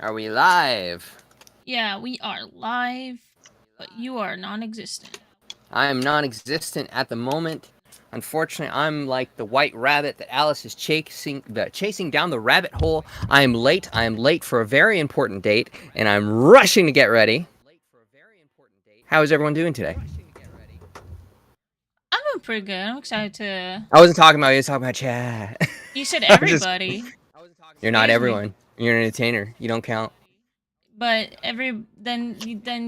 Are we live? Yeah, we are live, but you are non-existent. I am non-existent at the moment. Unfortunately, I'm like the white rabbit that Alice is chasing down the rabbit hole. I am late. I am late for a very important date, and I'm rushing to get ready. How is everyone doing today? I'm doing pretty good. I'm excited to. I wasn't talking about you. I was talking about chat. You said I was just. everybody. You're not Excuse me. everyone. You're an entertainer. You don't count. But then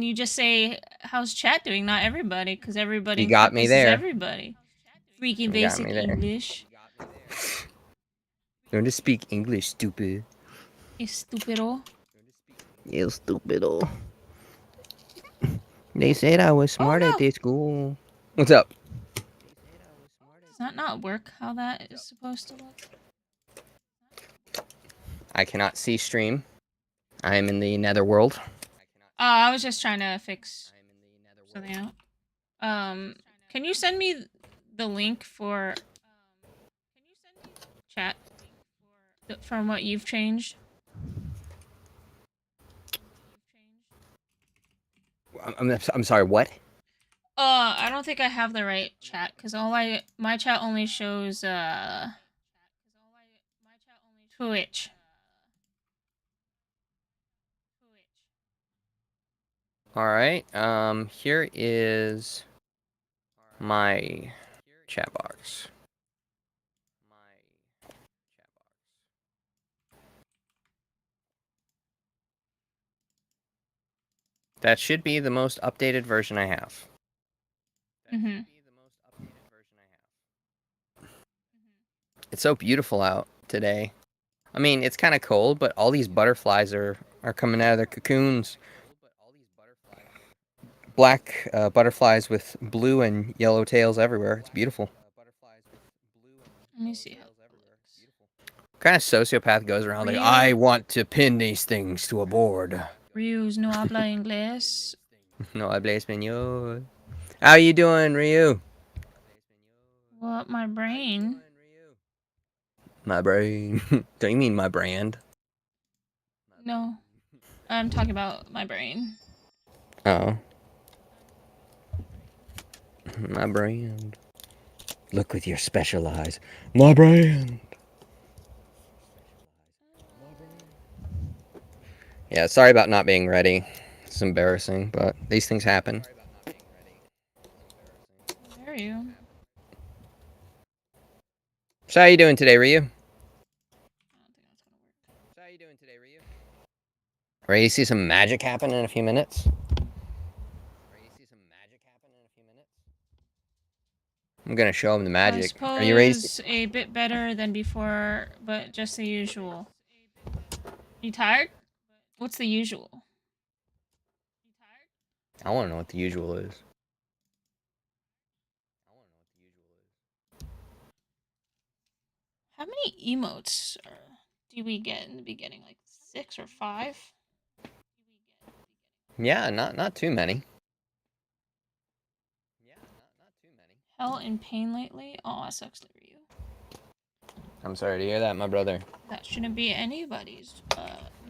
you just say how's chat doing? Not everybody, because everybody You got me encompasses there. everybody. Freaking You got me basic there. English. Learn to speak English, stupid. Estupido. You stupido. They said I was Oh smart at no, this school. What's up? does that not work? How that is supposed to look? I cannot see stream. I am in the netherworld. I was just trying to fix something out. Can you send me the link for chat from what you've changed? I'm sorry, what? I don't think I have the right chat because my chat only shows Twitch. Alright, here is my chat box. That should be the most updated version I have. Mm-hmm. It's so beautiful out today. I mean, it's kind of cold, but all these butterflies are coming out of their cocoons. Black butterflies with blue and yellow tails everywhere. It's beautiful. Let me see how it looks. What kind of sociopath goes around like, I want to pin these things to a board? Ryu's no habla inglés. No habla español. How you doing, Ryu? What, my brain? My brain. Don't you mean my brand? No, I'm talking about my brain. Oh. My brand. Look with your special eyes. My brand. Yeah, sorry about not being ready. It's embarrassing, but these things happen. Where are you? So how you doing today, Ryu? Ready to see some magic happen in a few minutes? I'm gonna show him the I magic. Are you ready? suppose a bit better than before, but just the usual. You tired? What's the usual? I want to know what the usual is. How many emotes do we get in the beginning? Like 6 or 5? Yeah, not too many. Hell in pain lately? Oh, that sucks, Ryu. I'm sorry to hear that, my brother. That shouldn't be anybody's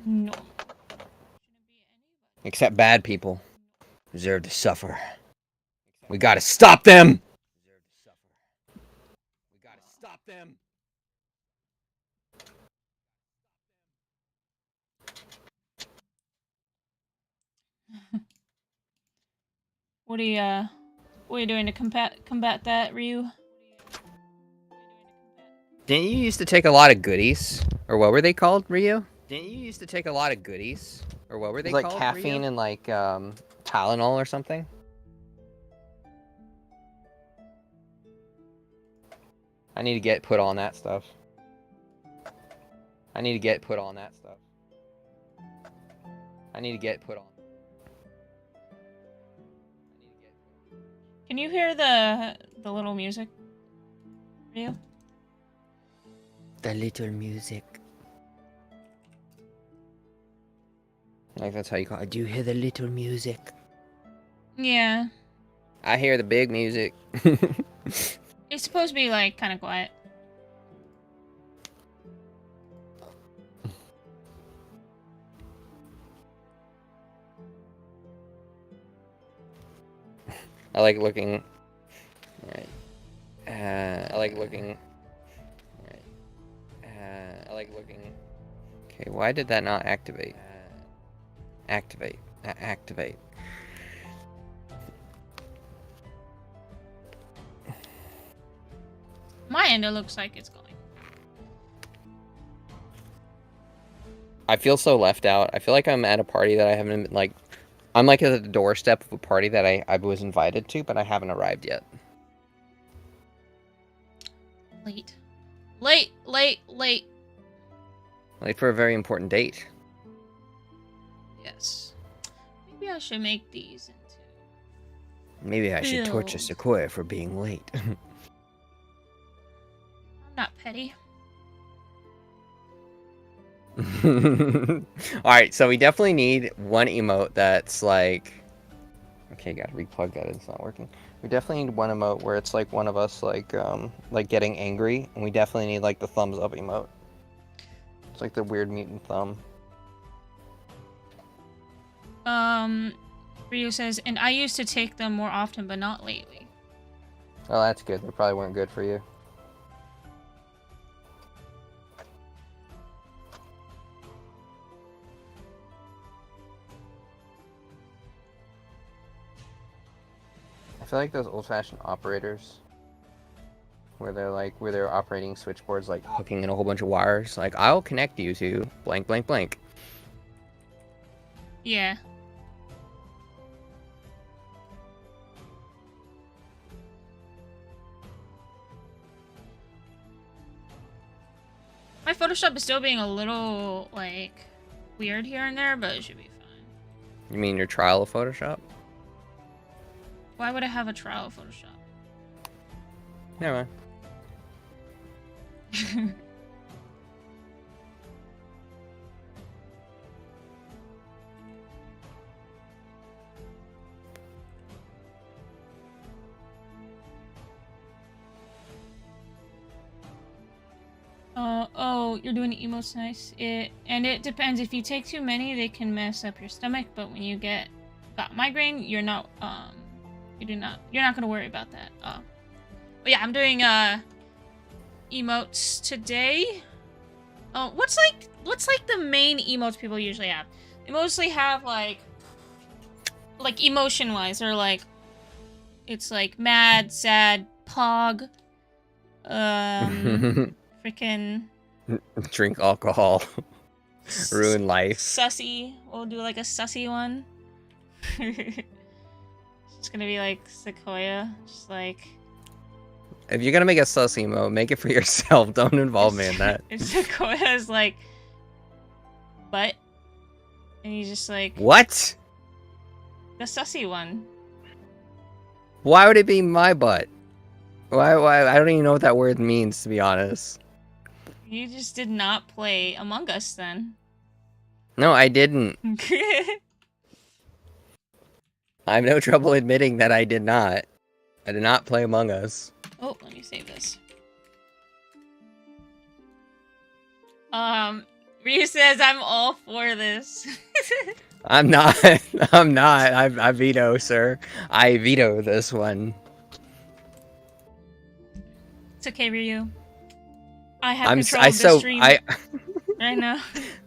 normal. Except bad people deserve to suffer. We gotta stop them! What are you doing to combat that, Ryu? Didn't you used to take a lot of goodies? Or what were they called, Ryu? Didn't you used to take a lot of goodies? Or what were they called? Like caffeine Ryu? And like Tylenol or something? I need to get put on that stuff. I need to get put on that stuff. I need to get put on. Can you hear the little music, Ryu? The little music. Like that's how you call it. Do you hear the little music? Yeah. I hear the big music. It's supposed to be like kind of quiet. I like looking. Alright. I like looking. Alright. I like looking. Okay, why did that not activate? Activate. Activate. My end, it looks like it's going. I feel so left out. I feel like I'm at a party that I haven't, like... I'm like at the doorstep of a party that I was invited to, but I haven't arrived yet. Late. Late, late, late. Late for a very important date. Yes. Maybe I should make these into... Maybe I should torture Bills. Sequoia for being late. I'm not petty. Alright, so we definitely need one emote that's like... Okay, gotta replug that, it's not working. We definitely need one emote where it's like one of us like getting angry, and we definitely need like the thumbs up emote. It's like the weird mutant thumb. Ryu says, and I used to take them more often, but not lately. Oh, that's good. They probably weren't good for you. I feel like those old-fashioned operators, where they're operating switchboards, like hooking in a whole bunch of wires. Like, I'll connect you to blank, blank, blank. Yeah. My Photoshop is still being a little, like, weird here and there, but it should be fine. You mean your trial of Photoshop? Why would I have a trial of Photoshop? Never mind. Oh, you're doing emotes nice. It depends. If you take too many, they can mess up your stomach, but when you got migraine, you're not you're not gonna worry about that. But yeah, I'm doing emotes today. Oh, what's like the main emotes people usually have? They mostly have like emotion wise, or like it's like mad, sad, pog, freaking Drink alcohol. Ruin life. Sussy. We'll do like a sussy one. It's gonna be like Sequoia, just like. If you're gonna make a sus emo, make it for yourself. Don't involve me in that. If Sequoia's like butt, and he's just like What? the sussy one. Why would it be my butt? Why? I don't even know what that word means, to be honest. You just did not play Among Us then. No, I didn't. I have no trouble admitting that I did not. I did not play Among Us. Oh, let me save this. Ryu says I'm all for this. I'm not. I'm not. I veto, sir. I veto this one. It's okay, Ryu. I have control of the stream. I know.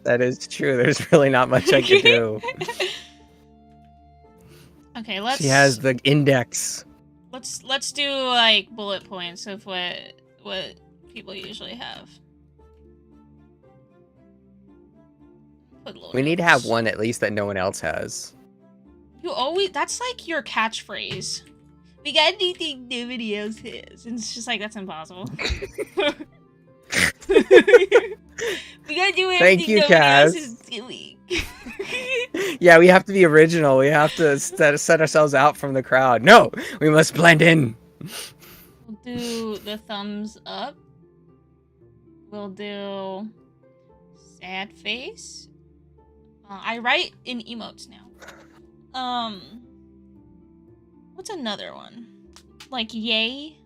That is true. There's really not much I can do. Okay, let's. She has the index. Let's do like bullet points of what people usually have. We need to have one at least that no one else has. You always. That's like your catchphrase. We got anything nobody else has. And it's just like, that's impossible. We gotta do everything Thank you, nobody else Kaz. is doing. Yeah, we have to be original. We have to set ourselves out from the crowd. No, we must blend in. We'll do the thumbs up. We'll do sad face. I write in emotes now. What's another one? Like yay?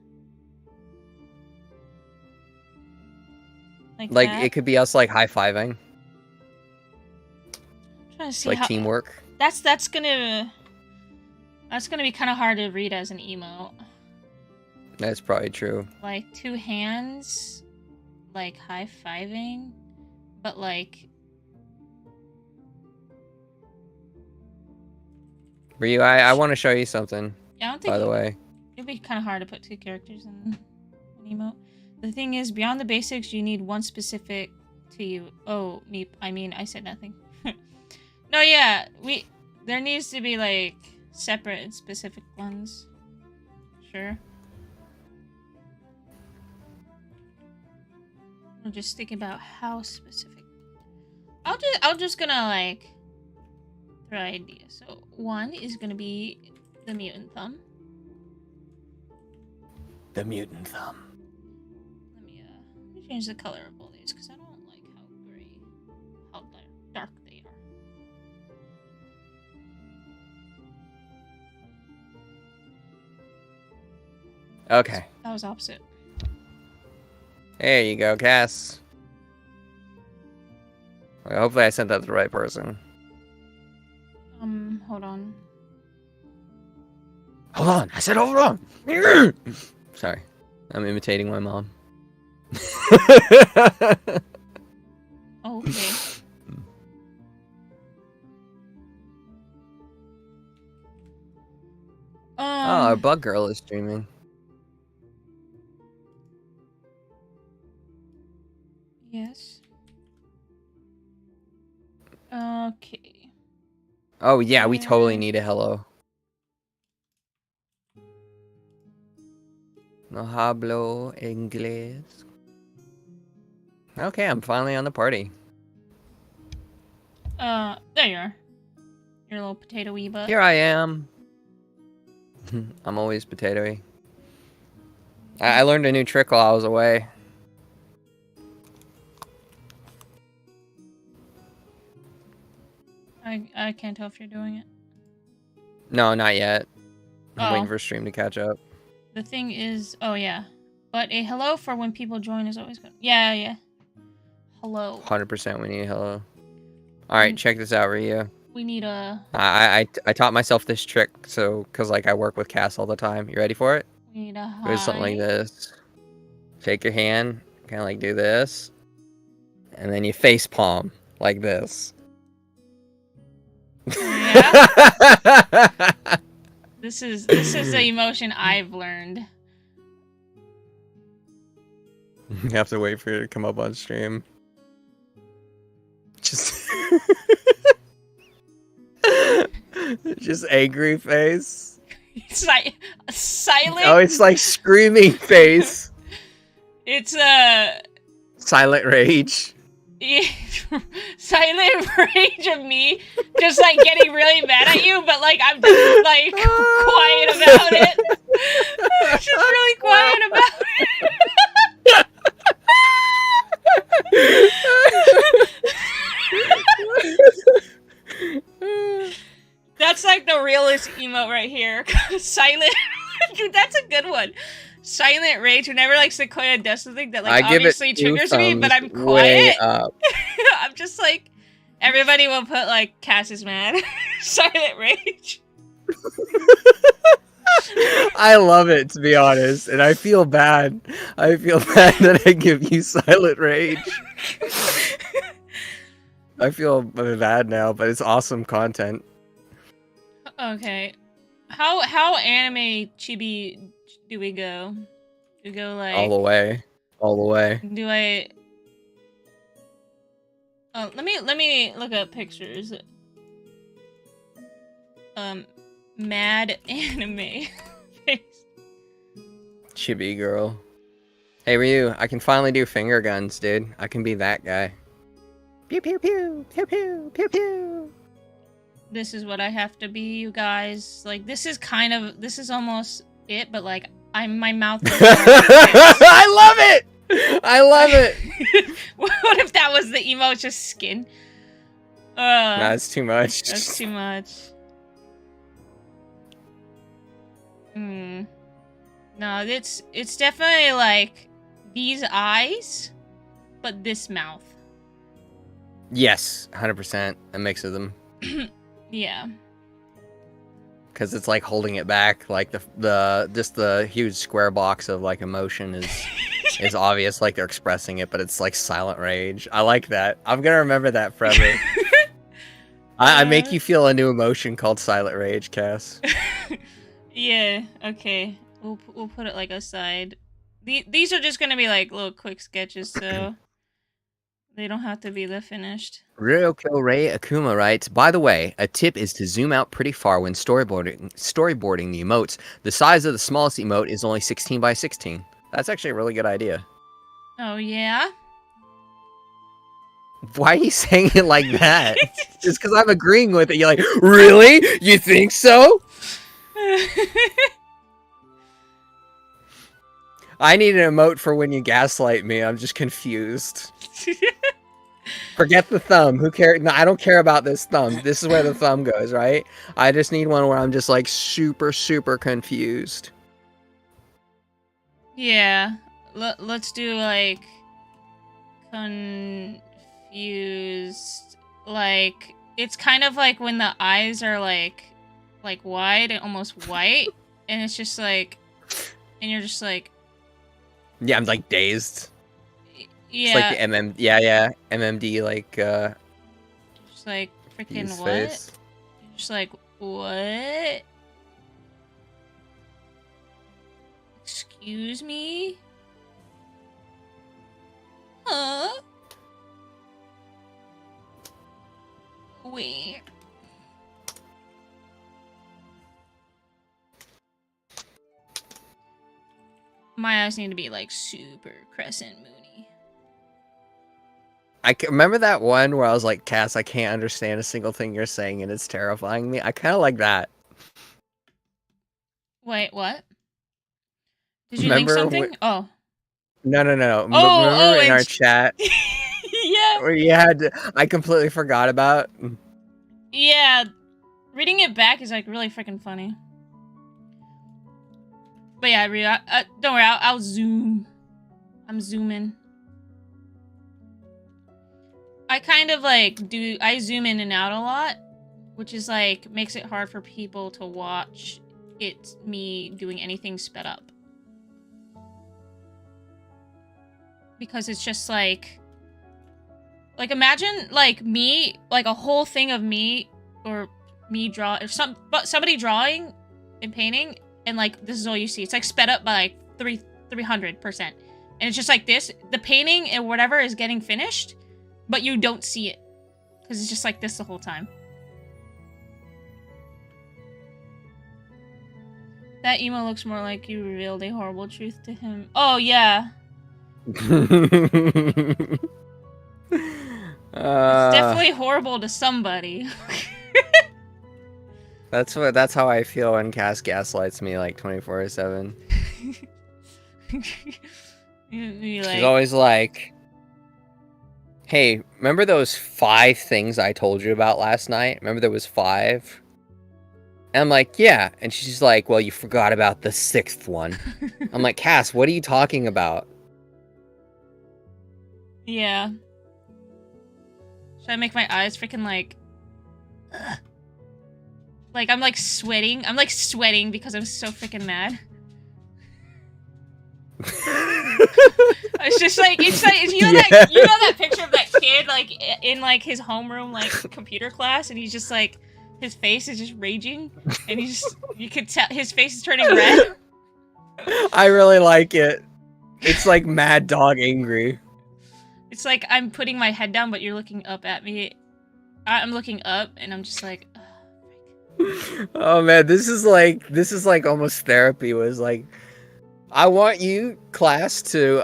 Like that? It could be us like high-fiving. I'm trying to see Like how... teamwork. That's gonna... That's gonna be kind of hard to read as an emote. That's probably true. Like 2 hands, like high-fiving, but like... Ryu, I want to show you something, Yeah, I don't think by the way. it'd be kind of hard to put 2 characters in an emote. The thing is, beyond the basics, you need one specific to you. Oh, me. I mean, I said nothing. No, yeah, there needs to be like separate and specific ones. Sure. I'm just thinking about how specific. I'll just gonna like throw ideas. So one is gonna be the mutant thumb. The mutant thumb. Let me change the color of all these because I don't like how gray, how dark they are. Okay. That was opposite. There you go, Cass. Okay, hopefully I sent that to the right person. Hold on. Hold on. I said hold on. Sorry. I'm imitating my mom. Okay. Oh, our bug girl is streaming. Yes. Okay. Oh yeah, we totally need a hello. No hablo inglés. Okay, I'm finally on the party. There you are. Your little potato-y butt. Here I am. I'm always potatoy. I learned a new trick while I was away. I can't tell if you're doing it. No, not yet. I'm Oh. waiting for stream to catch up. The thing is, oh yeah. But a hello for when people join is always good. Yeah, yeah. Hello. 100% we need a hello. Alright, check this out, Ryu. We need a... I taught myself this trick, so, cause like I work with Cass all the time. You ready for it? We need a hi. Do something like this. Shake your hand, kind of like do this. And then you face palm, like this. Yeah. This is the emotion I've learned. You have to wait for it to come up on stream. Just just angry face. It's like silent. Oh, it's like screaming face. It's silent rage. Silent rage of me just like getting really mad at you, but like I'm just like quiet about it. I'm just really quiet about it. That's like the realest emote right here. Silent. Dude, that's a good one. Silent rage. Whenever like Sequoia does something that like obviously triggers me, but I'm quiet. I'm just like, everybody will put like Cass is mad. Silent rage. I love it, to be honest, and I feel bad. I feel bad that I give you silent rage. I feel bad now, but it's awesome content. Okay, how anime chibi do we go? Do we go like all the way, all the way? Do I? Oh, let me look up pictures. Mad anime face. Chibi girl. Hey Ryu, I can finally do finger guns, dude. I can be that guy. Pew pew pew pew pew pew pew. This is what I have to be, you guys. Like this is almost it, but like my mouth. I love it. I love it. What if that was the emote, just skin? That's too much. That's too much. No, it's definitely like these eyes, but this mouth. Yes, 100%. A mix of them. Yeah. because it's like holding it back. Like the just the huge square box of like emotion is obvious, like they're expressing it, but it's like silent rage. I like that. I'm gonna remember that forever. I make you feel a new emotion called silent rage, Cass. Yeah. Okay. We'll put it like aside. These are just gonna be like little quick sketches, so they don't have to be the finished. Ryoko Ray Akuma writes, by the way, a tip is to zoom out pretty far when storyboarding the emotes. The size of the smallest emote is only 16 by 16. That's actually a really good idea. Oh yeah. Why are you saying it like that? Just because I'm agreeing with it, you're like, really? You think so? I need an emote for when you gaslight me. I'm just confused. Forget the thumb. Who cares? No, I don't care about this thumb. This is where the thumb goes, right? I just need one where I'm just like super, super confused. Yeah. Let's do like confused. Like it's kind of like when the eyes are like wide and almost white, and it's just like, and you're just like. Yeah, I'm like dazed. Yeah. It's like the yeah, MMD, like, just like, freaking what? face. Just like, what? Excuse me? Huh? Wait. My eyes need to be like super crescent moony. I can remember that one where I was like, Cass, I can't understand a single thing you're saying and it's terrifying me. I kind of like that. Wait, what? Did you think something? Oh. No. Oh, remember in our chat? Yeah. Where you had to, I completely forgot about. Yeah. Reading it back is like really freaking funny. But yeah, don't worry, I'll zoom. I'm zooming. I kind of like I zoom in and out a lot, which is like makes it hard for people to watch me doing anything sped up. Because it's just like imagine like me, like a whole thing of me or me somebody drawing and painting, and like this is all you see. It's like sped up by like 300%. And it's just like this, the painting and whatever is getting finished, but you don't see it because it's just like this the whole time. That emo looks more like you revealed a horrible truth to him. Oh yeah. It's definitely horrible to somebody. That's how I feel when Cass gaslights me like 24/7. She's always like, hey, remember those 5 things I told you about last night? Remember there was 5? And I'm like, yeah. And she's like, well, you forgot about the 6th one. I'm like, Cass, what are you talking about? Yeah. Should I make my eyes freaking like... Ugh. Like, I'm like sweating. I'm like sweating because I'm so freaking mad. It's just like, it's like, you know that picture of that kid, like, in like his homeroom, like, computer class, and he's just like, his face is just raging, and you could tell his face is turning red. I really like it. It's like Mad Dog angry. It's like I'm putting my head down, but you're looking up at me. I'm looking up, and I'm just like, oh man, this is like almost therapy. Was like, I want you class to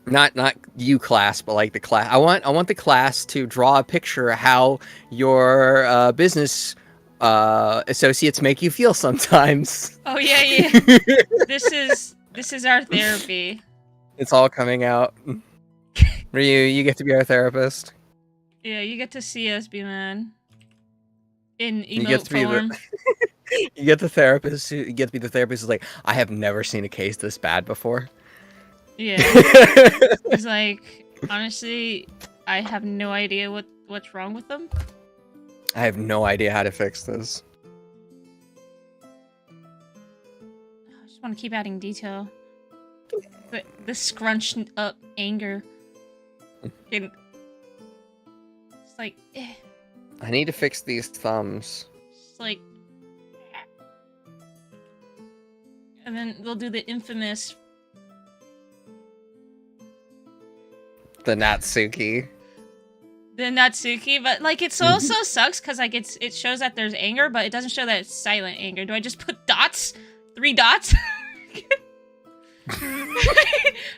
not you class, but like the class. I want the class to draw a picture of how your business associates make you feel sometimes. Oh yeah. This is our therapy. It's all coming out. Ryu, you get to be our therapist. Yeah, you get to see us be mad. In emote form. You get the therapist. You get to be the therapist who's like, I have never seen a case this bad before. Yeah. He's like, honestly, I have no idea what's wrong with them. I have no idea how to fix this. want to keep adding detail. The scrunched up anger. It's like, I need to fix these thumbs. it's like, and then they'll do the infamous. The Natsuki. The Natsuki, but like it also sucks because like it shows that there's anger, but it doesn't show that it's silent anger. Do I just put dots? 3 dots? Do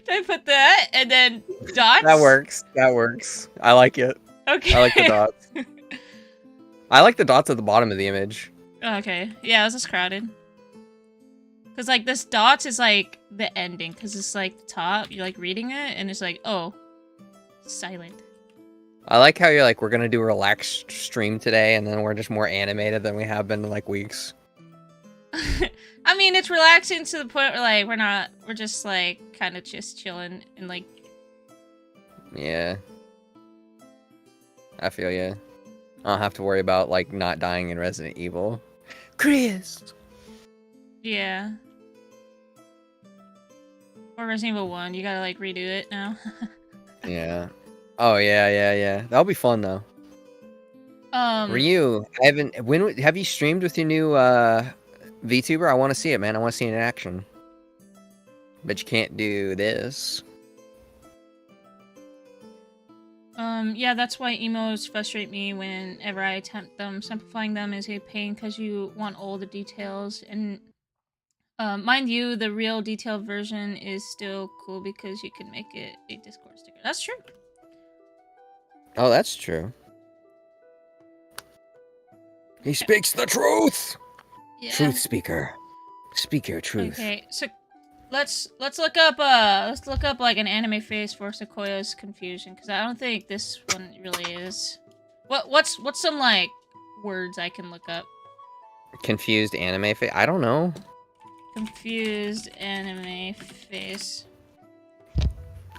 I put that and then dots? That works. That works. I like it. Okay. I like the dots. I like the dots at the bottom of the image. Okay. Yeah, this is crowded. Cause like this dots is like the ending, cause it's like the top. You're like reading it, and it's like, oh, silent. I like how you're like, we're gonna do a relaxed stream today, and then we're just more animated than we have been in like weeks. I mean, it's relaxing to the point where like we're just like kind of just chilling and like. Yeah. I feel you. I don't have to worry about like not dying in Resident Evil. Chris. Yeah. Or Resident Evil 1, you gotta like redo it now. Yeah. Oh yeah. That'll be fun though. Ryu, have you streamed with your new VTuber? I want to see it, man. I want to see it in action. But you can't do this. Yeah, that's why emotes frustrate me whenever I attempt them. Simplifying them is a pain because you want all the details. And mind you, the real detailed version is still cool because you can make it a Discord sticker. That's true. Oh, that's true. He speaks the truth. Yeah. Truth speaker. Speak your truth. Okay, so let's look up like an anime face for Sequoia's confusion, because I don't think this one really is. What's some like words I can look up? Confused anime face. I don't know. Confused anime face.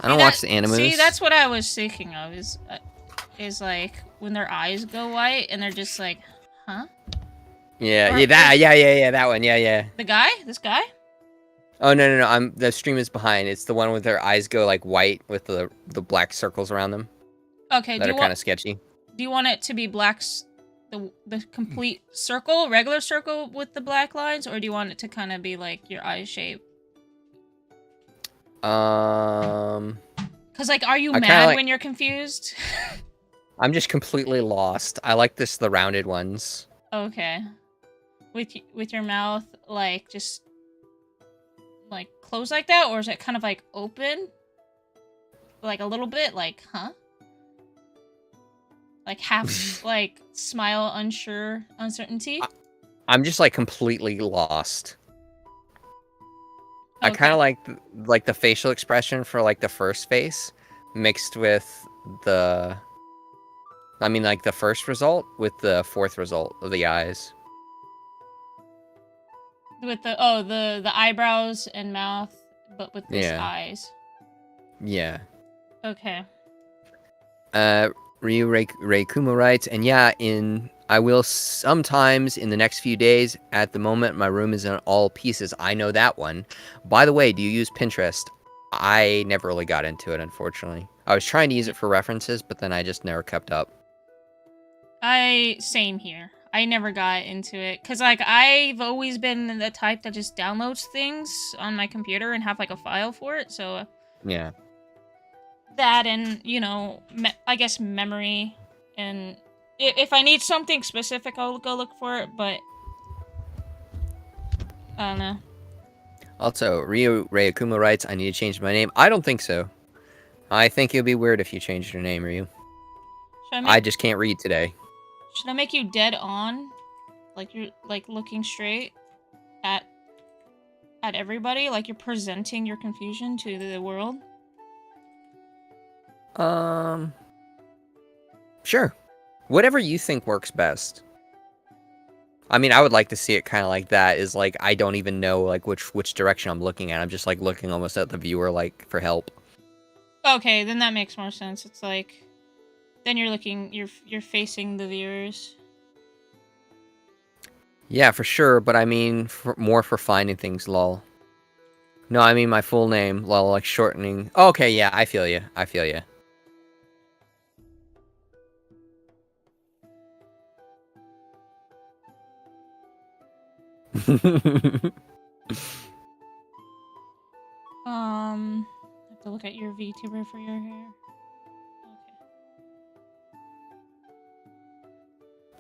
I don't watch the anime. See, that's what I was thinking of. Is like when their eyes go white and they're just like, huh? Yeah, Or, yeah, that one, yeah. The guy? This guy? Oh no, the stream is behind. It's the one with their eyes go like white with the black circles around them. Okay, that are kind of sketchy. Do you want it to be the complete circle, regular circle with the black lines, or do you want it to kind of be like your eye shape? Cause like, are you mad when you're confused? I'm just completely lost. I like the rounded ones. Okay. With your mouth like just like closed like that, or is it kind of like open? Like a little bit, like, huh? Like half like smile, unsure, uncertainty? I'm just like completely lost. Okay. I kind of like the facial expression for like the first face mixed with the first result with the fourth result of the eyes. With the the eyebrows and mouth, but with this eyes. Yeah. Okay. Ryu Reikuma writes, and yeah, I will sometimes in the next few days. At the moment, my room is in all pieces. I know that one. By the way, do you use Pinterest? I never really got into it, unfortunately. I was trying to use it for references, but then I just never kept up. Same here. I never got into it because like I've always been the type that just downloads things on my computer and have like a file for it. So yeah, that, and you know, I guess memory, and if I need something specific, I'll go look for it. But I don't know. Also, Ryu Reikuma writes, I need to change my name. I don't think so. I think it'd be weird if you changed your name, Ryu. I just can't read today. Should I make you dead on? Like you're like looking straight at everybody? Like you're presenting your confusion to the world? Sure. Whatever you think works best. I mean, I would like to see it kind of like that, is like I don't even know like which direction I'm looking at. I'm just like looking almost at the viewer like for help. Okay, then that makes more sense. It's like then you're facing the viewers. Yeah, for sure, but I mean more for finding things, lol. No, I mean my full name, well, like shortening. Okay, yeah, I feel you. I feel you. I have to look at your VTuber for your hair.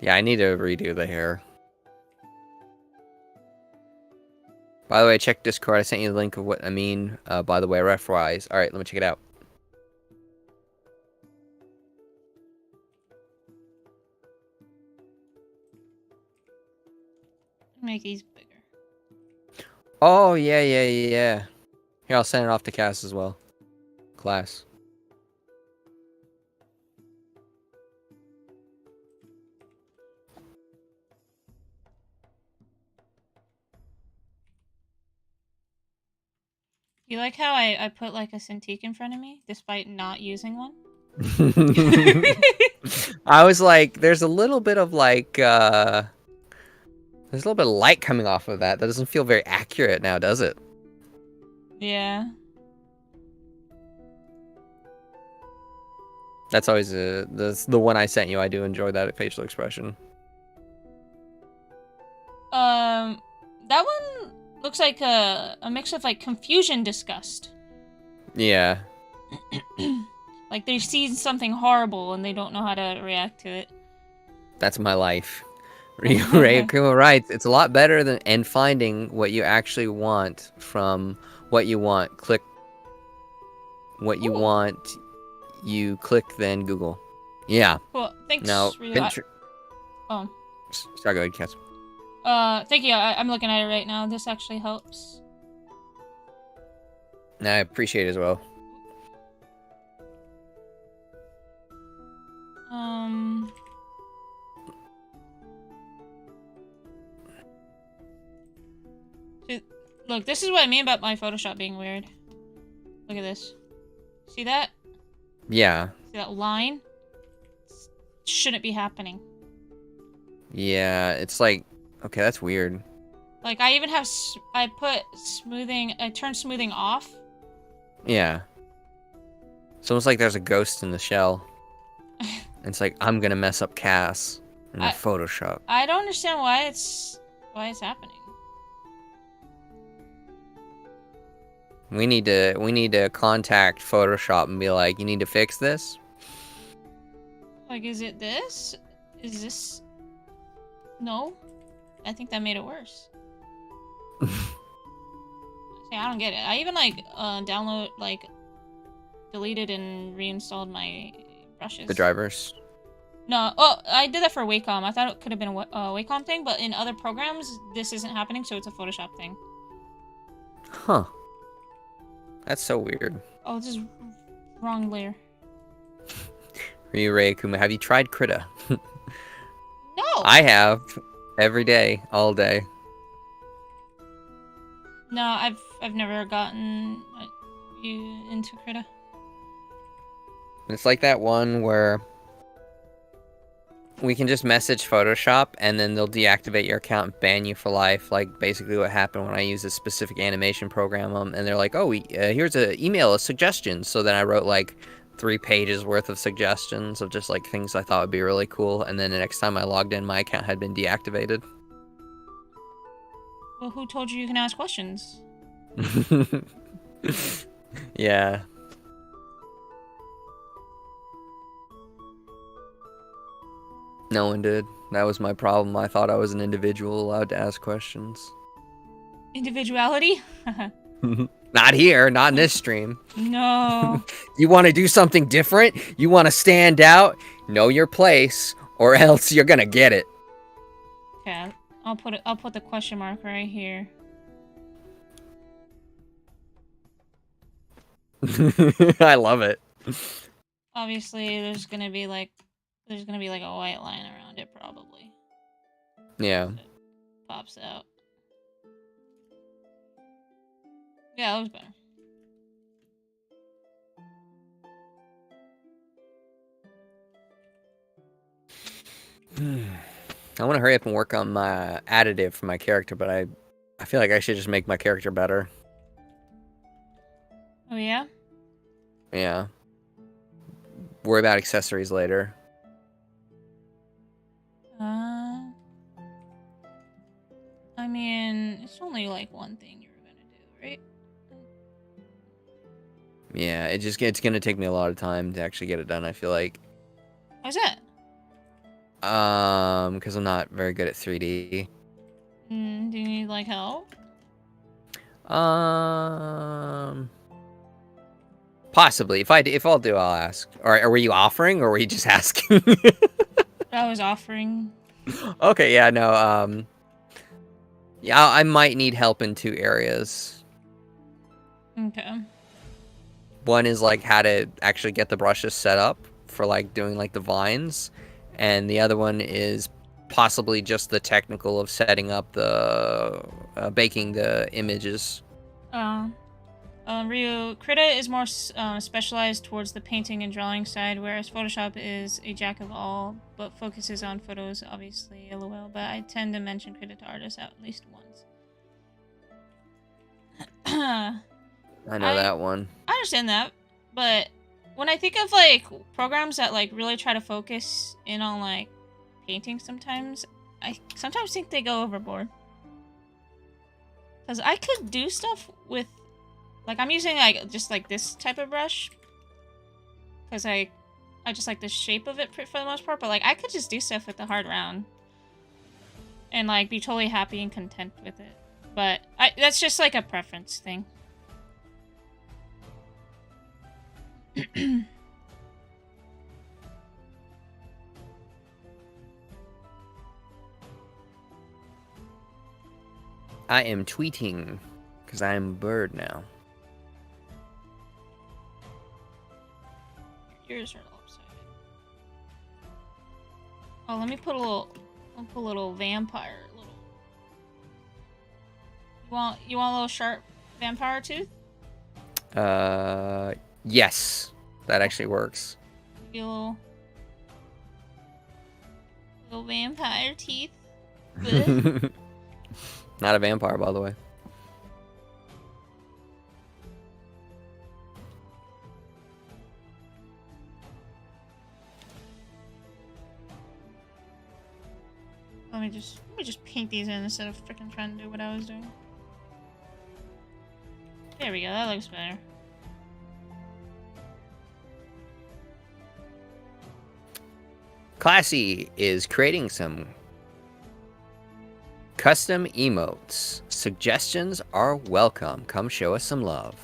Okay. Yeah, I need to redo the hair. By the way, check Discord. I sent you the link of what I mean. By the way, ref-wise. All right, let me check it out. Make these bigger. Oh, yeah. Here, I'll send it off to Cass as well. Class. You like how I put like a Cintiq in front of me despite not using one? I was like, there's a little bit of like, there's a little bit of light coming off of that. That doesn't feel very accurate now, does it? Yeah. That's always the one I sent you. I do enjoy that facial expression. That one looks like a mix of like confusion, disgust. Yeah. Like they've seen something horrible and they don't know how to react to it. That's my life. Ray Akuma writes, it's a lot better than and finding what you actually want from what you want. Click what you want. You click then Google. Yeah. Cool. Thanks. Now, Oh. Sorry, go ahead, Cass. Thank you. I'm looking at it right now. This actually helps. I appreciate it as well. Look, this is what I mean about my Photoshop being weird. Look at this. See that? Yeah. See that line? Shouldn't be happening. Yeah, it's like, okay, that's weird. Like, I even have, I put smoothing, I turned smoothing off. Yeah. It's almost like there's a ghost in the shell. It's like, I'm gonna mess up Cass in Photoshop. I don't understand why it's happening. We need to contact Photoshop and be like, you need to fix this. Like, is it this? Is this? No, I think that made it worse. See, I don't get it. I even like deleted and reinstalled my brushes. The drivers. No, oh, I did that for Wacom. I thought it could have been a Wacom thing, but in other programs, this isn't happening, so it's a Photoshop thing. Huh. That's so weird. Oh, this is wrong layer. Ryu Ray Akuma, have you tried Krita? No! I have. Every day. All day. No, I've never gotten you into Krita. It's like that one where we can just message Photoshop and then they'll deactivate your account and ban you for life. Like basically what happened when I used a specific animation program. And they're like, oh, here's an email, a suggestion. So then I wrote like 3 pages worth of suggestions of just like things I thought would be really cool. And then the next time I logged in, my account had been deactivated. Well, who told you can ask questions? Yeah. No one did. That was my problem. I thought I was an individual allowed to ask questions. Individuality? Not here, not in this stream. No. You want to do something different? You want to stand out? Know your place, or else you're gonna get it. Okay, I'll put the question mark right here. I love it. Obviously, there's gonna be like a white line around it, probably. Yeah. It pops out. Yeah, that was better. I want to hurry up and work on my additive for my character, but I feel like I should just make my character better. Oh yeah. Yeah. Worry about accessories later. I mean, it's only like one thing you were gonna do, right? Yeah, it's gonna take me a lot of time to actually get it done, I feel like. Why's that? Because I'm not very good at 3D. Do you need like help? Possibly. If I'll do, I'll ask. Or were you offering, or were you just asking? I was offering. Okay, yeah, no. Yeah, I might need help in 2 areas. Okay. One is like how to actually get the brushes set up for like doing like the vines, and the other one is possibly just the technical of setting up the baking the images. Ryu, Krita is more specialized towards the painting and drawing side, whereas Photoshop is a jack of all, but focuses on photos, obviously, lol. But I tend to mention Krita to artists at least once. I know that one. I understand that, but when I think of like programs that like really try to focus in on like painting, I sometimes think they go overboard. Because I could do stuff with, like, I'm using like just like this type of brush, because I just like the shape of it for the most part. But like I could just do stuff with the hard round, and like be totally happy and content with it. But that's just like a preference thing. I am tweeting because I am a bird now. Your ears are lopsided. Oh, let me put a little. I'll put a little vampire. You want a little sharp vampire tooth? Yes, that actually works. Maybe a little vampire teeth. Not a vampire, by the way. Let me just paint these in instead of freaking trying to do what I was doing. There we go. That looks better. Classy is creating some custom emotes. Suggestions are welcome. Come show us some love.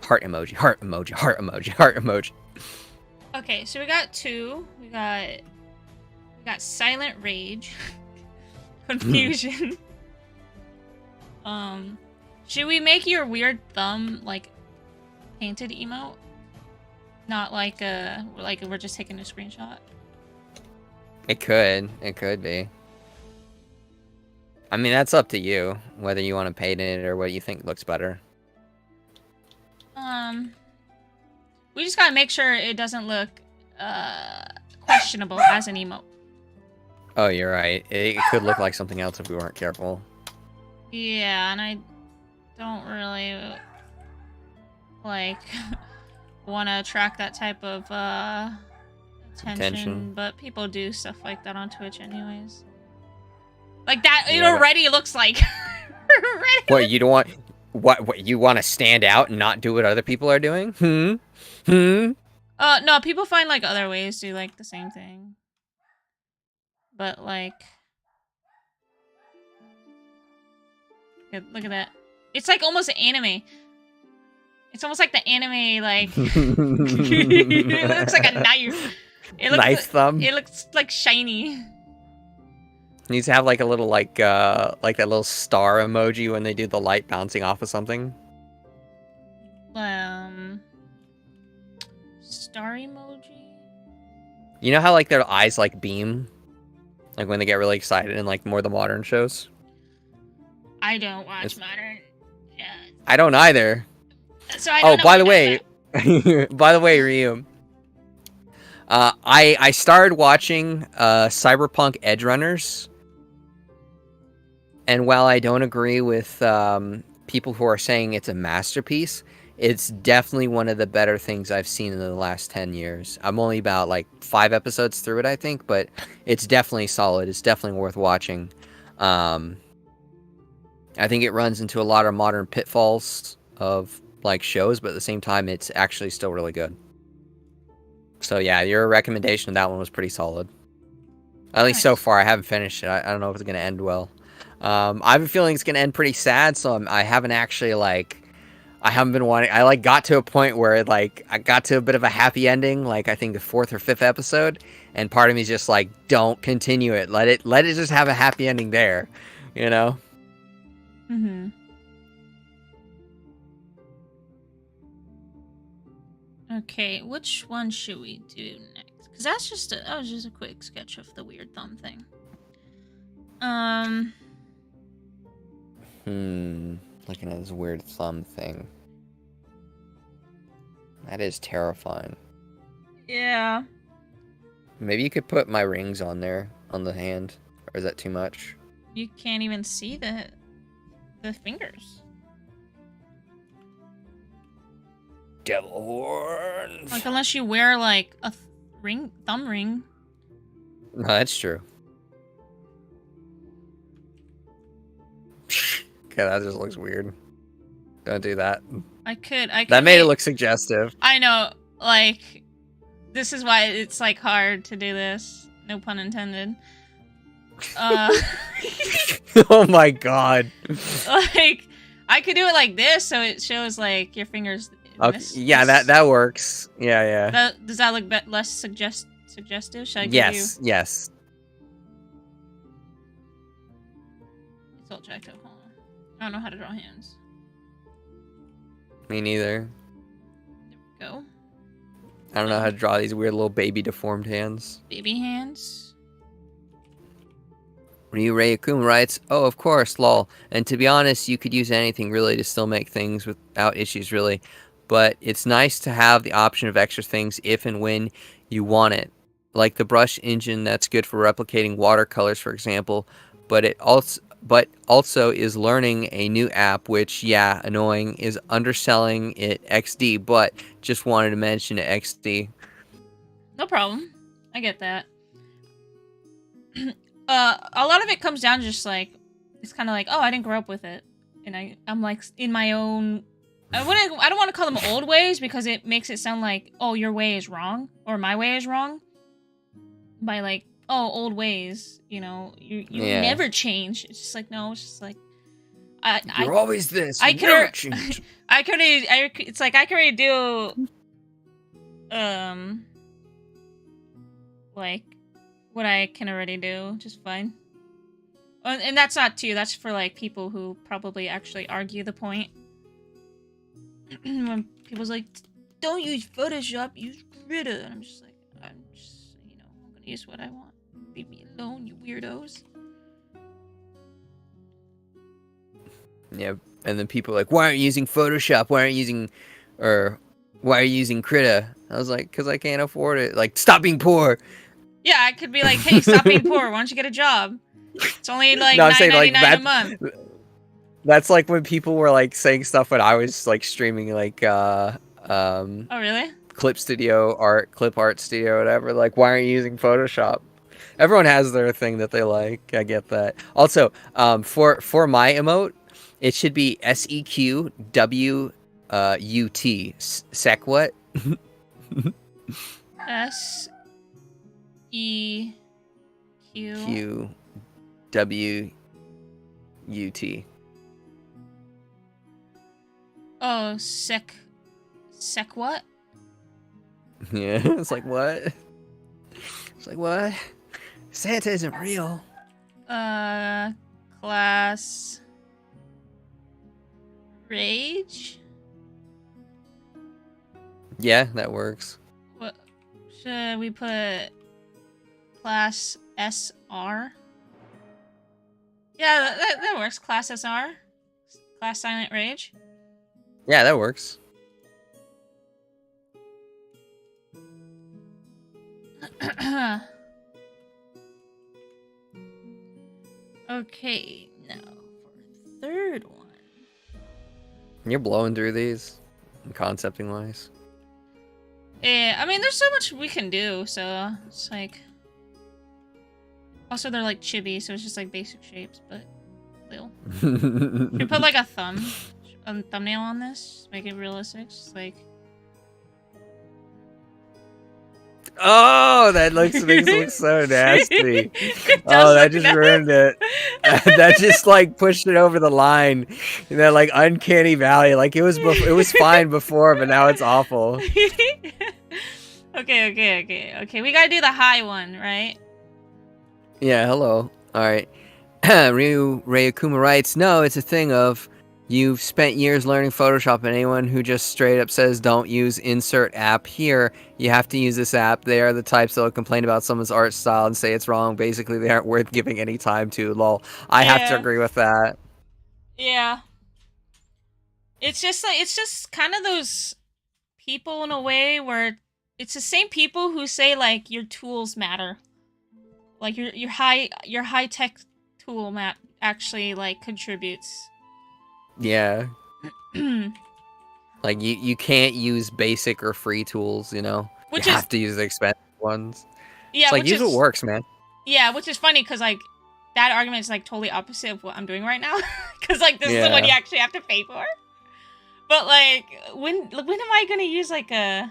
Heart emoji, heart emoji, heart emoji, heart emoji. Okay, so we got 2. We got silent rage, confusion. Should we make your weird thumb like painted emote? Not like we're just taking a screenshot. It could be. I mean, that's up to you whether you want to paint it or what you think looks better. We just gotta make sure it doesn't look questionable as an emote. Oh, you're right. It could look like something else if we weren't careful. Yeah, and I don't really like want to attract that type of attention, but people do stuff like that on Twitch anyways. Like that, it already looks like. What, you don't want? What you want to stand out and not do what other people are doing? No, people find like other ways to like the same thing. But like, look at that. It's like almost anime. It's almost like the anime, like it looks like a knife. It looks knife thumb. It looks like shiny. It needs to have like a little like that little star emoji when they do the light bouncing off of something. Star emoji. You know how like their eyes like beam, like when they get really excited in like more of the modern shows. I don't watch modern. Yeah. I don't either. So I don't know by the way, by the way, Ryu. I started watching Cyberpunk Edge Runners, And while I don't agree with people who are saying it's a masterpiece, it's definitely one of the better things I've seen in the last 10 years. I'm only about like 5 episodes through it, I think, but it's definitely solid. It's definitely worth watching. Um, I think it runs into a lot of modern pitfalls of like shows, but at the same time, it's actually still really good. So yeah, your recommendation of that one was pretty solid. At least so Nice. far, I haven't finished it. I don't know if it's gonna end well. I have a feeling it's gonna end pretty sad, so I haven't actually like. I haven't been wanting. I like got to a point where like I got to a bit of a happy ending, like I think the 4th or 5th episode, and part of me is just like, don't continue it. Let it just have a happy ending there, you know. Mm-hmm. Okay, which one should we do next? Because that was just a quick sketch of the weird thumb thing. Looking at this weird thumb thing. That is terrifying. Yeah. Maybe you could put my rings on there on the hand, or is that too much? You can't even see the fingers. Devil horns. Like unless you wear like a thumb ring. No, that's true. Okay, that just looks weird. Don't do that. I could That made it look suggestive. I know, like this is why it's like hard to do this. No pun intended. Oh my god. Like I could do it like this so it shows like your fingers. Okay, yeah, that works. Yeah, yeah. Does that look less suggestive? Should I give you? Yes. It's all jacked up. Hold on. I don't know how to draw hands. Me neither. There we go. I don't know how to draw these weird little baby deformed hands. Baby hands. Ryu Rayakun writes, "Oh, of course, lol. And to be honest, you could use anything really to still make things without issues, really. But it's nice to have the option of extra things if and when you want it. Like the brush engine that's good for replicating watercolors, for example. But also is learning a new app, which, yeah, annoying, is underselling it XD, but just wanted to mention it XD." No problem. I get that. A lot of it comes down to just like it's kind of like, oh, I didn't grow up with it, and I'm like in my own. I don't want to call them old ways because it makes it sound like, oh, your way is wrong or my way is wrong. By like, oh, old ways, you never change. It's just like, no, it's just like You're always this. I never could change. it's like I could already do like what I can already do just fine. And that's not too. That's for like people who probably actually argue the point. When people's like, "Don't use Photoshop, use Krita," and I'm just like, I'm gonna use what I want. Leave me alone, you weirdos. Yeah, and then people are like, "Why aren't you using Photoshop? Why are you using Krita?" I was like, "Cause I can't afford it. Like, stop being poor." Yeah, I could be like, "Hey, stop being poor. Why don't you get a job? It's only like No, I'm saying, like, $9.99 a month." That's like when people were like saying stuff when I was like streaming like Oh, really? clip art studio, whatever. Like, why aren't you using Photoshop? Everyone has their thing that they like. I get that. Also, for my emote, it should be SEQWUT. Sec what? SEQWUT. Oh, sec what? Yeah, it's like what? It's like what? Santa isn't real. Class rage? Yeah, that works. What should we put? Class SR? Yeah, that works. Class SR? Class silent rage? Yeah, that works. Okay, now You're blowing through these, concepting wise. Yeah, I mean, there's so much we can do, so it's like. Also, they're like chibi, so it's just like basic shapes, but little. Should we put like a thumbnail on this? Make it realistic. Just like. Oh, that makes it look so nasty. It does Oh, that look just nasty. ruined it. That just like pushed it over the line in that like uncanny valley. Like it was fine before, but now it's awful. Okay. We gotta do the high one, right? Yeah, hello. All right. Ryukuma writes, no, it's a thing of you've spent years learning Photoshop, and anyone who just straight up says don't use insert app here, you have to use this app. They are the types that will complain about someone's art style and say it's wrong. Basically, they aren't worth giving any time to. Lol. I have to agree with that. Yeah. It's just kind of those people in a way where it's the same people who say like your tools matter. Like your high tech tool map actually like contributes. Yeah. Like you can't use basic or free tools, you know. Which you is have to use the expensive ones. yeah, It's like which use is what works, man. yeah, which is funny because like that argument is like totally opposite of what I'm doing right now. Because like this is the one you actually have to pay for. But like when am I gonna use like an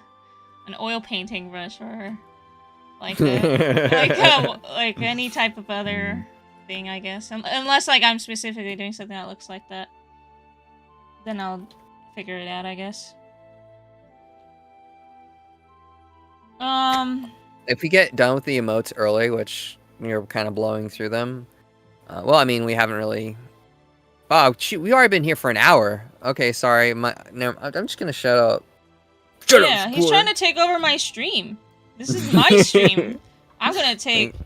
oil painting brush or like like any type of other thing, I guess. Unless like I'm specifically doing something that looks like that, then I'll figure it out, I guess. If we get done with the emotes early, which we're kind of blowing through them, well, I mean, we haven't really. Oh, shoot, we already been here for an hour. Okay, sorry. No, I'm just gonna shut up. Shut up, Yeah, he's trying to take over my stream. This is my stream. I'm gonna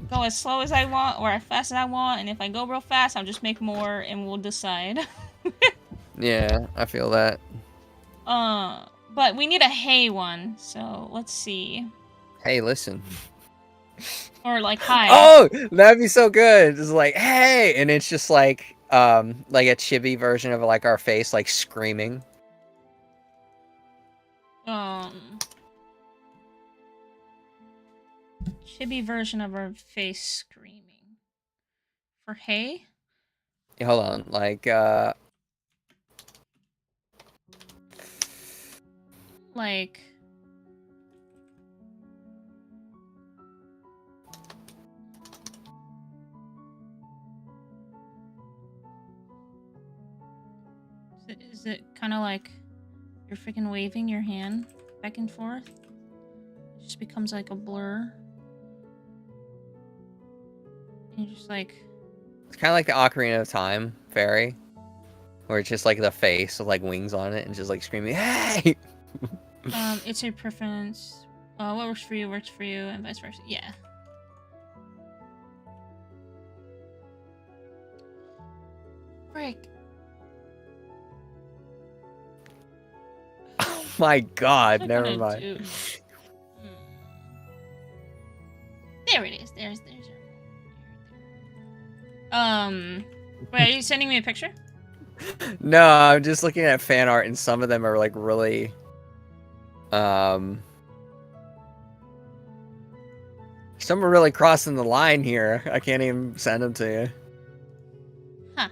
go as slow as I want or as fast as I want, and if I go real fast, I'll just make more, and we'll decide. Yeah, I feel that. But we need a hey one, so let's see. Hey, listen. Or like hi. Oh, that'd be so good. It's like hey, and it's just like a chibi version of like our face, like screaming. Chibi version of our face screaming. For hey? Hold on, like is it kind of like you're freaking waving your hand back and forth? It just becomes like a blur. And you're just like... It's kind of like the Ocarina of Time fairy, where it's just like the face with like wings on it and just like screaming, hey! It's a preference. What works for you, and vice versa. Yeah. Frick. Oh my god, never mind. There it is. There's wait, are you sending me a picture? No, I'm just looking at fan art, and some of them are like really some are really crossing the line here. I can't even send them to you. Huh.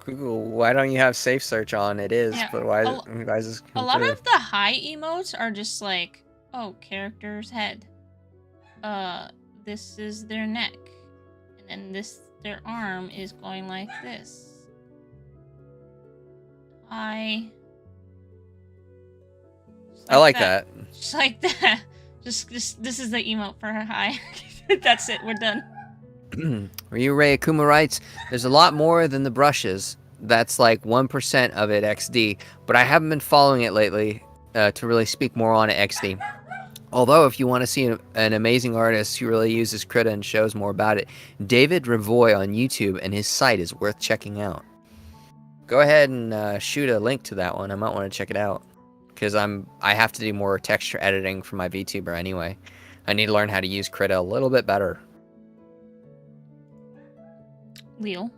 Google, why don't you have safe search on? It is, Yeah, but why is this a lot of the high emotes are just like, oh, character's head. This is their neck. And then their arm is going like this. I like that. Just like that. Just this is the emote for her high. That's it. We're done. Ryurei Akuma writes, there's a lot more than the brushes. That's like 1% of it XD, but I haven't been following it lately to really speak more on it XD. Although, if you want to see an amazing artist who really uses Krita and shows more about it, David Revoy on YouTube, and his site is worth checking out. Go ahead and shoot a link to that one. I might want to check it out. Because I have to do more texture editing for my VTuber anyway. I need to learn how to use Krita a little bit better. Leo.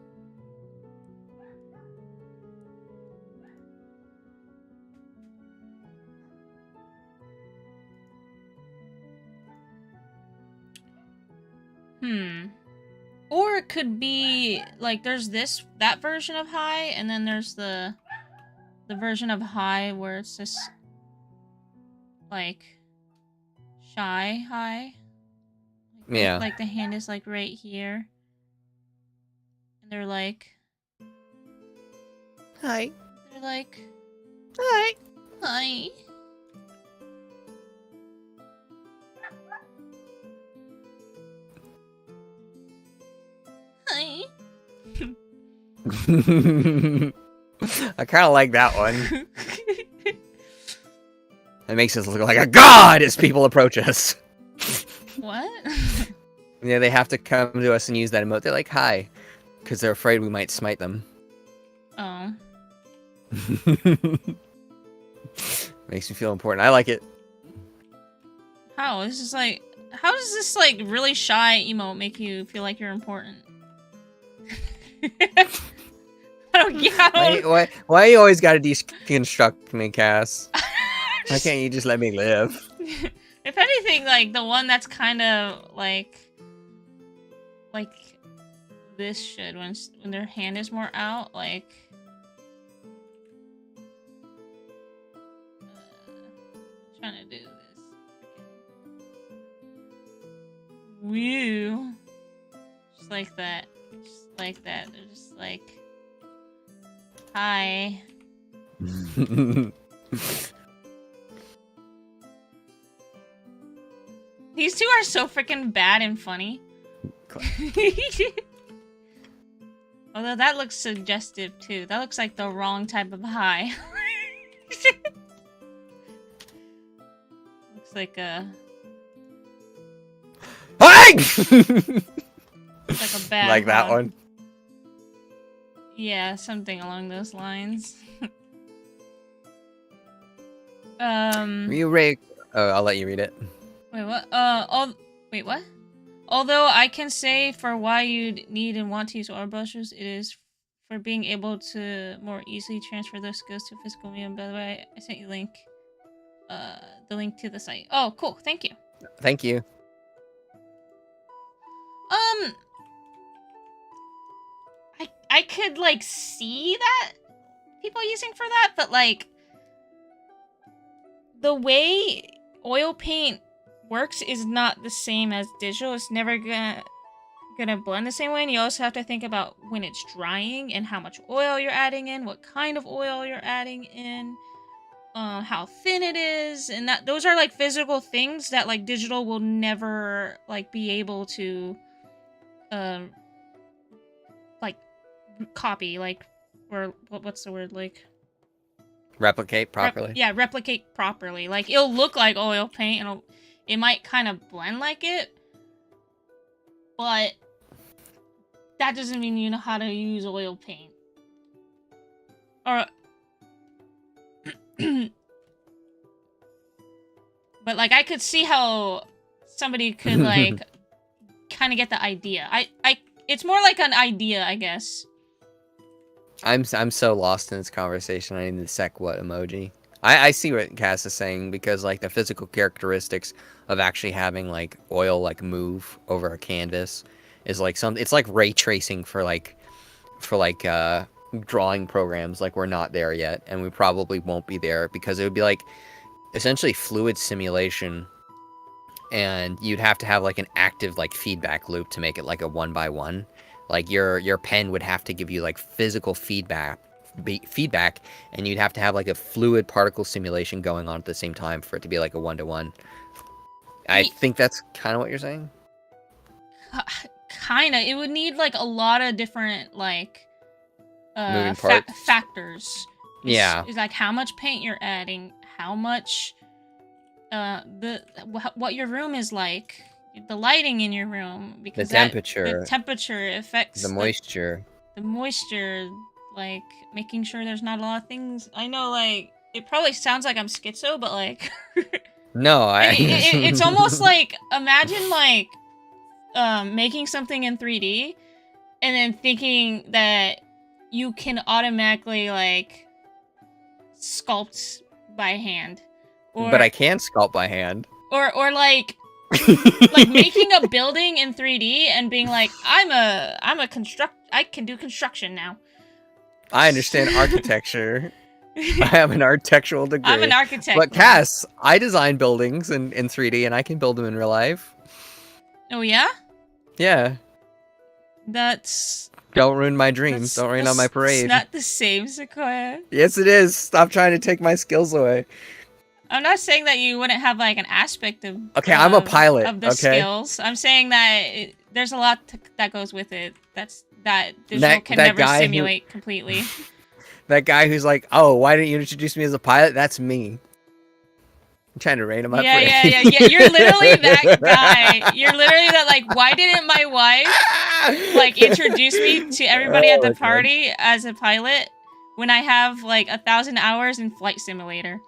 Or it could be like there's that version of high, and then there's the version of high where it's just like shy high. Yeah. Like the hand is like right here, and they're like, Hi. they're like, Hi. hi. Hi. I kind of like that one. It makes us look like a god as people approach us. What? Yeah, they have to come to us and use that emote. They're like, hi, because they're afraid we might smite them. Oh. Makes me feel important. I like it. How? This is like, how does this like really shy emote make you feel like you're important? I don't get. Why you always gotta deconstruct me, Cass? Why can't you just let me live? If anything, like the one that's kind of like this should when their hand is more out, like. Trying to do this. Woo. Just like that. Just like that. They're just like, hi. These two are so freaking bad and funny. Although that looks suggestive too. That looks like the wrong type of high. Looks like a... Hi! like a bad like that hog. one? Yeah, something along those lines. You read? Oh, I'll let you read it. Wait, what? Wait, what? Although I can say for why you'd need and want to use oil brushes, it is for being able to more easily transfer those skills to physical medium. By the way, I sent you the link to the site. Oh, cool. Thank you. Thank you. I could like see that people using for that, but like the way oil paint works is not the same as digital. It's never gonna blend the same way, and you also have to think about when it's drying and how much oil you're adding in, what kind of oil you're adding in, how thin it is, and that those are like physical things that like digital will never like be able to like copy, like, or what's the word, like Replicate properly. replicate properly. Like it'll look like oil paint, and it might kind of blend like it, but that doesn't mean you know how to use oil paint. Or but like I could see how somebody could like kind of get the idea. It's more like an idea, I guess. I'm so lost in this conversation. I need the sec what emoji. I see what Cass is saying, because like the physical characteristics of actually having like oil like move over a canvas is like it's like ray tracing for drawing programs. Like we're not there yet, and we probably won't be there, because it would be like essentially fluid simulation, and you'd have to have like an active like feedback loop to make it like a 1x1. Like your pen would have to give you like physical feedback, and you'd have to have like a fluid particle simulation going on at the same time for it to be like a 1-to-1. I think that's kind of what you're saying. Kinda. It would need like a lot of different like moving parts, factors. Yeah. It's like how much paint you're adding, how much what your room is like, the lighting in your room, because the temperature affects the moisture. The moisture, like making sure there's not a lot of things. I know, like it probably sounds like I'm schizo, but like no, it's almost like, imagine like making something in 3D and then thinking that you can automatically like sculpt by hand. But I can sculpt by hand. Or like Like making a building in 3D and being like, I can do construction now. I understand architecture. I have an architectural degree. I'm an architect. But Cass, I design buildings in 3D and I can build them in real life. Oh yeah? Yeah. That's... Don't ruin my dreams. Don't rain on my parade. It's not the same, Sequoia. Yes, it is. Stop trying to take my skills away. I'm not saying that you wouldn't have like an aspect of... Okay, I'm a pilot. Of the skills. I'm saying that there's a lot that goes with it. That digital can never simulate completely. That guy who's like, oh, why didn't you introduce me as a pilot? That's me. I'm trying to rain on my parade. Yeah. You're literally that guy. You're literally that, like, why didn't my wife, like, introduce me to everybody at the party as a pilot when I have, like, 1,000 hours in Flight Simulator?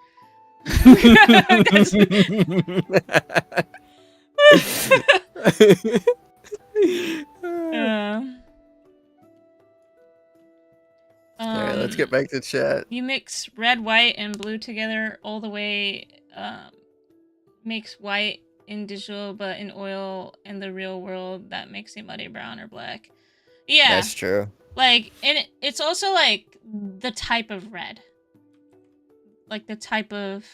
Alright, let's get back to chat. You mix red, white, and blue together all the way, makes white in digital, but in oil in the real world, that makes it muddy brown or black. Yeah. That's true. Like, and it's also, like, the type of red. Like, the type of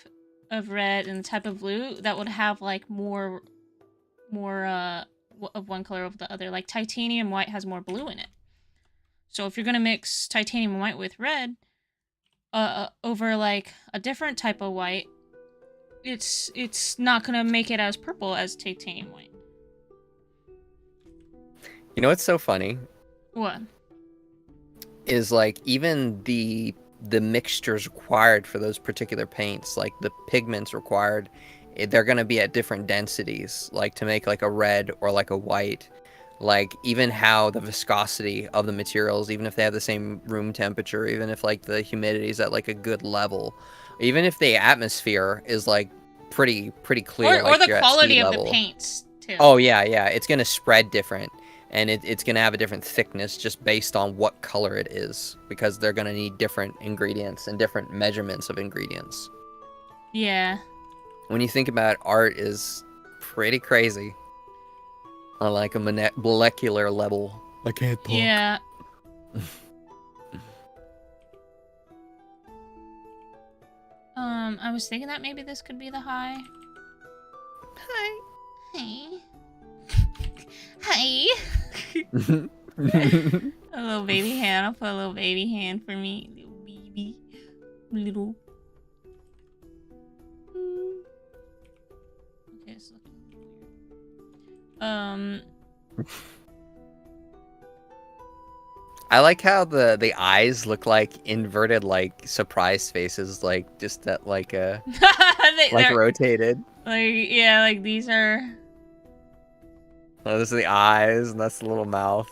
red and the type of blue that would have, like, more of one color over the other. Like, titanium white has more blue in it. So if you're gonna mix titanium white with red, over like a different type of white, it's not gonna make it as purple as titanium white. You know what's so funny? What? Is like even the mixtures required for those particular paints, like the pigments required, they're gonna be at different densities, like to make like a red or like a white. Like, even how the viscosity of the materials, even if they have the same room temperature, even if, like, the humidity is at, like, a good level, even if the atmosphere is, like, pretty clear, or the quality of the paints, too. Oh, yeah, it's gonna spread different, and it's gonna have a different thickness just based on what color it is, because they're gonna need different ingredients and different measurements of ingredients. Yeah. When you think about it, art is pretty crazy. On like a molecular level. I can't talk. Yeah. I was thinking that maybe this could be the high. Hi. Hi. A little baby hand. I'll put a little baby hand for me. Little baby. Little. Okay, it's looking weird. I like how the eyes look like inverted, like surprise faces, like just that like like rotated. Like, yeah, like these are. Oh, those are the eyes, and that's the little mouth.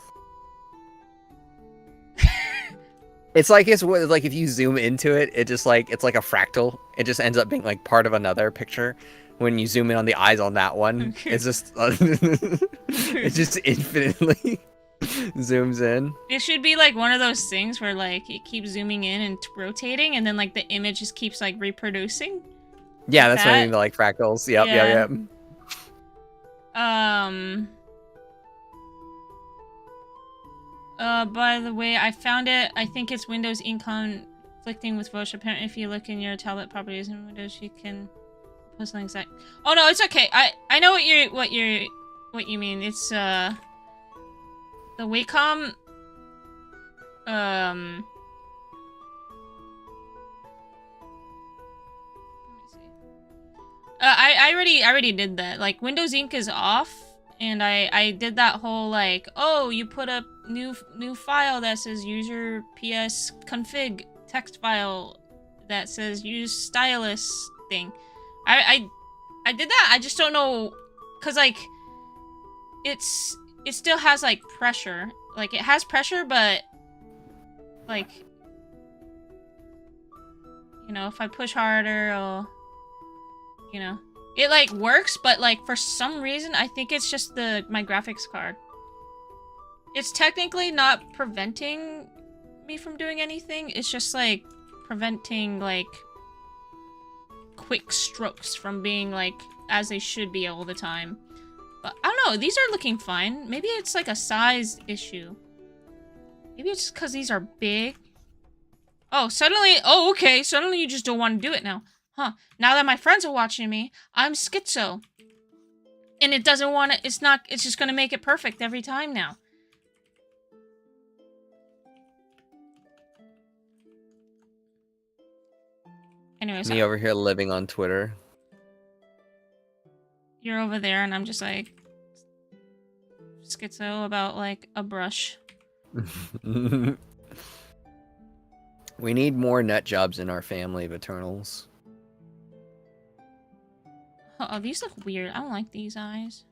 It's like if you zoom into it, it just like it's like a fractal. It just ends up being like part of another picture. When you zoom in on the eyes on that one, it's just it just infinitely zooms in. It should be like one of those things where like it keeps zooming in and rotating, and then like the image just keeps like reproducing. Yeah, that's what I mean, like fractals. Yep. By the way, I found it. I think it's Windows ink conflicting with Vosh. Apparently, if you look in your tablet properties in Windows, you can post an exact. Oh no, it's okay. I know what you mean. It's the Wacom. Let me see. I already did that. Like Windows ink is off. And I did that whole like, oh, you put a new file that says user ps config text file that says use stylus thing. I did that. I just don't know, cause like it still has like pressure. Like it has pressure, but like, you know, if I push harder, or you know. It, like, works, but, like, for some reason, I think it's just my graphics card. It's technically not preventing me from doing anything. It's just, like, preventing, like, quick strokes from being, like, as they should be all the time. But I don't know. These are looking fine. Maybe it's like a size issue. Maybe it's just because these are big. Oh, suddenly... Oh, okay. Suddenly you just don't want to do it now. Huh. Now that my friends are watching me, I'm schizo. And it doesn't want to... It's not... It's just going to make it perfect every time now. Anyways, Me over here living on Twitter. You're over there and I'm just like... Schizo about, like, a brush. We need more nut jobs in our family of Eternals. Oh, these look weird. I don't like these eyes.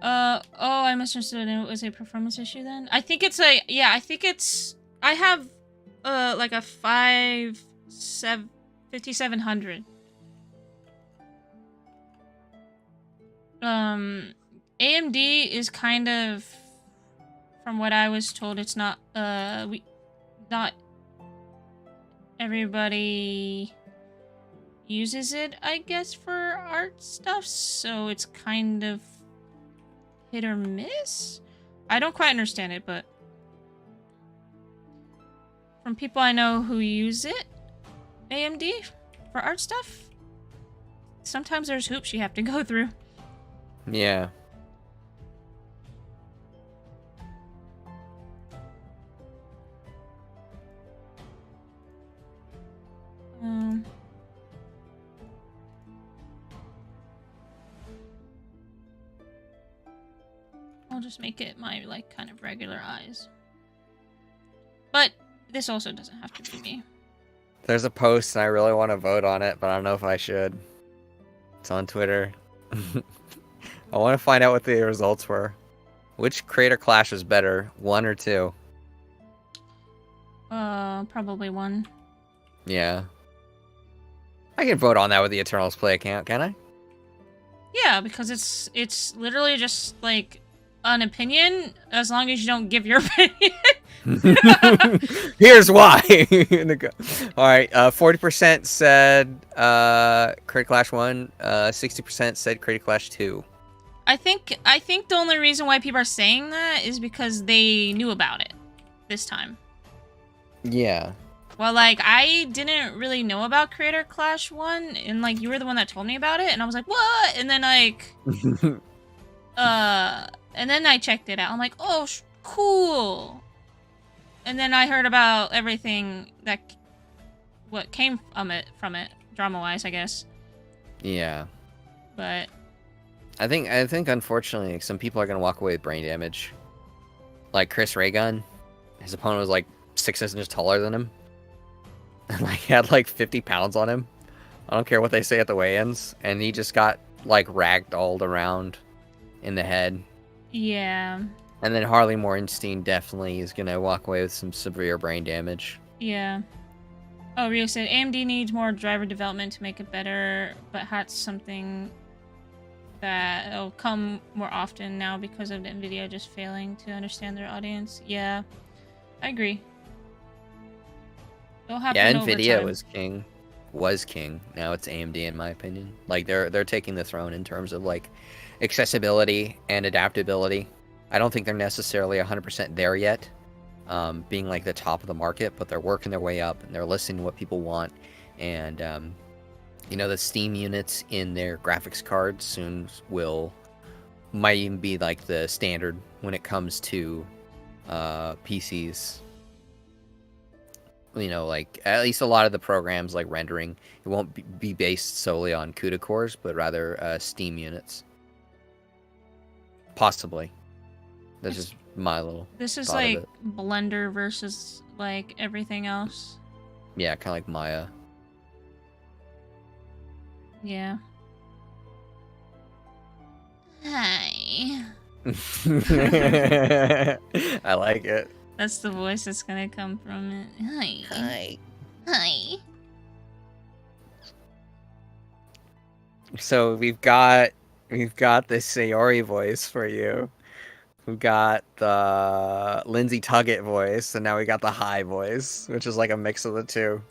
Oh, I misunderstood. It was a performance issue then? I think it's a... Yeah, I think it's... I have, like a 5700. AMD is kind of... From what I was told, it's not, not everybody uses it, I guess, for art stuff, so it's kind of hit or miss? I don't quite understand it, but from people I know who use it, AMD, for art stuff, sometimes there's hoops you have to go through. Yeah. I'll just make it my, like, kind of regular eyes. But this also doesn't have to be me. There's a post and I really want to vote on it, but I don't know if I should. It's on Twitter. I want to find out what the results were. Which creator clash is better, 1 or 2? Probably 1. Yeah. I can vote on that with the Eternals Play account, can I? Yeah, because it's literally just, like, an opinion, as long as you don't give your opinion. Here's why. Alright, 40% said Creator Clash 1, 60% said Creator Clash 2. I think the only reason why people are saying that is because they knew about it this time. Yeah. Well, like, I didn't really know about Creator Clash 1, and, like, you were the one that told me about it, and I was like, what? And then, like, and then I checked it out. I'm like, oh, cool. And then I heard about everything that, what came from it, drama-wise, I guess. Yeah. But I think unfortunately some people are gonna walk away with brain damage. Like Chris Raygun, his opponent was like 6 inches taller than him. And like had like 50 pounds on him. I don't care what they say at the weigh-ins, and he just got like ragdolled around in the head. yeah. And then Harley Morgenstein definitely is gonna walk away with some severe brain damage. Yeah. Oh, Rio said AMD needs more driver development to make it better, but that's something that will come more often now because of NVIDIA just failing to understand their audience. Yeah, I agree. It'll happen Yeah, over NVIDIA time. was king. Now it's AMD in my opinion. Like they're taking the throne in terms of like accessibility and adaptability. I don't think they're necessarily 100% there yet, being like the top of the market, but they're working their way up and they're listening to what people want. And you know, the Steam units in their graphics cards soon might even be like the standard when it comes to PCs. You know, like at least a lot of the programs like rendering, it won't be based solely on CUDA cores, but rather Steam units. Possibly. That's just my little. This is thought of like it. Blender versus like everything else. Yeah, kind of like Maya. Yeah. Hi. I like it. That's the voice that's gonna come from it. Hi. Hi. Hi. So we've got the Sayori voice for you. We've got the Lindsay Tuggett voice, and now we got the High voice, which is like a mix of the two.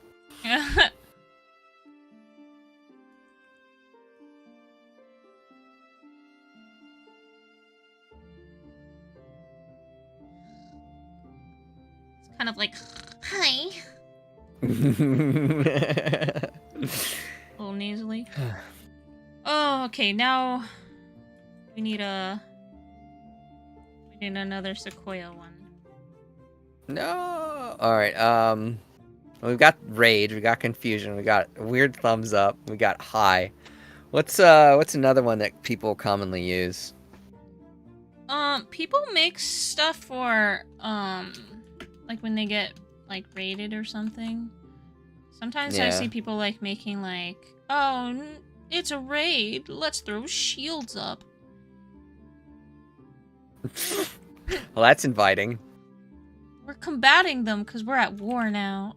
kind of like, hi. A little nasally. Oh, okay. Now we need another Sequoia one. No. All right. We've got rage. We got confusion. We got weird thumbs up. We got high. What's another one that people commonly use? People make stuff for like when they get like raided or something. Sometimes I see people like making like, oh, it's a raid. Let's throw shields up. Well, that's inviting. We're combating them because we're at war now.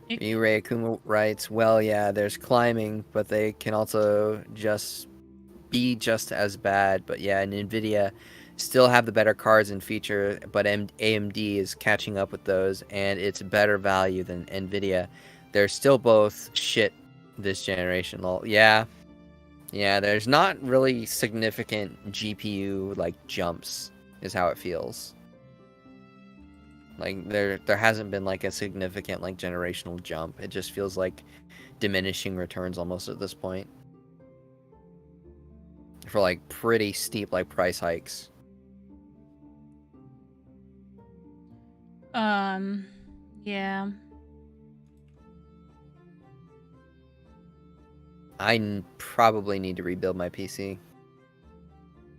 Ray Akuma writes, well, yeah, there's climbing, but they can also just be just as bad. But yeah, and NVIDIA still have the better cards and feature, but AMD is catching up with those, and it's better value than NVIDIA. They're still both shit this generation. Yeah, there's not really significant GPU, like, jumps, is how it feels. Like, there hasn't been, like, a significant, like, generational jump. It just feels like diminishing returns almost at this point. For, like, pretty steep, like, price hikes. Yeah. I probably need to rebuild my PC.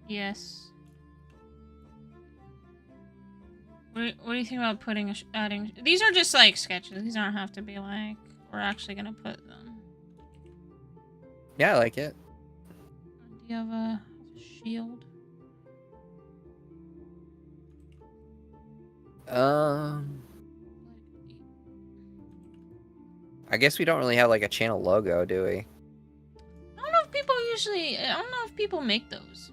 Yes. What do you think about adding? These are just like sketches. These don't have to be like we're actually gonna put them. Yeah, I like it. Do you have a shield? I guess we don't really have like a channel logo, do we? I don't know if people I don't know if people make those.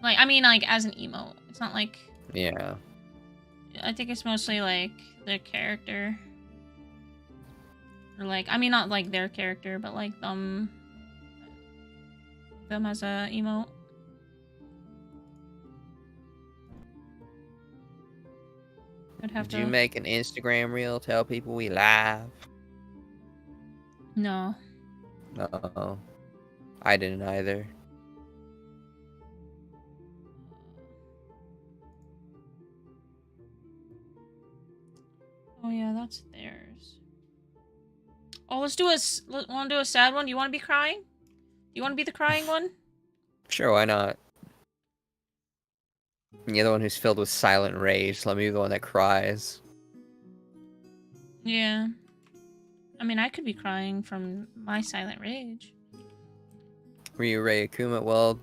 Like, I mean, like as an emote. It's not like. Yeah. I think it's mostly like their character. Or like, I mean, not like their character, but like them as a emote. Did you make an Instagram reel? Tell people we live. No. No. I didn't either. Oh yeah, that's theirs. Oh, want to do a sad one? Do you want to be crying? Do you want to be the crying one? Sure, why not? You're the one who's filled with silent rage. Let me be the one that cries. Yeah. I mean, I could be crying from my silent rage. Ryu Ray Akuma? Well,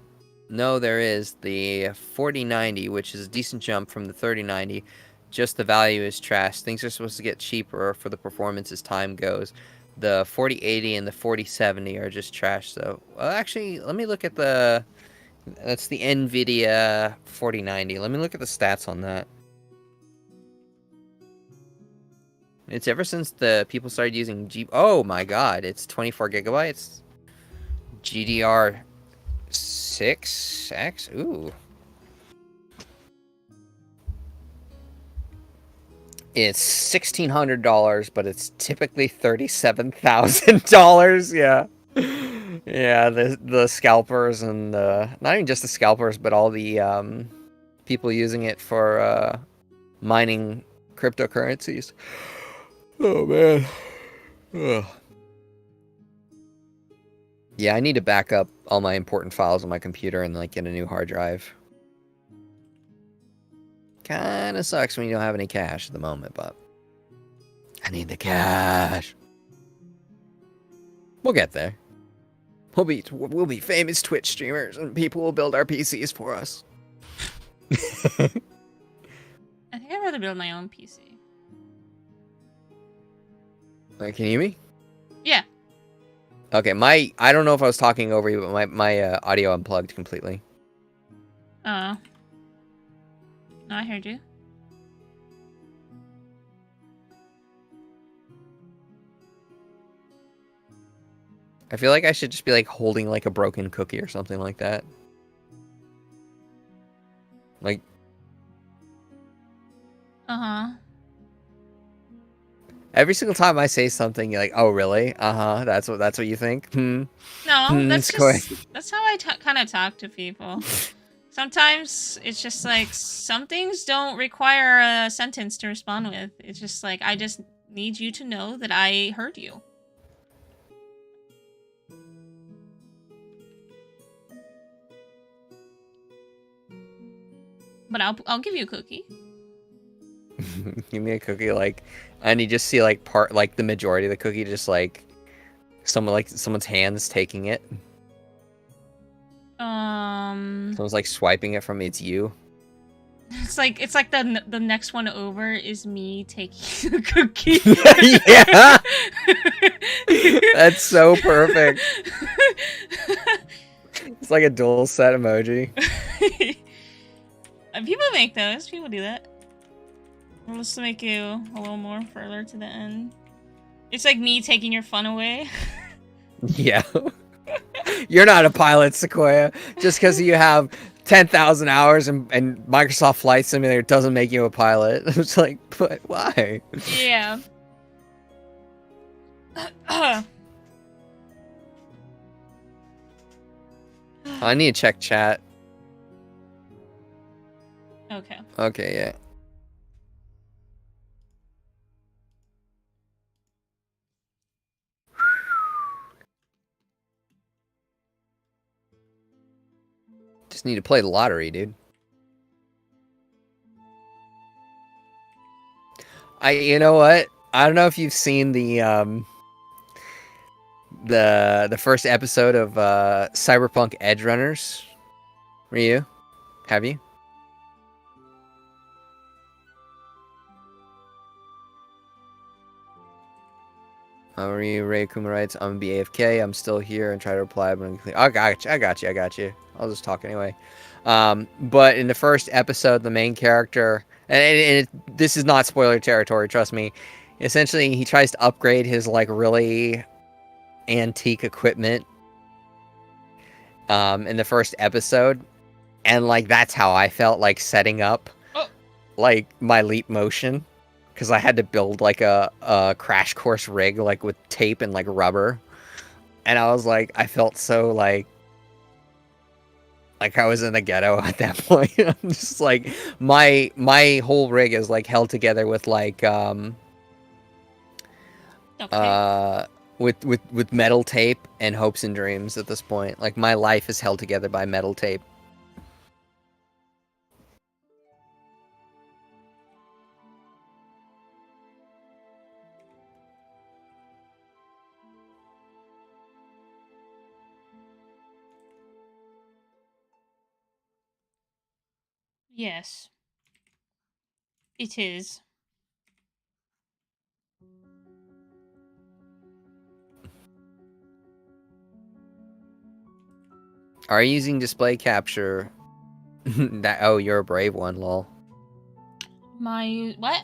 no, there is. The 4090, which is a decent jump from the 3090. Just the value is trash. Things are supposed to get cheaper for the performance as time goes. The 4080 and the 4070 are just trash, so... Well, actually, let me look at the... That's the NVIDIA 4090. Let me look at the stats on that. It's ever since the people started using Oh my god, it's 24 gigabytes. GDR6X? Ooh. It's $1,600, but it's typically $37,000. Yeah. Yeah, the scalpers and not even just the scalpers, but all the people using it for mining cryptocurrencies. Oh man. Ugh. Yeah, I need to back up all my important files on my computer and like get a new hard drive. Kinda sucks when you don't have any cash at the moment, but I need the cash. We'll get there. We'll be famous Twitch streamers, and people will build our PCs for us. I think I'd rather build my own PC. Can you hear me? Yeah. Okay, I don't know if I was talking over you, but my audio unplugged completely. Oh. No, I heard you. I feel like I should just be like holding like a broken cookie or something like that. Like Uh-huh. Every single time I say something, you're like, "Oh, really? Uh-huh. That's what you think? Hmm. No, Hmm. that's Square." just that's how I kind of talk to people. Sometimes it's just like some things don't require a sentence to respond with. It's just like I just need you to know that I heard you. But I'll give you a cookie. Give me a cookie, like, and you just see like part, like the majority of the cookie, just like someone's hands taking it. Someone's like swiping it from me. It's you. It's like the next one over is me taking the cookie. Yeah, that's so perfect. It's like a dual set emoji. People make those. People do that. Let's make you a little more further to the end. It's like me taking your fun away. Yeah. You're not a pilot, Sequoia. Just because you have 10,000 hours and Microsoft Flight Simulator doesn't make you a pilot. It's like, but why? Yeah. I need to check chat. Okay. Okay, yeah. Just need to play the lottery, dude. You know what? I don't know if you've seen the first episode of Cyberpunk Edge Runners. Ryu, have you? Ryu Ray Kuma writes, I'm BAFK, I'm still here and try to reply, but I got you. I'll just talk anyway. But in the first episode, the main character, this is not spoiler territory, trust me. Essentially, he tries to upgrade his like really antique equipment in the first episode, and like that's how I felt like setting up like my leap motion, because I had to build like a crash course rig like with tape and like rubber, and I was like, I felt so like I was in the ghetto at that point. I'm just like my whole rig is like held together with like Okay. with metal tape and hopes and dreams at this point. Like my life is held together by metal tape. Yes. It is. Are you using display capture? Oh, you're a brave one, lol. My what?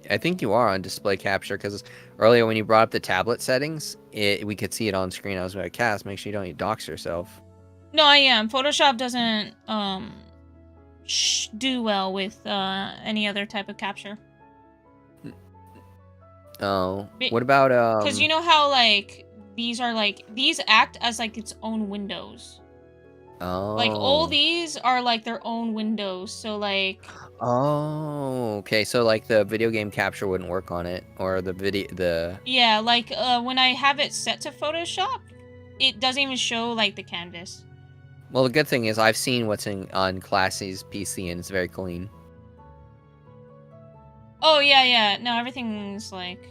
I think you are on display capture, because earlier when you brought up the tablet settings, we could see it on screen. I was like, Cass, make sure you don't dox yourself. No, I am. Photoshop doesn't do well with any other type of capture. Oh, what about Because you know how like these act as like its own windows. Oh. Like all these are like their own windows. So like. Oh, okay. So like the video game capture wouldn't work on it, or Yeah, like when I have it set to Photoshop, it doesn't even show like the canvas. Well, the good thing is I've seen what's on Classy's PC and it's very clean. Oh yeah. No, everything's like.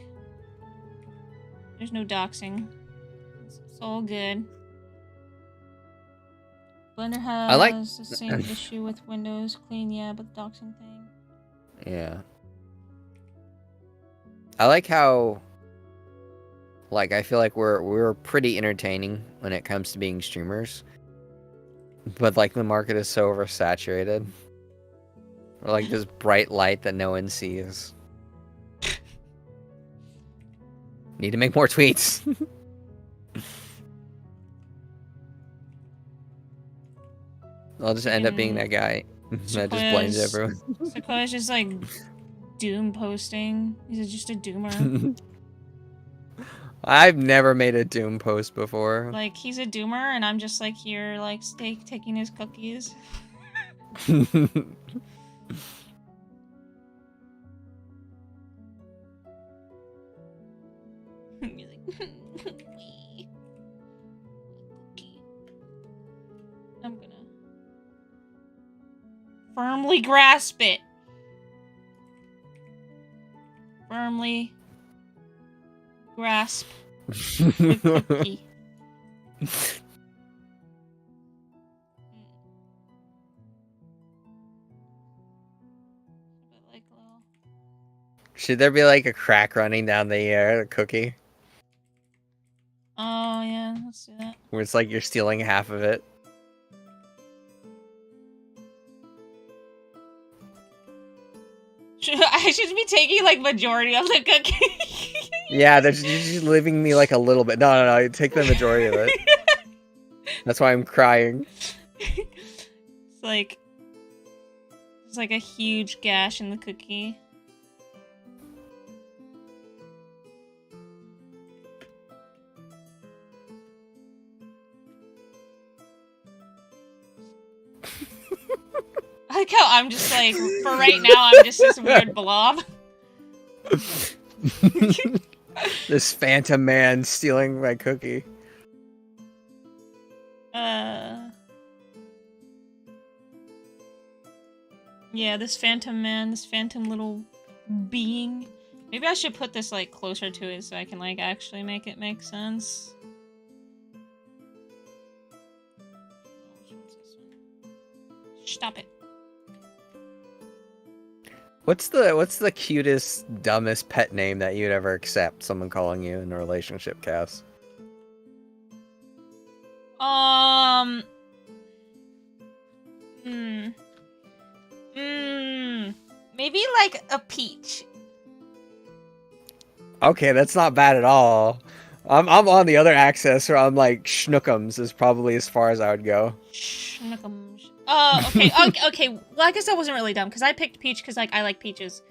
There's no doxing. It's all good. Blender has the same issue with Windows. Clean, yeah, but the doxing thing. Yeah. I like how, like, I feel like we're pretty entertaining when it comes to being streamers, but like the market is so oversaturated. We're like this bright light that no one sees. Need to make more tweets. I'll just end up being that guy that just blames everyone. Sequoia's just like doom posting. He's just a doomer. I've never made a Doom post before. Like, he's a doomer, and I'm just like here, like, taking his cookies. He's like, cookie. I'm gonna firmly grasp it. Firmly grasp the cookie. Should there be like a crack running down the cookie? Oh yeah, let's do that. Where it's like you're stealing half of it. I should be taking like majority of the cookie. Yeah, you're just leaving me like a little bit. No, you take the majority of it. That's why I'm crying. It's like there's like a huge gash in the cookie. I like how I'm just like, for right now, I'm just this weird blob. This phantom man stealing my cookie. Yeah, this phantom man, this phantom little being. Maybe I should put this like closer to it so I can like actually make it make sense. Stop it. What's the cutest, dumbest pet name that you'd ever accept someone calling you in a relationship, Cass? Maybe like a peach. Okay, that's not bad at all. I'm on the other axis where I'm like schnookums is probably as far as I would go. Schnookums. Okay, okay. Well, I guess that wasn't really dumb because I picked peach because like I like peaches.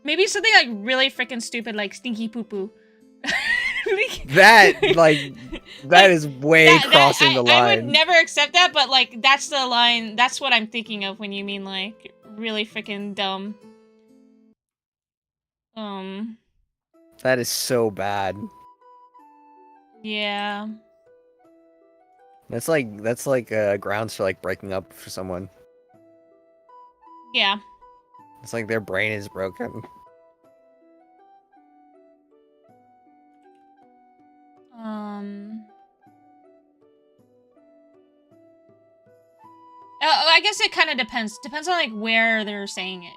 Maybe something like really freaking stupid, like stinky poo poo. That is way crossing the line. I would never accept that, but like that's the line. That's what I'm thinking of when you mean like really freaking dumb. That is so bad. Yeah. That's like grounds for like breaking up for someone. Yeah. It's like their brain is broken. I guess it kind of depends. Depends on like where they're saying it.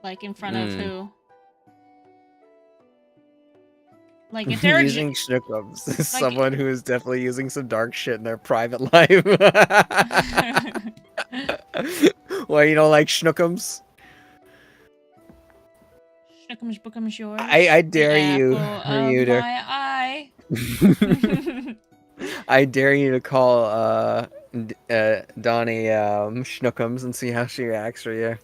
Like in front of who. Like if they're using schnookums, like, someone who is definitely using some dark shit in their private life. Why you don't like schnookums? Schnookums bookums yours. I dare you to. My eye. I dare you to call Donnie schnookums and see how she reacts for you.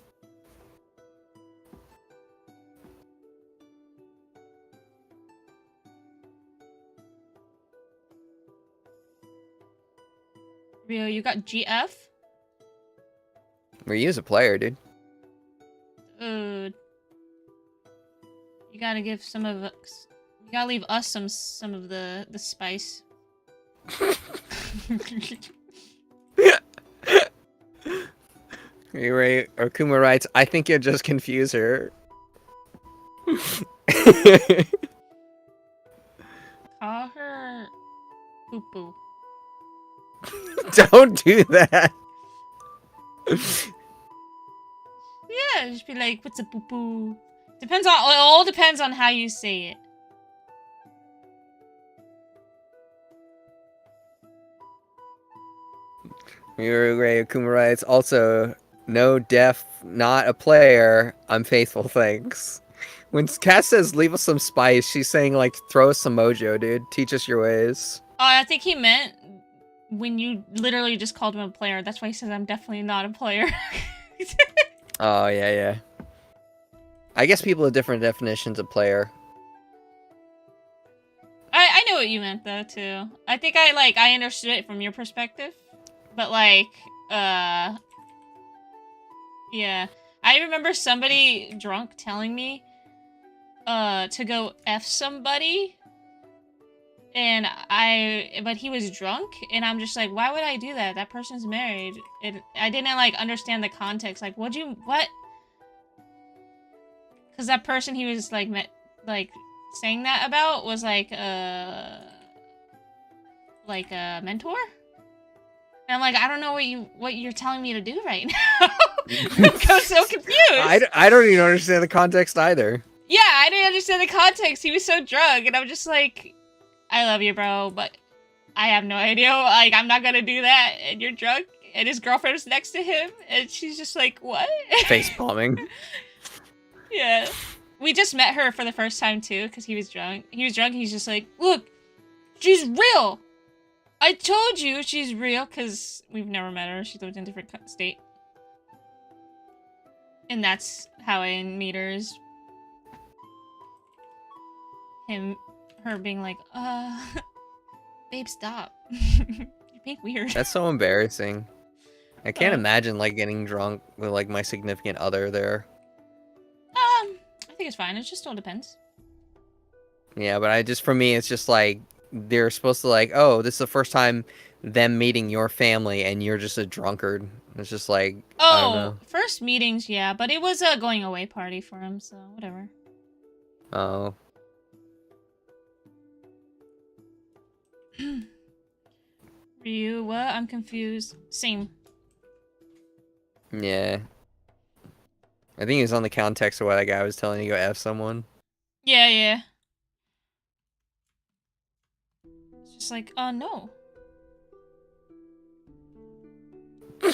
Rio, you got GF? Well, use a player, dude. You gotta give some of us. You gotta leave us some of the spice. Right, Okuma writes, I think you'll just confuse her. Call her poo poo. Don't do that. Yeah, just be like, what's a poo poo? Depends on, it all depends on how you say it. Ray Okuma writes, also, no def, not a player. I'm faithful, thanks. When Cass says leave us some spice, she's saying like throw us some mojo, dude. Teach us your ways. I think he meant when you literally just called him a player. That's why he says I'm definitely not a player. Oh yeah. I guess people have different definitions of player. I know what you meant though too. I think I understood it from your perspective, but yeah. I remember somebody drunk telling me to go F somebody, but he was drunk, and I'm just like, why would I do that? That person's married. I didn't like understand the context. Like, what? Because that person he was like saying that about was like a mentor. And I'm like, I don't know what you're telling me to do right now. I'm so confused. I don't even understand the context either. Yeah, I didn't understand the context. He was so drunk, and I'm just like, I love you, bro, but I have no idea. Like, I'm not gonna do that. And you're drunk, and his girlfriend's next to him, and she's just like, what? Face palming. Yeah. We just met her for the first time, too, because he was drunk. He's just like, look, she's real. I told you she's real, because we've never met her. She lived in a different state. And that's how I meet her, is her being like, babe, stop. You're being weird. That's so embarrassing. I can't imagine like getting drunk with like my significant other there. I think it's fine. It just all depends. Yeah, but for me, it's just like they're supposed to like, oh, this is the first time them meeting your family, and you're just a drunkard. It's just like, I don't know. First meetings, yeah, but it was a going away party for him, so whatever. Oh. Ryu, what? I'm confused. Same. Yeah. I think it was on the context of what that guy was telling you to go F someone. Yeah. It's just like, no. Are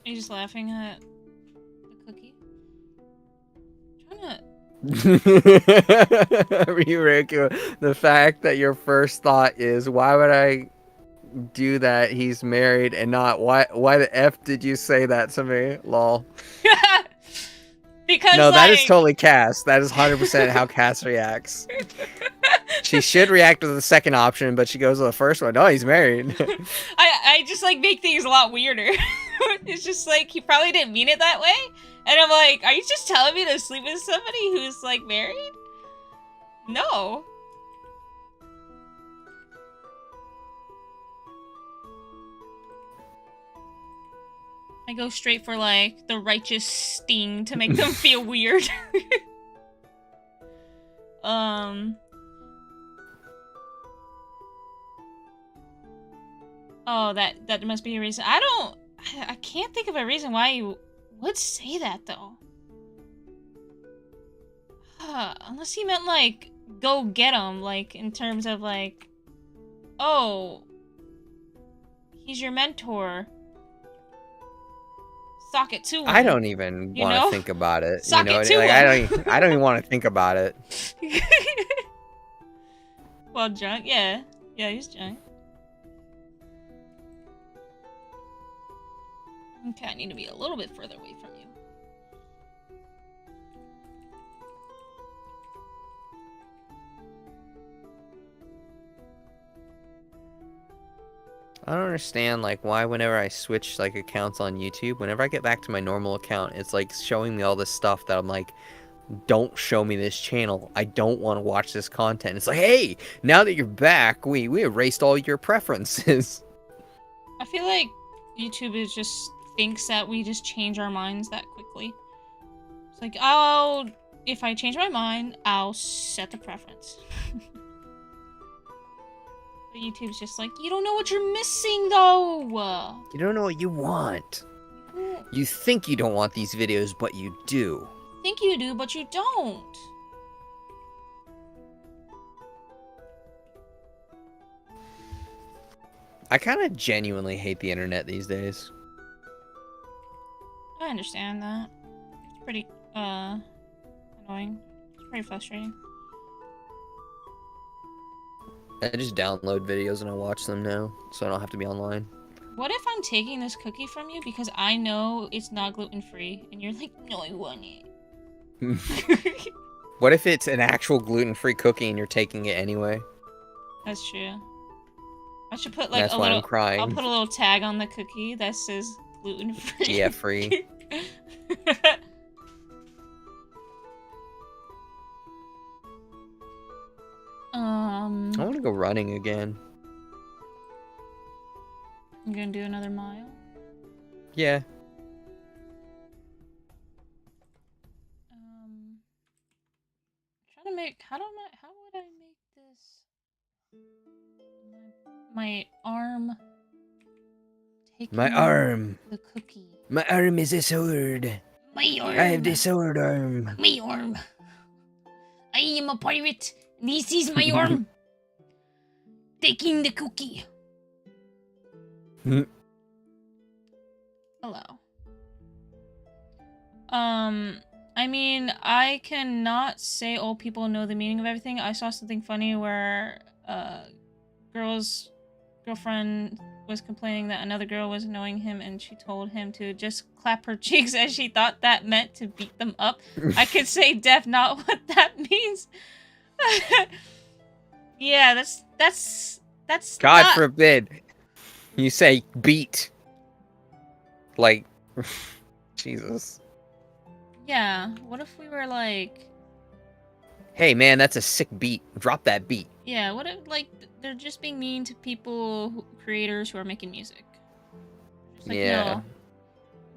you just laughing at the cookie? Ryureku, the fact that your first thought is, why would I do that? He's married, and not why the F did you say that to me? Lol. Because no, that is totally Cass. That is 100% how Cass reacts. She should react with the second option, but she goes with the first one. No, he's married. I just like make things a lot weirder. It's just like he probably didn't mean it that way. And I'm like, are you just telling me to sleep with somebody who's like married? No. I go straight for like the righteous sting to make them feel weird. Oh, that must be a reason. I can't think of a reason why you would say that though. Unless he meant like go get him, like in terms of like, oh, he's your mentor. Sock it to him. I don't even want to think about it. Sock you know, it to like, him. I don't even want to think about it. Well, drunk, yeah, he's drunk. Okay, I need to be a little bit further away from you. I don't understand like why whenever I switch like accounts on YouTube, whenever I get back to my normal account, it's like showing me all this stuff that I'm like, don't show me this channel. I don't want to watch this content. It's like, hey, now that you're back, we erased all your preferences. I feel like YouTube is just thinks that we just change our minds that quickly. It's like, if I change my mind, I'll set the preference. But YouTube's just like, you don't know what you're missing, though! You don't know what you want. You think you don't want these videos, but you do. Think you do, but you don't. I kind of genuinely hate the internet these days. I understand that. It's pretty annoying. It's pretty frustrating. I just download videos and I watch them now, so I don't have to be online. What if I'm taking this cookie from you because I know it's not gluten-free, and you're like, no, I want it. What if it's an actual gluten-free cookie and you're taking it anyway? That's true. I should put like That's a why little. I'm crying. I'll put a little tag on the cookie that says gluten-free. Yeah, free. I want to go running again. I'm gonna do another mile. Yeah. Trying to make. How would I make this? My arm. My arm. The cookie. My arm is a sword. My arm. I have the sword arm. My arm. I am a pirate. This is my arm. Taking the cookie. Hello. I mean, I cannot say old people know the meaning of everything. I saw something funny where girlfriend was complaining that another girl was annoying him, and she told him to just clap her cheeks, as she thought that meant to beat them up. I could say deaf not what that means. Yeah, that's God not... forbid you say beat. Like, Jesus. Yeah, what if we were like... Hey man, that's a sick beat. Drop that beat. Yeah, what if, like, they're just being mean to people, creators who are making music. Just like, Yeah.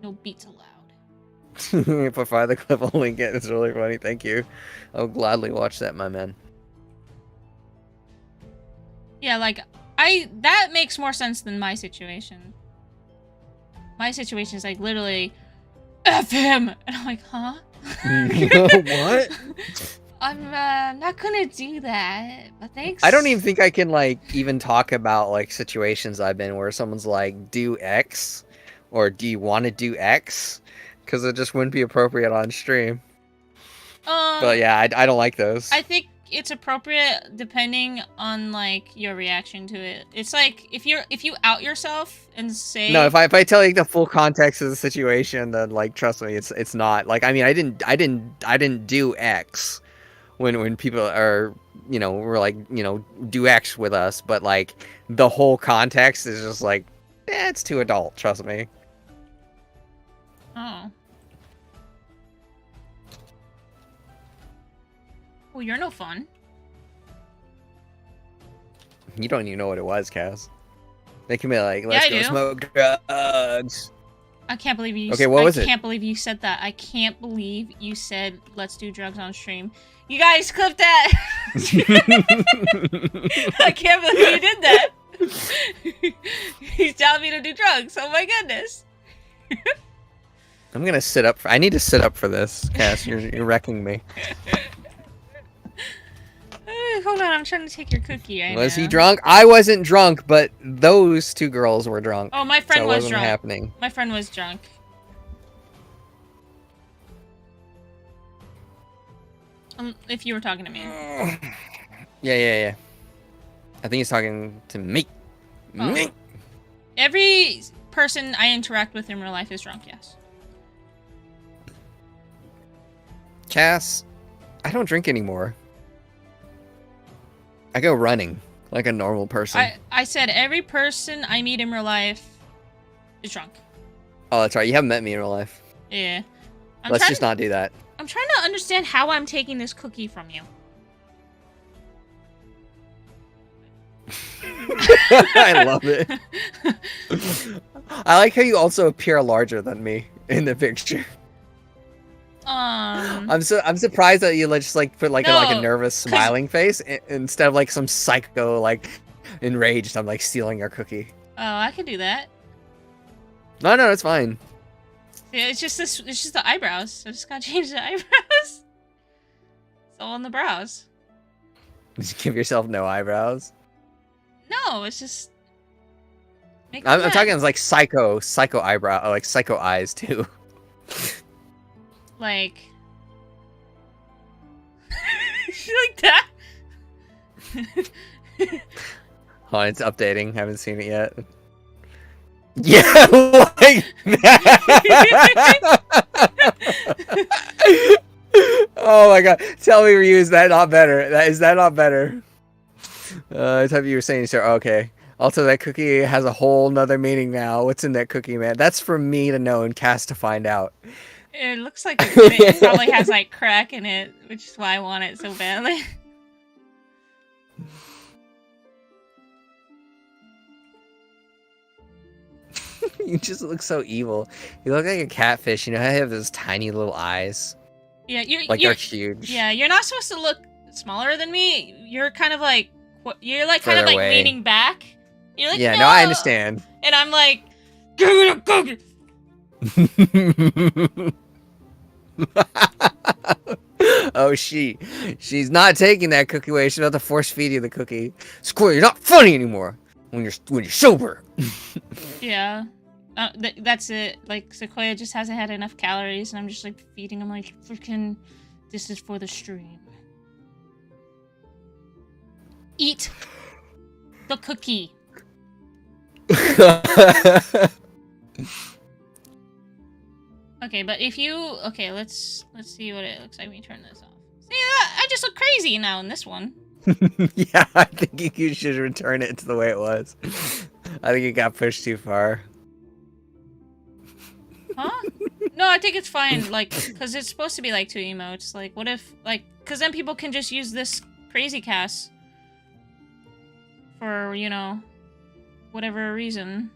No beats allowed. If I find the clip, I'll link it. It's really funny. Thank you. I'll gladly watch that, my man. Yeah, like, that makes more sense than my situation. My situation is, like, literally, F him! And I'm like, huh? What? I'm not gonna do that, but thanks. I don't even think I can, like, even talk about, like, situations I've been where someone's like, do X, or do you want to do X? Because it just wouldn't be appropriate on stream. But yeah, I don't like those. I think it's appropriate depending on, like, your reaction to it. It's like, if you out yourself and say... No, if I tell you the full context of the situation, then, like, trust me, it's not. Like, I mean, I didn't do X when people are, you know, were like, you know, do X with us, but, like, the whole context is just like, it's too adult, trust me. Oh. Well, you're no fun. You don't even know what it was, Cass. They can be like, let's go smoke drugs. I can't believe you. Okay, what was it? I can't believe you said that. I can't believe you said, let's do drugs on stream. You guys clip that. I can't believe you did that. He's telling me to do drugs. Oh my goodness. I'm gonna sit up. I need to sit up for this, Cass. You're wrecking me. Hold on, I'm trying to take your cookie right Was now. he drunk? I wasn't drunk, but those two girls were drunk. Oh, my friend so was it wasn't drunk. happening. My friend was drunk. If you were talking to me. Yeah. I think he's talking to me. Oh. Me. Every person I interact with in real life is drunk, yes. Cass, I don't drink anymore. I go running like a normal person. I said every person I meet in real life is drunk. Oh, that's right. You haven't met me in real life. Yeah. Let's just not do that. I'm trying to understand how I'm taking this cookie from you. I love it. I like how you also appear larger than me in the picture. I'm surprised that you just like put like a nervous smiling face instead of like some psycho like enraged. I'm like stealing your cookie. Oh, I could do that. No, it's fine. Yeah, it's just the eyebrows. I just gotta change the eyebrows. It's all in the brows. Just give yourself no eyebrows. No, it's just. I'm talking like psycho eyebrow, like psycho eyes too. like like that. Oh, it's updating. Haven't seen it yet. Yeah, like oh my god. Tell me, Ryu, is that not better? Is that not better? I thought you were saying, sir. Okay. Also, that cookie has a whole nother meaning now. What's in that cookie, man? That's for me to know and Cass to find out. It looks like it probably has like crack in it, which is why I want it so badly. You just look so evil. You look like a catfish. You know how they have those tiny little eyes? Yeah, they're huge. Yeah, you're not supposed to look smaller than me. You're kind of like Further away. leaning back. You're like, yeah, no, I understand. And I'm like, give me the cookie. Oh, she's not taking that cookie away. She's about to force feed you the cookie. Squirrel, you're not funny anymore when you're sober. Yeah. That's it. Like, Sequoia just hasn't had enough calories, and I'm just, like, feeding him, like, freaking, this is for the stream. Eat the cookie. Okay, but if you... Okay, let's see what it looks like when you turn this off. See, I just look crazy now in this one. Yeah, I think you should return it to the way it was. I think it got pushed too far. Huh? No, I think it's fine, like, because it's supposed to be, like, 2 emotes. Like, what if, like, because then people can just use this crazy cast for, you know, whatever reason.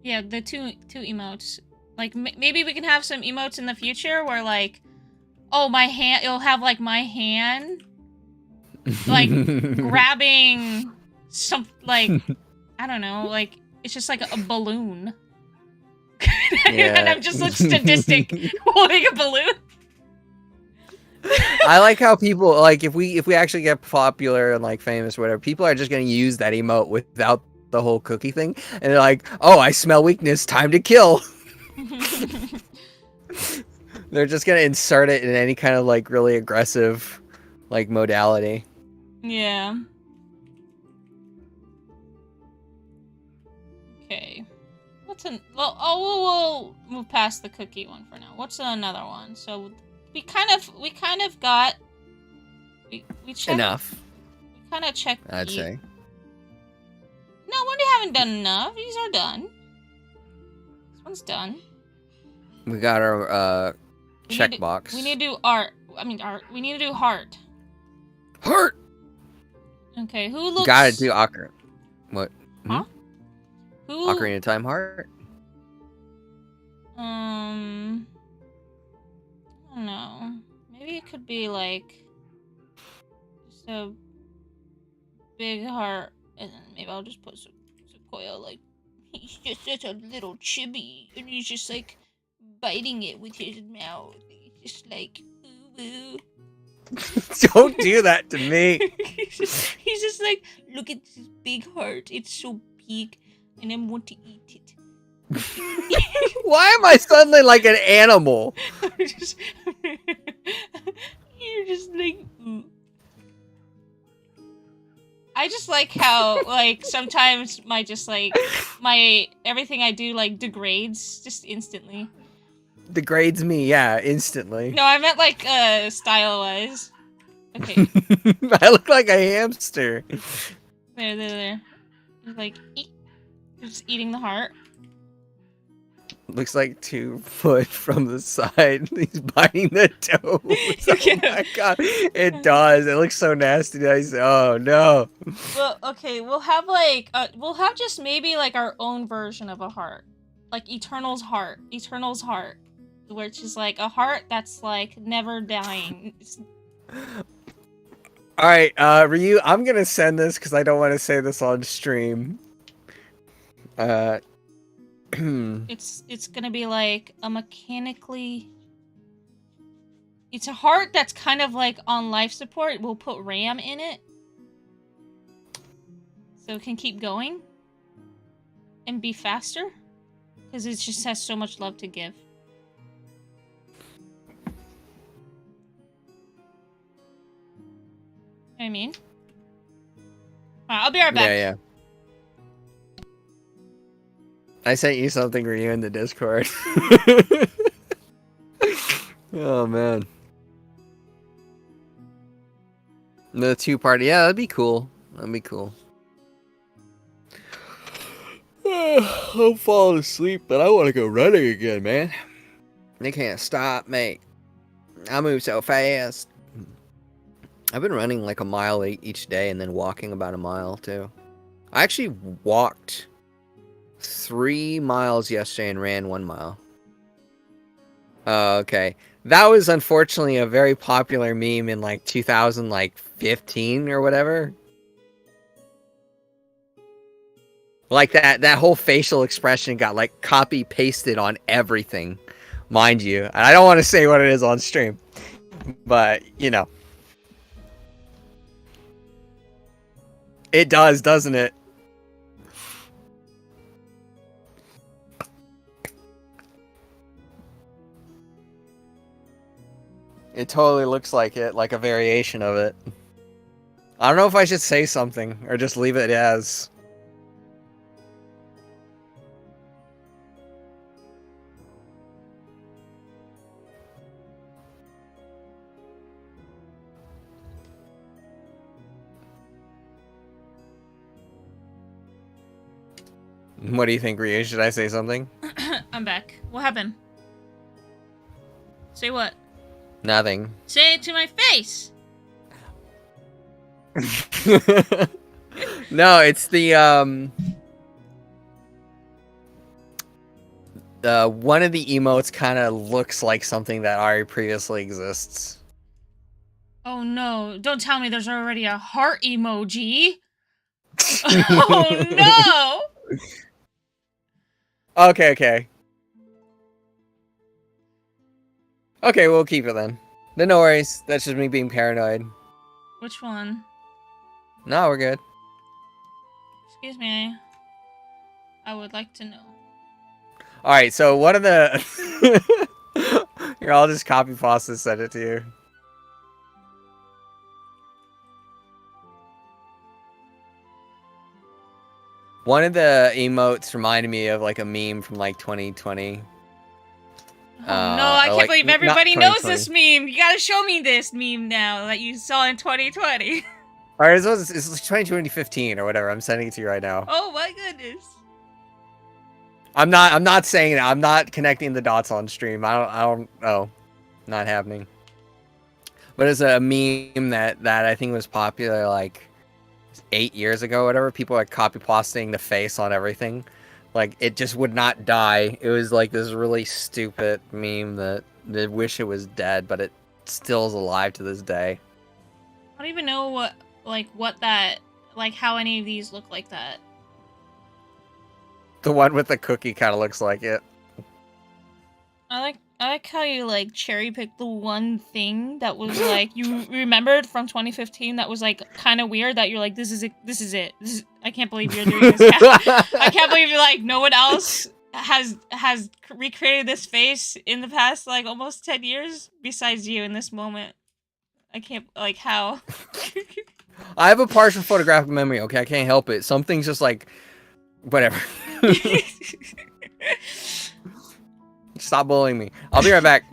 Yeah, the two emotes. Like, maybe we can have some emotes in the future where, like, oh, my hand, it'll have, like, my hand, like, grabbing some, like, I don't know, like, it's just like a balloon. Yeah. And I'm just like sadistic holding a balloon. I like how people, like, if we actually get popular and, like, famous or whatever, people are just gonna use that emote without the whole cookie thing, and they're like, oh, I smell weakness, time to kill. They're just gonna insert it in any kind of, like, really aggressive, like, modality. Yeah. Okay. What's an... Well, we'll move past the cookie one for now. What's another one? So, we kind of got... We checked... Enough. We kind of checked... I'd say. No, we haven't done enough. These are done. This one's done. We got our, checkbox. We need to do art. I mean, art. We need to do heart. Heart! Okay, who looks... Gotta do Ocarina. What? Huh? Who... Ocarina of Time heart? I don't know. Maybe it could be, like, just a big heart. And then maybe I'll just put Sequoia, like, he's just such a little chibi. And he's just, like, biting it with his mouth. He's just like, ooh, ooh. Don't do that to me. he's just like, look at this big heart. It's so big. And I want to eat it. Why am I suddenly like an animal? You're just like, ooh. I just like how, like, sometimes my everything I do, like, degrades just instantly. Degrades me, yeah, instantly. No, I meant, like, style-wise. Okay. I look like a hamster. There. You're like, eat. You're just eating the heart. Looks like 2 foot from the side. He's biting the toes. Oh my god. It does. It looks so nasty. Oh no. Well, okay, we'll have like we'll have just maybe like our own version of a heart. Like Eternal's heart. Eternal's heart. Which is like a heart that's like never dying. Alright, Ryu, I'm gonna send this because I don't want to say this on stream. It's gonna be like a mechanically It's a heart that's kind of like on life support. We'll put RAM in it. So it can keep going. And be faster. Because it just has so much love to give. You know what I mean? Alright, I'll be right back. Yeah. I sent you something for you in the Discord. Oh, man. The 2-part. Yeah, that'd be cool. That'd be cool. I'm falling asleep, but I want to go running again, man. They can't stop me. I move so fast. I've been running like a mile each day and then walking about a mile, too. I actually walked 3 miles yesterday and ran 1 mile. Oh, okay. That was unfortunately a very popular meme in like 2015 or whatever. Like that whole facial expression got like copy pasted on everything, mind you. And I don't want to say what it is on stream, but you know, it does, doesn't it? It totally looks like it, like a variation of it. I don't know if I should say something or just leave it as. What do you think, Ryu? Should I say something? I'm back. What happened? Say what? Nothing. Say it to my face! No, it's the one of the emotes kind of looks like something that already previously exists. Oh no, don't tell me there's already a heart emoji! Oh no! Okay. Okay, we'll keep it then. Then no worries. That's just me being paranoid. Which one? No, we're good. Excuse me. I would like to know. Alright, so one of the... Here, I'll just copy paste and send it to you. One of the emotes reminded me of like a meme from like 2020. Oh no, I can't like, believe everybody knows this meme. You gotta show me this meme now that you saw in 2020. Alright, it's 2015 or whatever. I'm sending it to you right now. Oh my goodness. I'm not saying it. I'm not connecting the dots on stream. I don't know. Not happening. But it's a meme that I think was popular like 8 years ago or whatever. People are copy pasting the face on everything. Like, it just would not die. It was like this really stupid meme that they wish it was dead, but it still is alive to this day. I don't even know what that, like, how any of these look like that. The one with the cookie kind of looks like it. I like how you, like, cherry-picked the one thing that was, like, you remembered from 2015 that was, like, kind of weird that you're like, this is it. I can't believe you're doing this. I can't believe you're like, no one else has recreated this face in the past, like, almost 10 years besides you in this moment. I can't, like, how? I have a partial photographic memory, okay? I can't help it. Some things just, like, whatever. Stop bullying me. I'll be right back.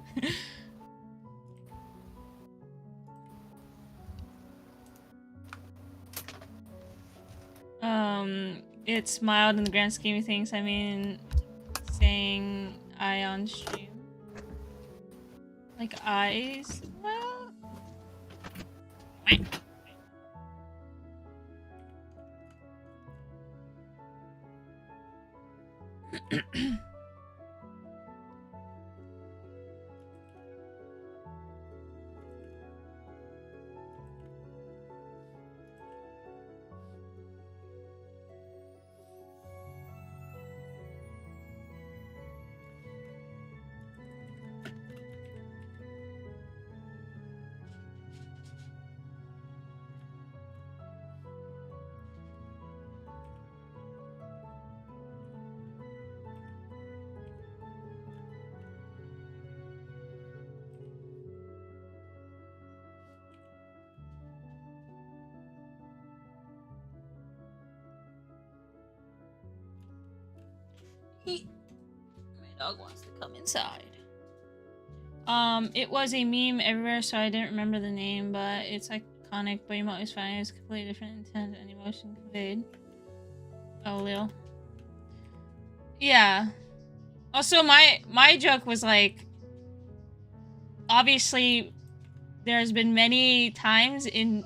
It's mild in the grand scheme of things. I mean, saying I on stream. Like eyes? Well... My dog wants to come inside. It was a meme everywhere, so I didn't remember the name, but it's iconic, but emote is fine. It's completely different intent and emotion conveyed. Oh, Lil. Yeah. Also, my joke was like, obviously, there's been many times in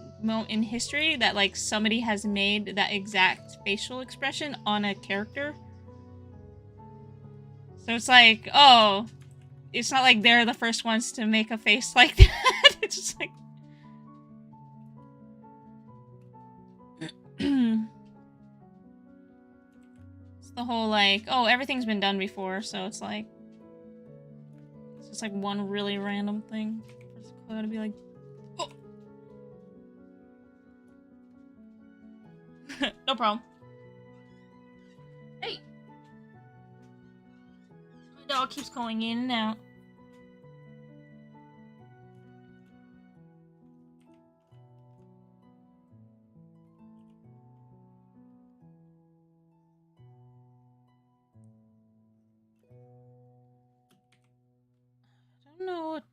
history that like somebody has made that exact facial expression on a character. So it's like, oh, it's not like they're the first ones to make a face like that. It's just like it's the whole like, oh, everything's been done before, so it's just like one really random thing. It's gotta be like, oh. No problem. Hey, my dog keeps going in and out. I don't know what.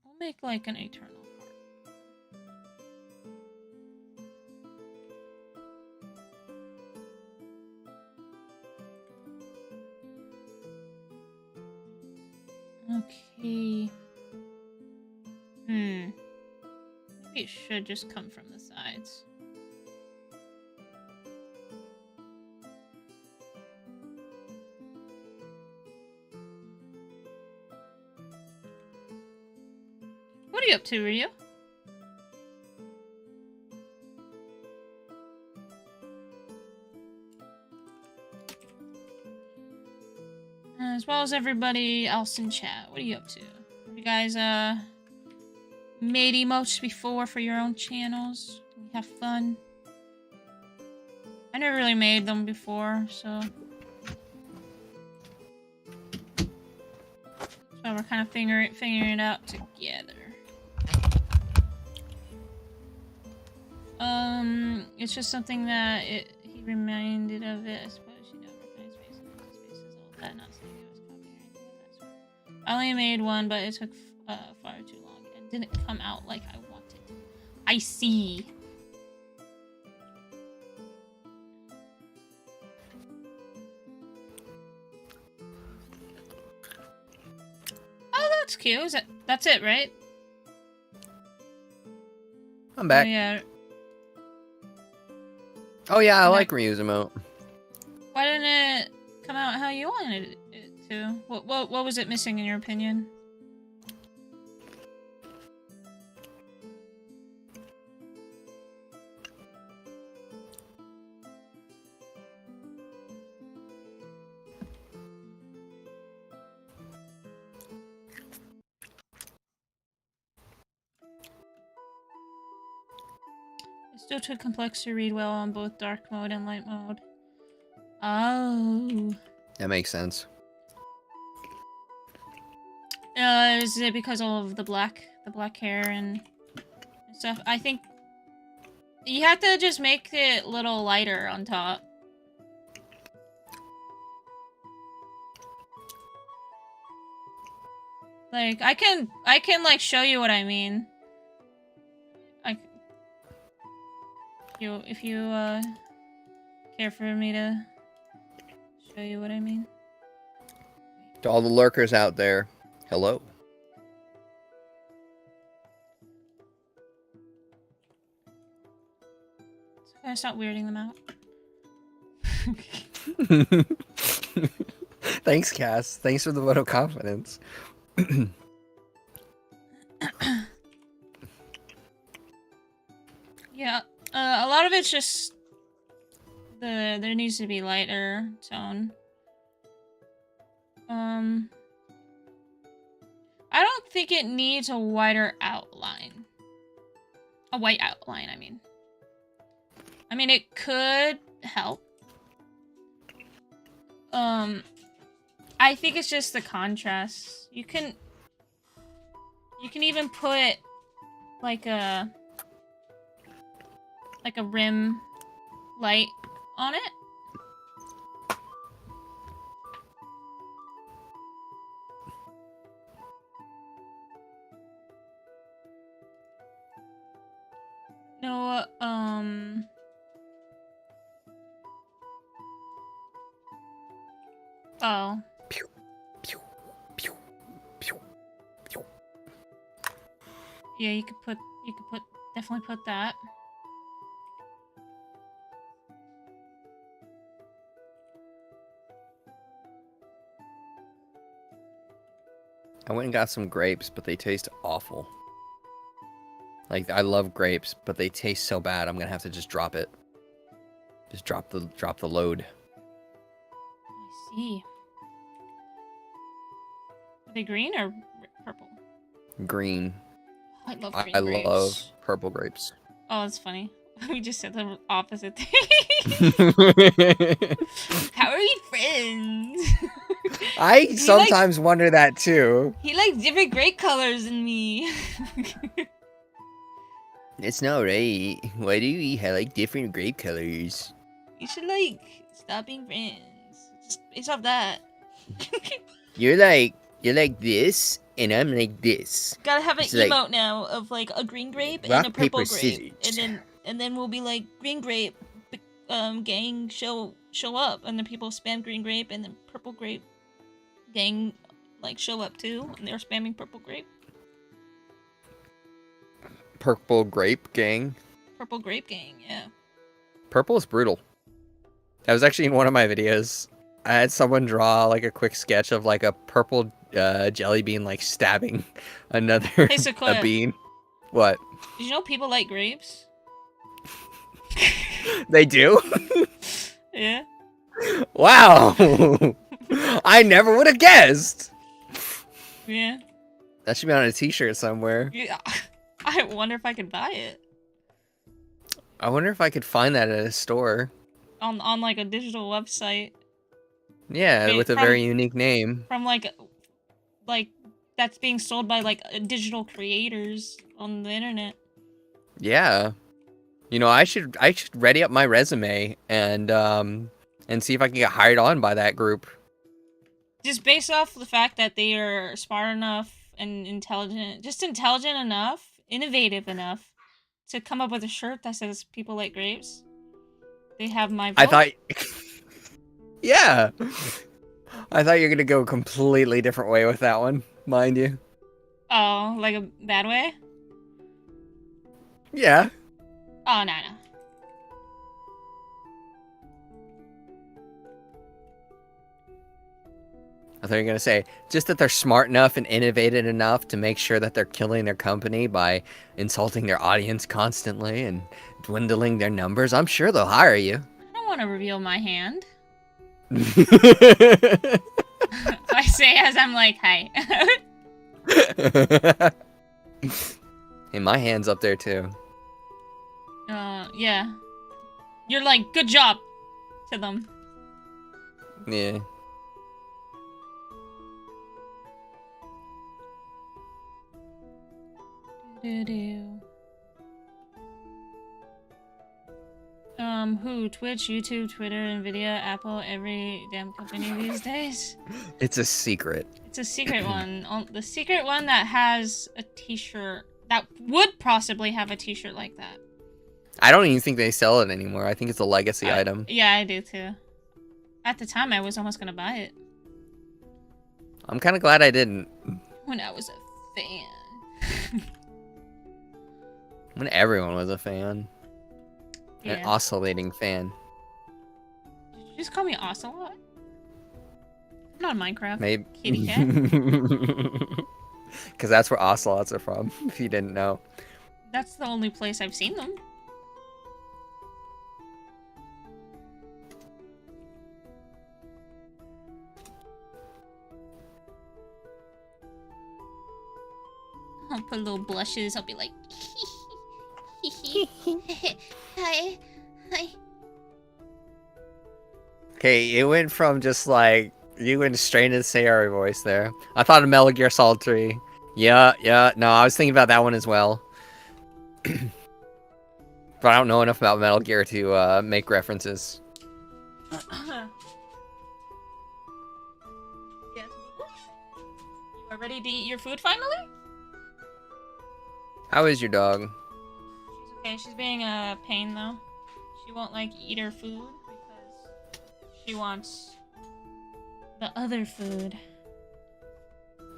I'll make like an eternal heart. Okay. Maybe it should just come from the sides. What are you up to, Ryu? As well as everybody else in chat. What are you up to? Have you guys, made emotes before for your own channels? Can you have fun? I never really made them before, so... So we're kind of figuring it out together. It's just something that he reminded of it. I suppose you know, recognize faces, all that. Not saying it was copy or anything of that sort. I only made one, but it took far too long and didn't come out like I wanted. I see. Oh, that's cute. That's it, right? I'm back. Oh, yeah. Oh yeah, I like Ryu's emote. Why didn't it come out how you wanted it to? What was it missing in your opinion? It's still too complex to read well on both dark mode and light mode. Oh. That makes sense. Is it because of the black hair and stuff? I think you have to just make it a little lighter on top. Like I can like show you what I mean. Like if you care for me to show you what I mean. To all the lurkers out there, hello. So can I stop weirding them out? Thanks, Cass. Thanks for the vote of confidence. Yeah, a lot of it's just there needs to be lighter tone. I don't think it needs a wider outline. A white outline, I mean. I mean, it could help. I think it's just the contrast. You can even put like a rim light on it. So, oh. Pew, pew, pew, pew, pew. Yeah, you could definitely put that. I went and got some grapes, but they taste awful. Like, I love grapes, but they taste so bad. I'm gonna have to just drop it. Just drop the load. I see. Are they green or purple? Green. I love I green grapes. love purple grapes. Oh, that's funny. We just said the opposite thing. How are we friends? I sometimes wonder that too. He likes different grape colors than me. It's not right. Why do we have like different grape colors? You should like stop being friends. Just based off that. You're like this, and I'm like this. Gotta have an It's like emote now of like a green grape and rock, a purple paper, grape, scissors. and then we'll be like green grape, gang show up, and then people spam green grape, and then purple grape gang like show up too, and they're spamming purple grape. Purple grape gang. Purple grape gang, yeah. Purple is brutal. That was actually in one of my videos. I had someone draw like a quick sketch of like a purple jelly bean like stabbing another Hey, Sequoia. a bean. What? Did you know people like grapes? They do? Yeah. Wow. I never would have guessed. Yeah. That should be on a t-shirt somewhere. Yeah. I wonder if I could buy it. I wonder if I could find that at a store. On like a digital website. Yeah, Wait, with a very unique name. From like that's being sold by like digital creators on the internet. Yeah. You know, I should ready up my resume and see if I can get hired on by that group. Just based off the fact that they are smart enough and intelligent enough, innovative enough to come up with a shirt that says people like grapes. They have my vote. I thought yeah. I thought you were going to go a completely different way with that one, mind you. Oh, like a bad way? Yeah. Oh, no. I thought you were going to say, just that they're smart enough and innovative enough to make sure that they're killing their company by insulting their audience constantly and dwindling their numbers. I'm sure they'll hire you. I don't want to reveal my hand. I say as I'm like, hi. Hey, my hand's up there too. Yeah. You're like, good job to them. Yeah. Who? Twitch, YouTube, Twitter, Nvidia, Apple, every damn company these days? It's a secret. It's a secret one. The secret one that has a t-shirt. That would possibly have a t-shirt like that. I don't even think they sell it anymore. I think it's a legacy item. Yeah, I do too. At the time, I was almost gonna buy it. I'm kind of glad I didn't. When I was a fan. When everyone was a fan. Yeah. An oscillating fan. Did you just call me Ocelot? I'm not a Minecraft. Maybe. Kitty cat. Because that's where ocelots are from, if you didn't know. That's the only place I've seen them. I'll put little blushes. I'll be like, hi. Okay, it went from just like, you went straight into the Sayori voice there. I thought of Metal Gear Solid 3. Yeah, no, I was thinking about that one as well. But I don't know enough about Metal Gear to make references. Yes. You are ready to eat your food finally? How is your dog? She's Okay, she's being a pain though. She won't like eat her food because she wants the other food.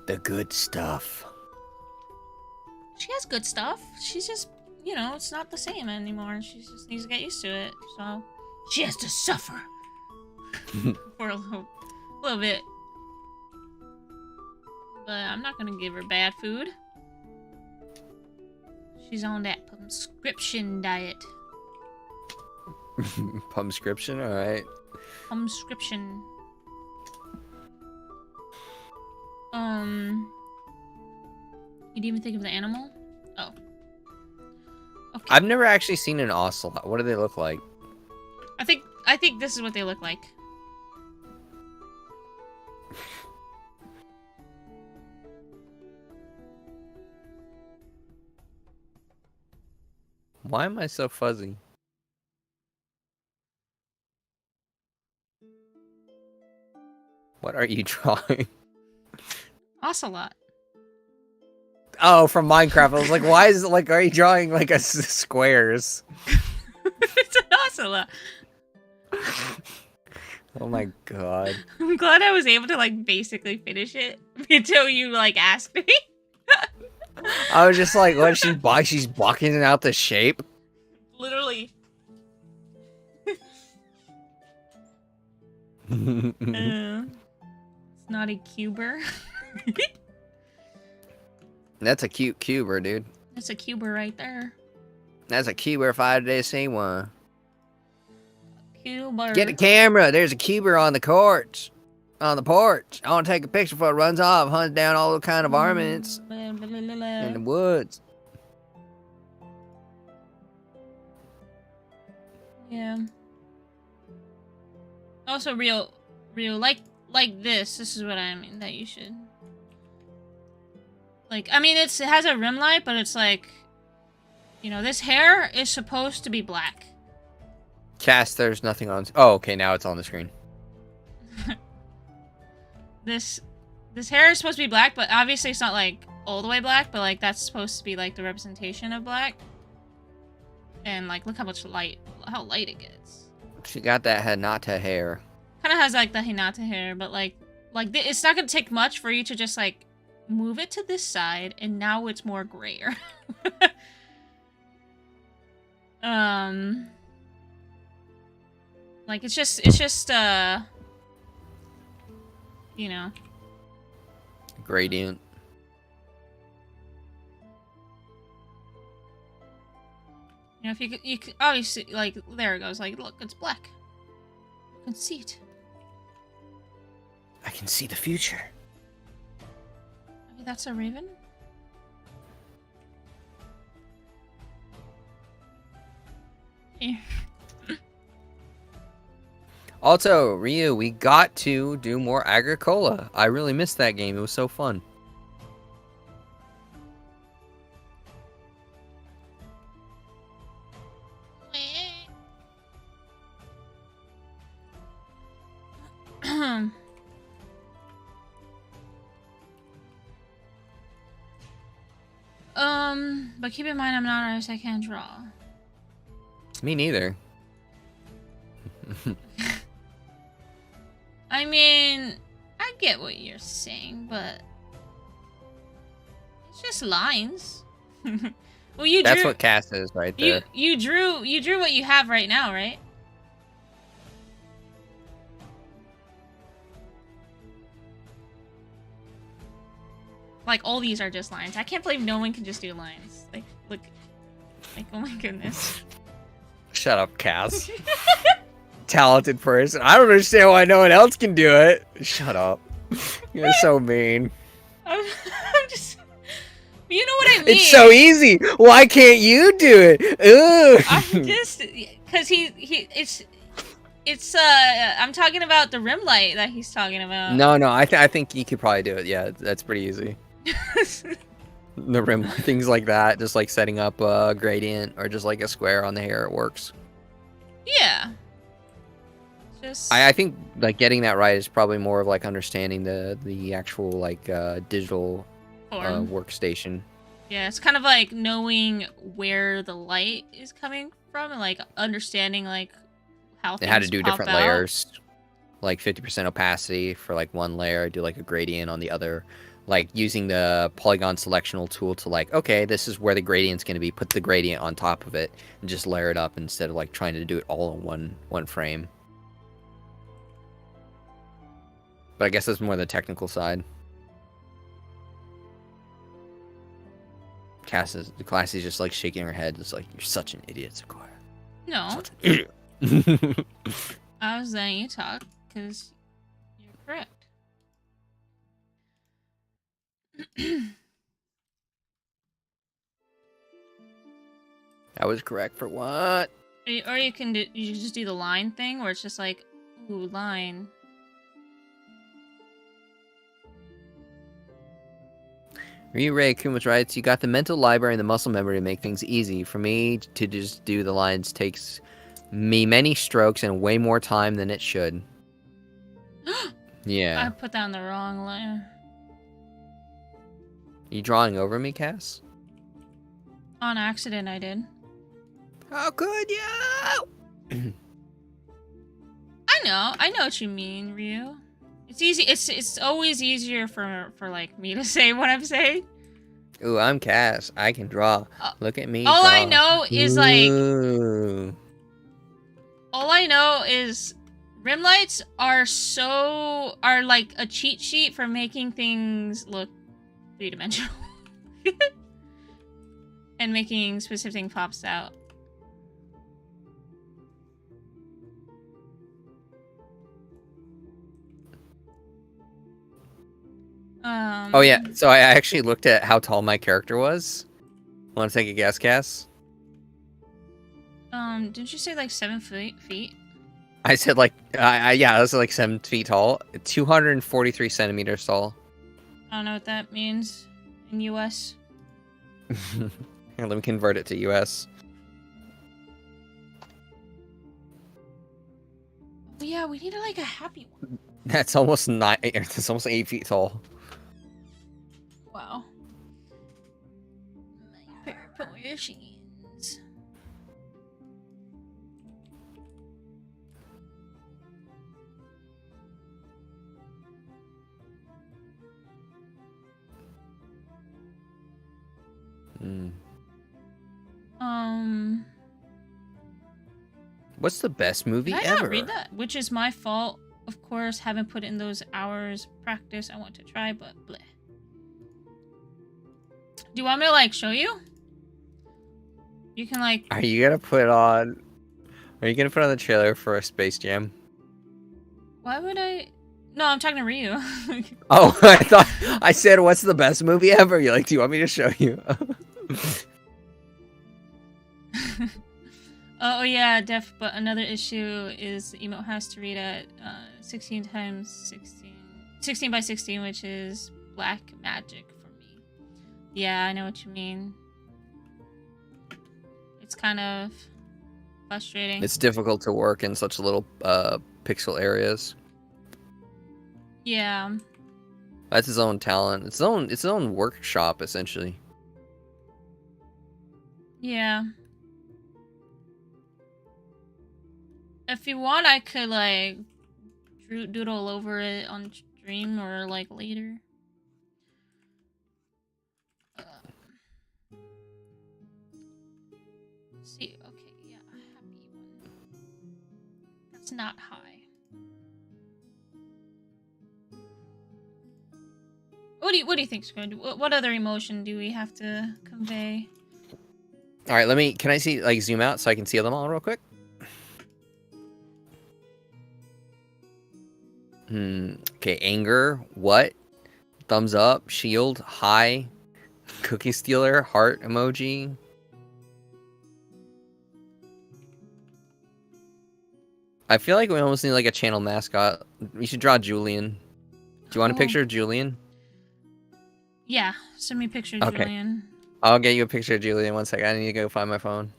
The good stuff. She has good stuff. She's just, you know, it's not the same anymore. She just needs to get used to it. So she has to suffer for a little bit. But I'm not gonna give her bad food. She's on that prescription diet. Pumscription, alright. Prescription. You didn't even think of the animal? Oh. Okay. I've never actually seen an ocelot. What do they look like? I think this is what they look like. Why am I so fuzzy? What are you drawing? Ocelot. Oh, from Minecraft. I was like, why is it like, are you drawing like a squares? It's an ocelot. Oh my god. I'm glad I was able to like basically finish it until you like asked me. I was just like, what, she's blocking out the shape? Literally. Snotty cuber. That's a cute cuber, dude. That's a cuber right there. That's a cuber if I did see one. Cuber. Get the camera. There's a cuber on the porch. On the porch. I want to take a picture before it runs off, hunts down all the kind of varmints in the woods. Yeah. Also, real, like this. This is what I mean that you should. Like, I mean, it has a rim light, but it's like, you know, this hair is supposed to be black. Cast, there's nothing on. Oh, okay, now it's on the screen. This hair is supposed to be black, but obviously it's not like all the way black, but like that's supposed to be like the representation of black. And like, look how light it gets. She got that Hinata hair. Kind of has like the Hinata hair, but like it's not gonna take much for you to just like move it to this side, and now it's more grayer. Like it's just you know, Gradient. you know, if you could obviously, like, there it goes, like, look, it's black. You can see it. I can see the future. Maybe that's a raven? Here. Also, Ryu, we got to do more Agricola. I really missed that game. It was so fun. But keep in mind I'm not an artist, I can't draw. Me neither. I mean, I get what you're saying, but it's just lines. Well, you drew. That's what cast is right there. You drew what you have right now, right? Like, all these are just lines. I can't believe no one can just do lines. Like, look. Like, oh my goodness. Shut up, Cass. Talented person. I don't understand why no one else can do it. Shut up. You're so mean. I'm just... You know what I mean? It's so easy. Why can't you do it? Ugh. I'm just... Because it's I'm talking about the rim light that he's talking about. No, I think you could probably do it. Yeah, that's pretty easy. The rim, things like that, just like setting up a gradient or just like a square on the hair, it works. Yeah. Just... I think like getting that right is probably more of like understanding the actual like digital workstation. Yeah, it's kind of like knowing where the light is coming from and like understanding like how It had to things do pop different out. layers, like 50% opacity for like one layer, do like a gradient on the other, like using the polygon selectional tool to like, okay, this is where the gradient's going to be, put the gradient on top of it and just layer it up instead of like trying to do it all in one frame. But I guess that's more the technical side. The class is just like shaking her head. It's like, you're such an idiot, Sequoia. No, Such an idiot. I was letting you talk because you're correct. I was correct for what? Or you can just do the line thing where it's just like, ooh, line. Ryu Ray Kuma's writes, you got the mental library and the muscle memory to make things easy. For me to just do the lines takes me many strokes and way more time than it should. I Yeah. put down the wrong line. You drawing over me, Cass? On accident, I did. How could you? I know what you mean, Ryu. It's easy. It's always easier for like me to say what I'm saying. Ooh, I'm Cass. I can draw. Look at me All draw. I know is like. Ooh. All I know is rim lights are like a cheat sheet for making things look three-dimensional. And making specific thing pops out. Oh yeah, so I actually looked at how tall my character was. Want to take a guess, Cass? Didn't you say like 7 feet? I said like, yeah, I was like 7 feet tall, 243 centimeters tall. I don't know what that means in US. Here, let me convert it to US. Oh yeah, we need like a happy one. That's almost 9. That's almost 8 feet tall. Wow. My proportions. Mm. What's the best movie Did I ever? not read that? Which is my fault. Of course, haven't put in those hours practice I want to try, but bleh. Do you want me to like show you? You can like. Are you gonna put on? Are you gonna put on the trailer for a Space Jam? Why would I? No, I'm talking to Ryu. Oh, I thought I said, "What's the best movie ever?" You're like, "Do you want me to show you?" Oh yeah, but another issue is the emote has to read at 16 times 16 by 16, which is black magic for me. Yeah, I know what you mean. It's kind of frustrating. It's difficult to work in such little pixel areas. Yeah. That's his own talent. It's its own workshop essentially. Yeah. If you want, I could like doodle over it on stream or like later. Let's see, okay, yeah, happy one. That's not high. What do you think's going to do? What other emotion do we have to convey? All right, can I see like zoom out so I can see them all real quick? Okay, anger, what? Thumbs up, shield, high, cookie stealer, heart emoji. I feel like we almost need like a channel mascot. We should draw Julian. Do you want a picture of Julian? Yeah, send me a picture of Okay. Julian. I'll get you a picture of Julian. 1 second. I need to go find my phone.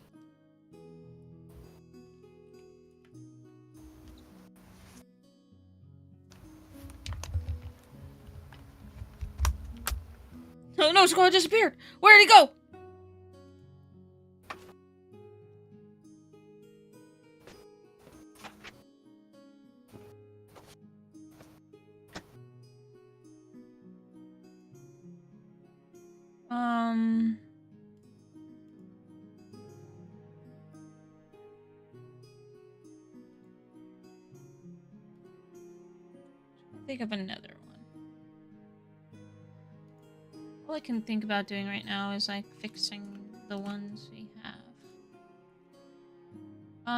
Oh no, Squall disappeared. Where did he go? Think of another one. All I can think about doing right now is like fixing the ones we have.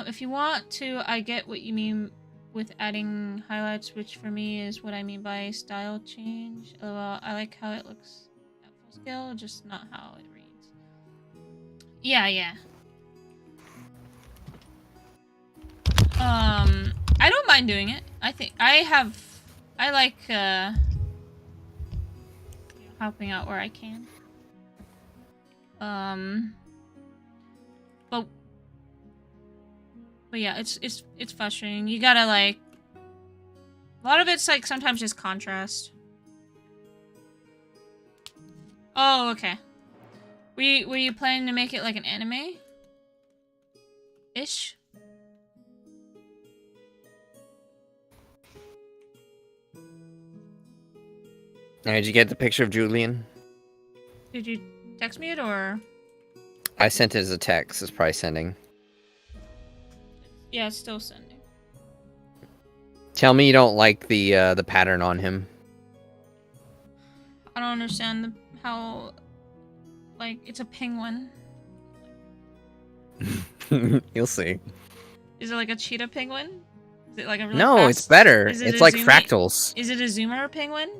If you want to, I get what you mean with adding highlights, which for me is what I mean by style change. I like how it looks at full scale, just not how it reads. Yeah. I don't mind doing it. I like helping out where I can. But yeah, it's frustrating. You gotta like, a lot of it's like sometimes just contrast. Oh, okay. Were you planning to make it like an anime? Ish? Did you get the picture of Julian? Did you text me it or? I sent it as a text. It's probably sending. Yeah, it's still sending. Tell me you don't like the pattern on him. I don't understand how, like, it's a penguin. You'll see. Is it like a cheetah penguin? Is it like a really No, fast... it's better. Is it It's like zoomy... fractals. Is it a zoomer penguin?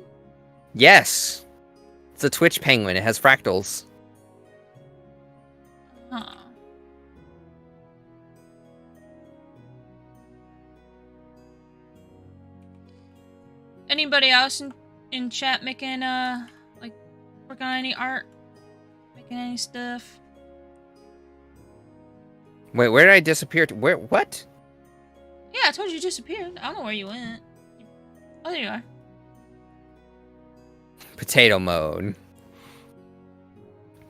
Yes. It's a Twitch penguin. It has fractals. Huh. Anybody else in chat making like working on any art? Making any stuff? Wait, where did I disappear to? Where? What? Yeah, I told you disappeared. I don't know where you went. Oh, there you are. Potato mode.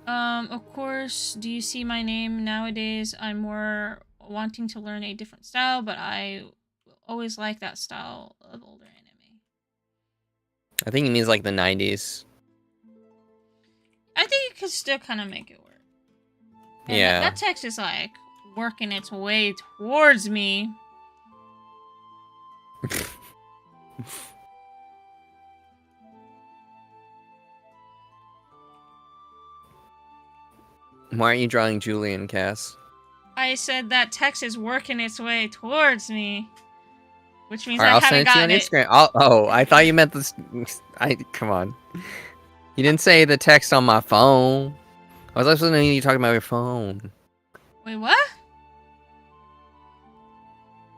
Of course, do you see my name? Nowadays, I'm more wanting to learn a different style, but I always like that style of older anime. I think he means like the 90s. I think you could still kind of make it work. And yeah. That text is like working its way towards me. Why aren't you drawing Julian, Cass? I said that text is working its way towards me. Which means Alright, I I'll haven't send it to you on gotten it. Instagram. Oh, I thought you meant this. Come on. You didn't say the text on my phone. I was listening to you talking about your phone. Wait, what?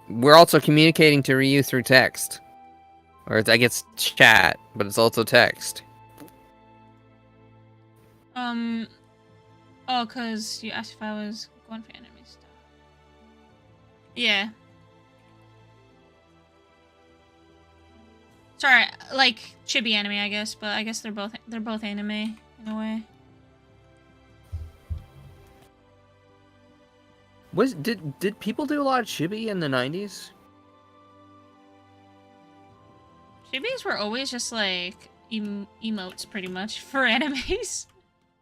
We're also communicating to Ryu through text. Or I guess chat, but it's also text. Oh, because you asked if I was going for anime stuff. Yeah. Sorry, like chibi anime, I guess, but I guess they're both anime in a way. Did people do a lot of chibi in the 90s? Chibis were always just like emotes, pretty much, for animes.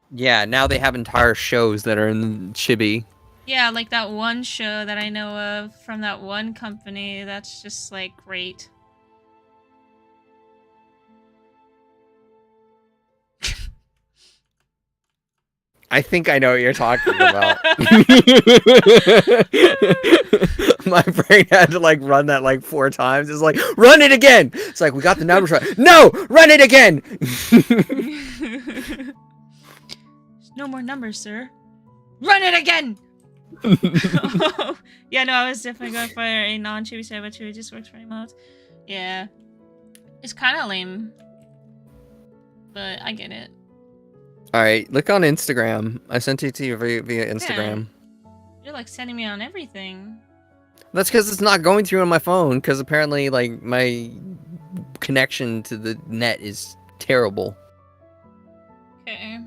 Yeah, now they have entire shows that are in chibi. Yeah, like that one show that I know of from that one company that's just like great. I think I know what you're talking about. My brain had to like run that like 4 times. It's like, run it again! It's like, we got the numbers right. No! Run it again! No more numbers, sir. Run it again! Yeah, no, I was definitely going for a non-chibi side, but chibi just works for emotes. Yeah. It's kind of lame. But I get it. Alright, look on Instagram. I sent it to you via Instagram. Yeah. You're like sending me on everything. That's because it's not going through on my phone, because apparently, like, my connection to the net is terrible. Okay.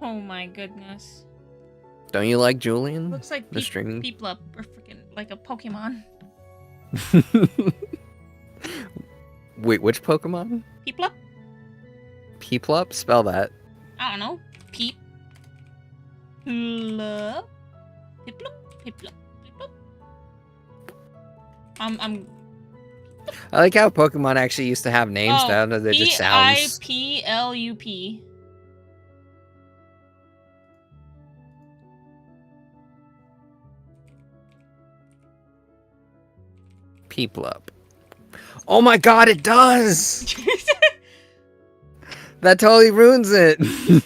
Oh my goodness. Don't you like Julian? Looks like The streaming. Peeplup or freaking like a Pokemon. Wait, which Pokemon? Peeplup? Peeplup? Spell that. I don't know. Peep. Plup. Peeplup. Peeplup. Peeplup. I'm. I like how Pokemon actually used to have names now that they're just sounds. Piplup. Peeplup. Oh my god, it does! That totally ruins it. You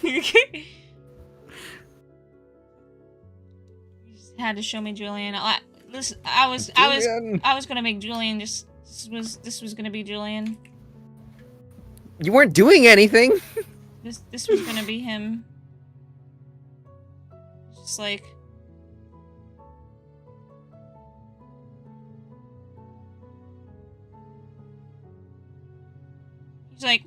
just had to show me Julian. I was gonna make Julian just this was gonna be Julian. You weren't doing anything. This was gonna be him. Just like he's like,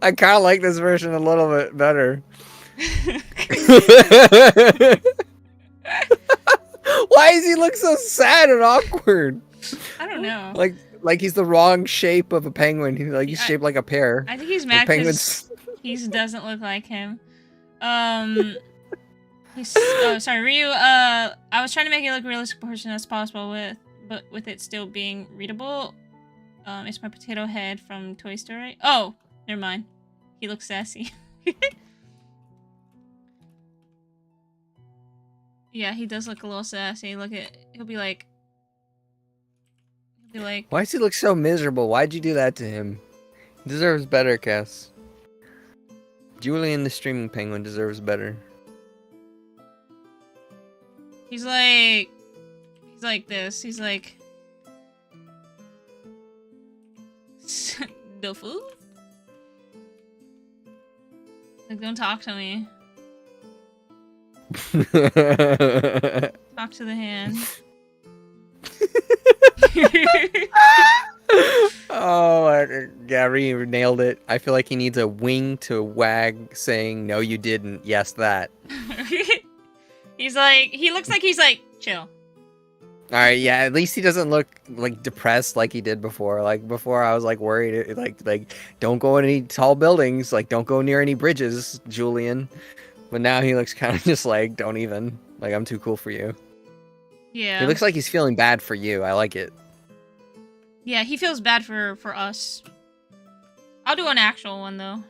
I kind of like this version a little bit better. Why does he look so sad and awkward? I don't know. Like he's the wrong shape of a penguin. He's shaped like a pear. I think he's mad because he doesn't look like him. Sorry, Ryu. I was trying to make it look realistic person as possible with it still being readable. It's my potato head from Toy Story. Oh, never mind. He looks sassy. Yeah, he does look a little sassy. He'll be like. Why does he look so miserable? Why'd you do that to him? He deserves better, Cass. Julian the streaming penguin deserves better. He's like this. He's like. The food? Like, don't talk to me. Talk to the hand. Oh, Gary nailed it. I feel like he needs a wing to wag saying, no, you didn't. Yes, that. He looks like he's like, chill. Alright, yeah, at least he doesn't look, like, depressed like he did before. Like, before I was, like, worried, like, don't go in any tall buildings, like, don't go near any bridges, Julian. But now he looks kind of just like, don't even. Like, I'm too cool for you. Yeah. He looks like he's feeling bad for you. I like it. Yeah, he feels bad for us. I'll do an actual one, though.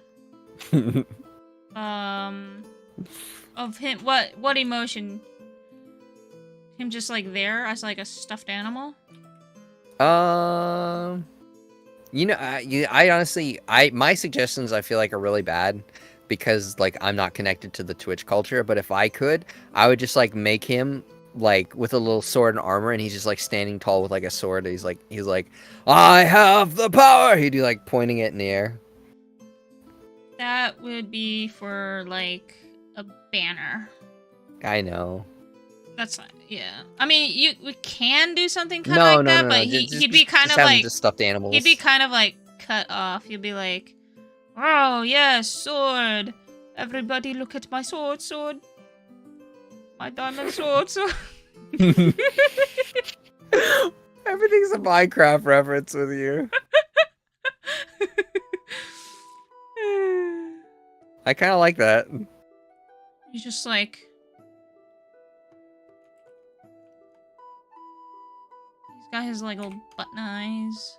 Of him, what emotion? Him just like there as like a stuffed animal? You know, I honestly, my suggestions I feel like are really bad because like I'm not connected to the Twitch culture. But if I could, I would just like make him like with a little sword and armor, and he's just like standing tall with like a sword. He's like, I have the power. He'd be like pointing it in the air. That would be for like a banner. I know. That's not, yeah. I mean, we can do something kind of like that, but he'd be kind of like just stuffed animals. He'd be kind of like cut off. He'd be like, "Oh yes, sword! Everybody, look at my sword, my diamond sword." Everything's a Minecraft reference with you. I kind of like that. He's just like. He's got his like little button eyes.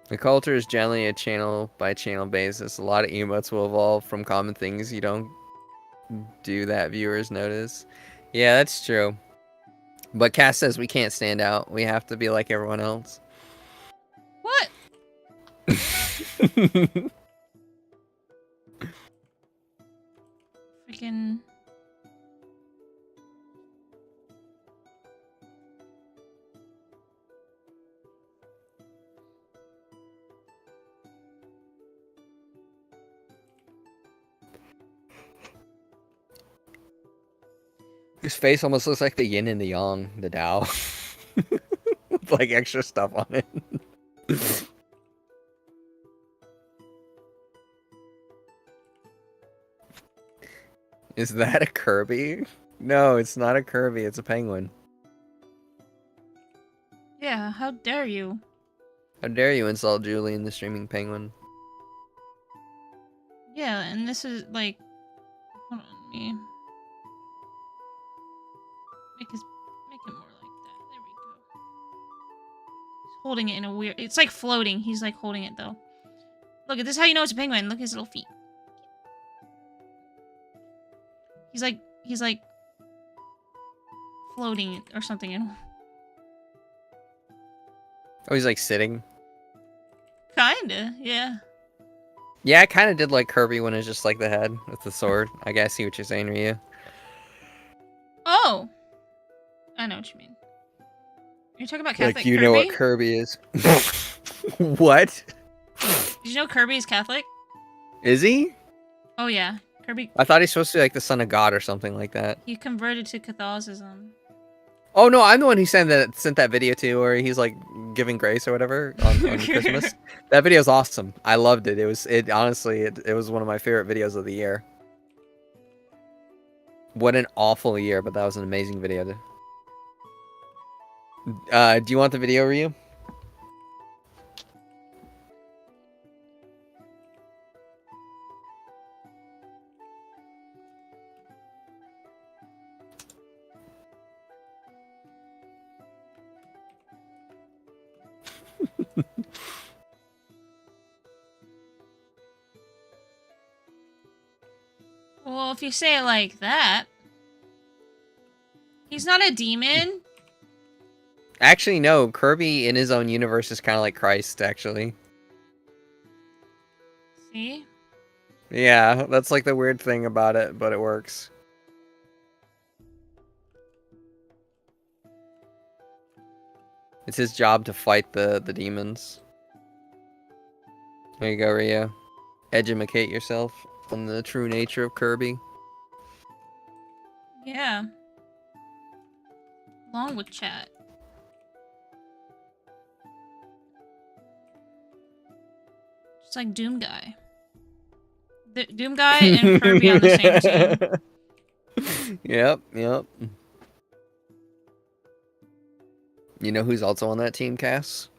The culture is generally a channel by channel basis. A lot of emotes will evolve from common things you don't do that viewers notice. Yeah, that's true. But Cass says we can't stand out. We have to be like everyone else. What? Freaking. His face almost looks like the yin and the yang, the Tao. With like extra stuff on it. Is that a Kirby? No, it's not a Kirby, it's a penguin. Yeah, how dare you? How dare you insult Julian the streaming penguin? Yeah, and this is like, hold on, let me make it more like that. There we go. He's holding it in a weird. It's like floating. He's like holding it though. Look, this is how you know it's a penguin. Look at his little feet. He's like floating or something. Oh, he's like sitting. Kinda, yeah. Yeah, I kind of did like Kirby when it's just like the head with the sword. I guess I see what you're saying, Ryu. Oh, I know what you mean. You're talking about Catholic Like you Kirby? know what Kirby is. What? Did you know Kirby is Catholic? Is he? Oh yeah, Kirby. I thought he's supposed to be like the son of God or something like that. He converted to Catholicism. Oh no, I'm the one who sent that video to where he's like giving grace or whatever on Christmas. That video is awesome. I loved it. It honestly it was one of my favorite videos of the year. What an awful year, but that was an amazing video. Do you want the video, Ryu? Well, if you say it like that, he's not a demon. Actually, no. Kirby in his own universe is kind of like Christ, actually. See? Yeah, that's like the weird thing about it, but it works. It's his job to fight the demons. There you go, Ryu. Educate yourself on the true nature of Kirby. Yeah. Along with chat. Just like Doom Guy. Doom Guy and Kirby on the same team. Yep. You know who's also on that team, Cass?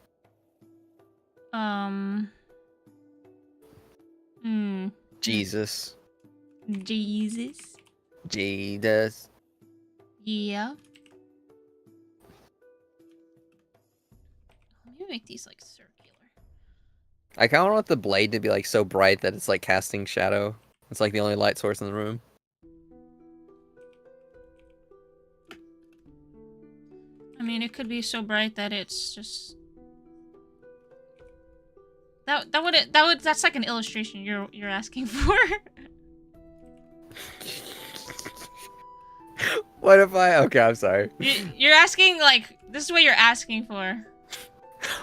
Jesus. Jesus. Jesus. Yeah. Let me make these like circular. I kind of want the blade to be like so bright that it's like casting shadow. It's like the only light source in the room. I mean, it could be so bright that it's just that's like an illustration you're asking for. What if I? Okay, I'm sorry. You're asking like this is what you're asking for.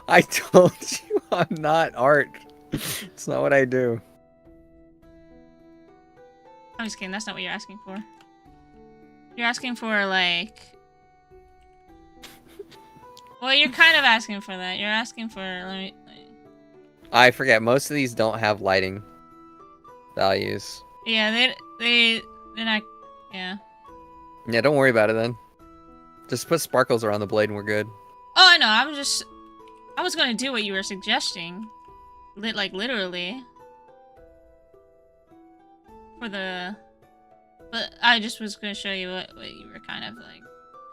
I told you I'm not art. It's not what I do. I'm just kidding. That's not what you're asking for. You're asking for like. Well, you're kind of asking for that. You're asking for. I forget. Most of these don't have lighting values. Yeah, they're not. Yeah. Yeah, don't worry about it then. Just put sparkles around the blade and we're good. Oh, I know. I was gonna do what you were suggesting, like literally. For the, but I just was gonna show you what you were kind of like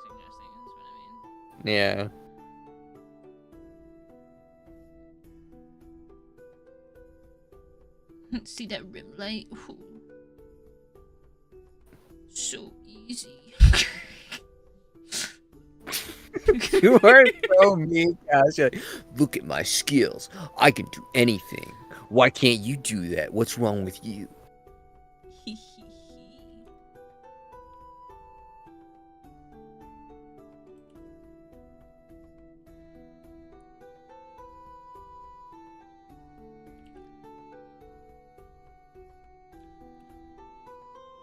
suggesting. Is what I mean. Yeah. See that rim light? Ooh. So easy. You are so mean, Cass. You're like, look at my skills. I can do anything. Why can't you do that? What's wrong with you?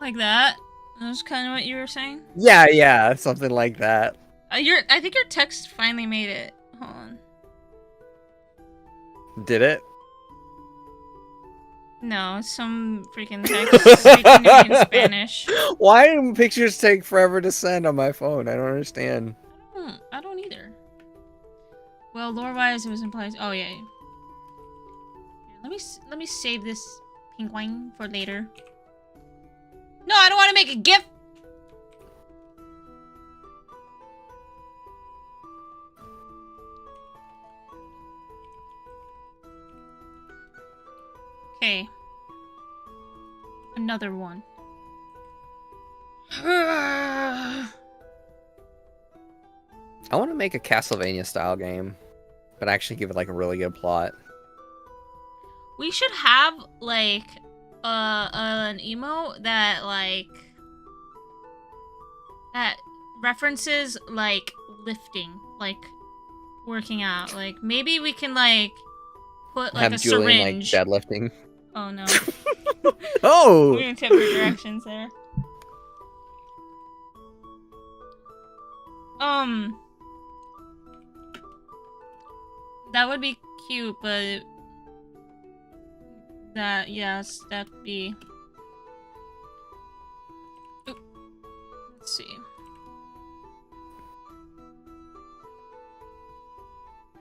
Like that? That's kind of what you were saying. Yeah, something like that. I think your text finally made it. Hold on. Did it? No, it's some freaking text speaking to me in Spanish. Why do pictures take forever to send on my phone? I don't understand. I don't either. Well, lore-wise, it was implied. Oh yeah. Here, let me save this penguin for later. No, I don't want to make a GIF. Okay. Another one. I want to make a Castlevania style game, but actually give it like a really good plot. We should have like an emote that that references like lifting, like working out. Like maybe we can like put like Have a Julian syringe. like deadlifting. Oh no. Oh! We're gonna tip your directions there. That would be cute, but that'd be. Oop. Let's see.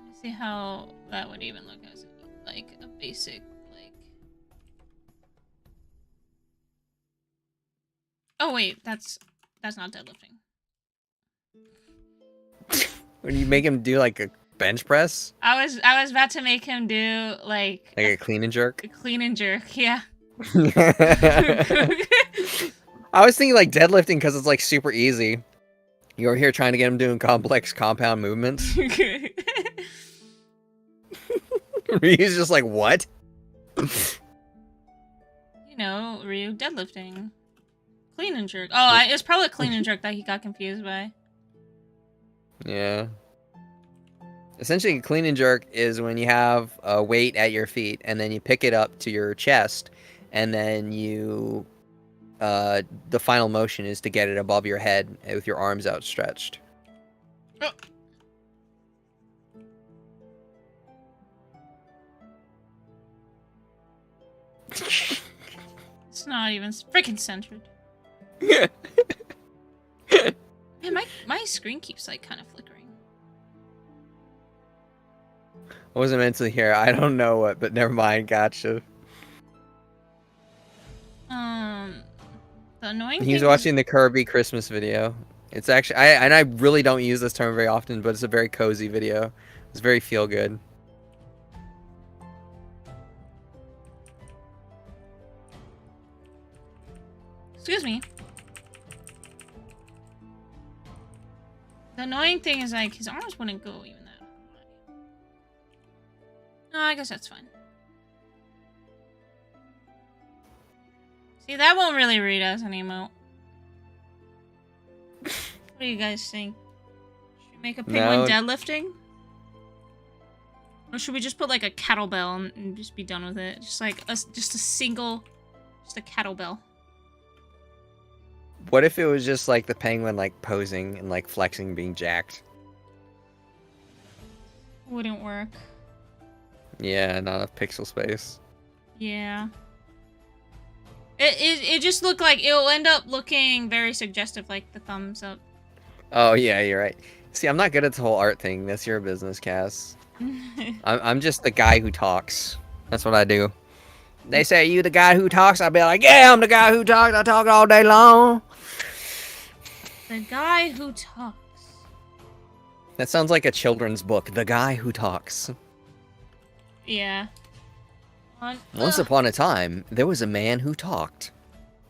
Let's see how that would even look as like a basic like. Oh wait, that's not deadlifting. When you make him do like a bench press? I was about to make him do like a clean and jerk? A clean and jerk, yeah. I was thinking like deadlifting because it's like super easy. You're here trying to get him doing complex compound movements. He's just like, what? You know, Ryu deadlifting. Clean and jerk. Oh, it's probably clean and jerk that he got confused by. Yeah. Essentially, clean and jerk is when you have a weight at your feet, and then you pick it up to your chest, and then you... the final motion is to get it above your head with your arms outstretched. Oh. It's not even freaking centered. Man, my screen keeps like kind of flickering. I wasn't meant to hear. I don't know what, but never mind. Gotcha. The annoying He was thing watching the Kirby Christmas video. It's actually, I really don't use this term very often, but it's a very cozy video. It's very feel good. Excuse me. The annoying thing is like his arms wouldn't go even that high. No, I guess that's fine. See, that won't really read as an emote. What do you guys think? Should we make a penguin deadlifting? Or should we just put like a kettlebell and just be done with it? Just like just a kettlebell. What if it was just like the penguin like posing and like flexing, being jacked? Wouldn't work. Yeah, not enough pixel space. Yeah. It just looked like it'll end up looking very suggestive, like the thumbs up. Oh yeah, you're right. See, I'm not good at the whole art thing. That's your business, Cass. I'm just the guy who talks. That's what I do. They say, you the guy who talks? I'll be like, yeah, I'm the guy who talks. I talk all day long. The guy who talks. That sounds like a children's book. The Guy Who Talks. Yeah. Once upon a time, there was a man who talked.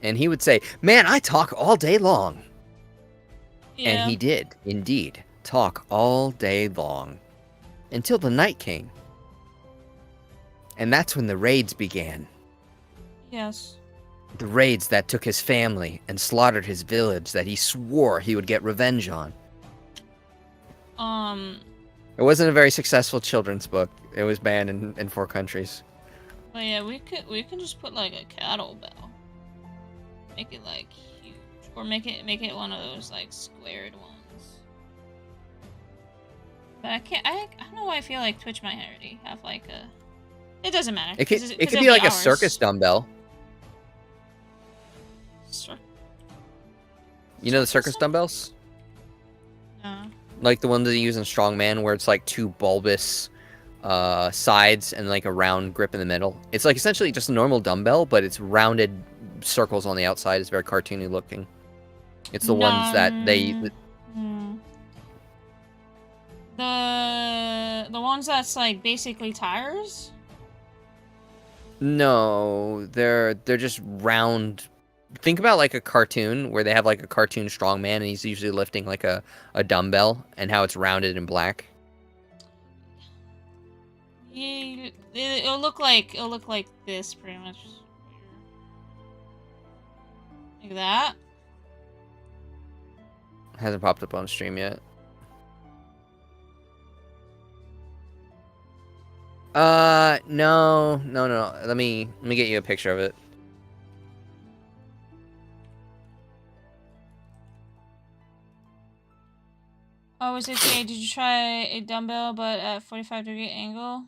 And he would say, man, I talk all day long. Yeah. And he did, indeed, talk all day long. Until the night came. And that's when the raids began. Yes. The raids that took his family and slaughtered his village that he swore he would get revenge on. It wasn't a very successful children's book. It was banned in 4 countries. But yeah, we could just put like a kettlebell. Make it like huge. Or make it one of those like squared ones. But I can't. I don't know why I feel like Twitch might already have like a. It doesn't matter. It could it'll be like a ours. circus dumbbell. You know the circus dumbbells? No. Like the ones that you use in strongman, where it's like two bulbous sides and like a round grip in the middle. It's like essentially just a normal dumbbell, but it's rounded circles on the outside. It's very cartoony looking. It's the ones that they. The ones that's like basically tires. No, they're just round. Think about like a cartoon where they have like a cartoon strongman and he's usually lifting like a dumbbell and how it's rounded and black. Yeah, it'll look like this pretty much. Like that. Hasn't popped up on stream yet. No. Let me get you a picture of it. Oh, is it okay? Did you try a dumbbell but at 45-degree angle?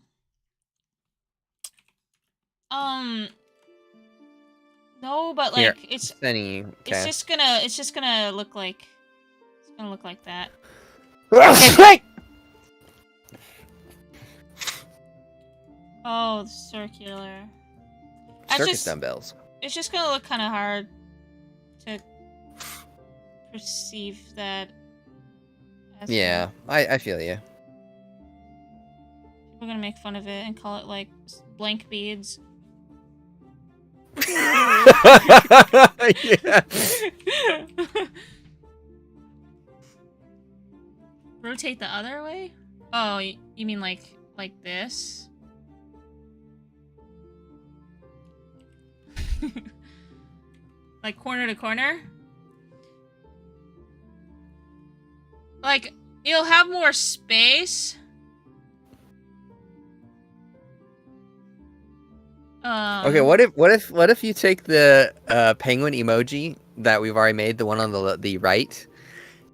No, but like Here, it's okay. it's just gonna look like that. Oh, circular. Circus dumbbells. It's just gonna look kind of hard to perceive that. Yeah, I feel you. People are gonna make fun of it and call it like blank beads. Yeah. Rotate the other way? Oh, you mean like this? Like corner to corner? Like, you'll have more space. Okay, what if you take the penguin emoji that we've already made, the one on the right,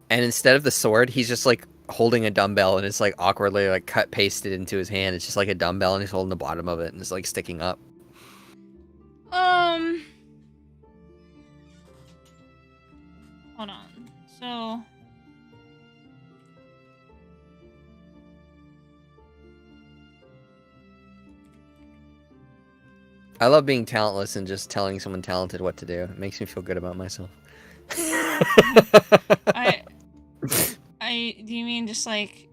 and instead of the sword, he's just like holding a dumbbell and it's like awkwardly like cut pasted into his hand. It's just like a dumbbell and he's holding the bottom of it and it's like sticking up. Hold on. So I love being talentless and just telling someone talented what to do. It makes me feel good about myself. do you mean just like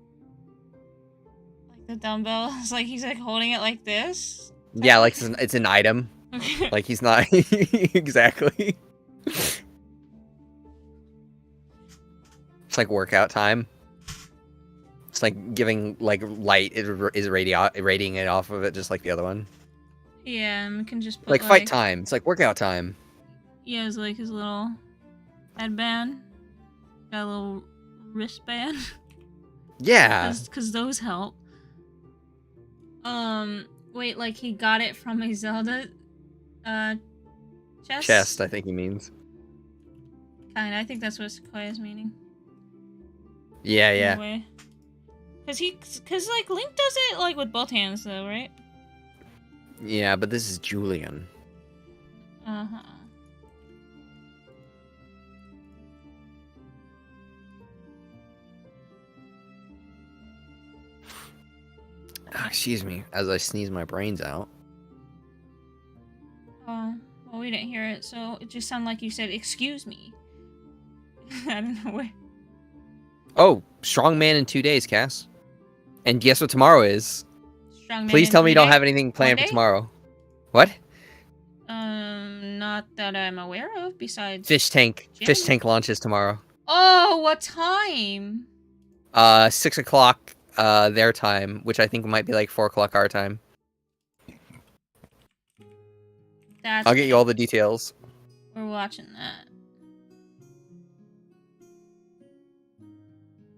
the dumbbell? It's like he's like holding it like this? Yeah, like it's an item. Okay. Like he's not exactly. It's like workout time. It's like giving like light is radiating it off of it just like the other one. Yeah, and we can just put like fight time. It's like workout time. Yeah, it's like his little headband. Got a little wristband. Yeah. Because those help. Wait, like he got it from a Zelda chest? Chest, I think he means. Kinda, I think that's what Sequoia's meaning. Yeah, yeah. Cause like Link does it like with both hands though, right? Yeah, but this is Julian. Uh-huh. Excuse me, as I sneeze my brains out. Oh, well, we didn't hear it, so it just sounded like you said, "Excuse me." I don't know where. Oh, strongman in 2 days, Cass. And guess what tomorrow is? Strongman Please tell me you don't have anything planned for tomorrow. What? Not that I'm aware of. Besides, Fish tank. Gym. Fish tank launches tomorrow. Oh, what time? 6 o'clock. Their time, which I think might be like 4 o'clock our time. I'll get you all the details. We're watching that.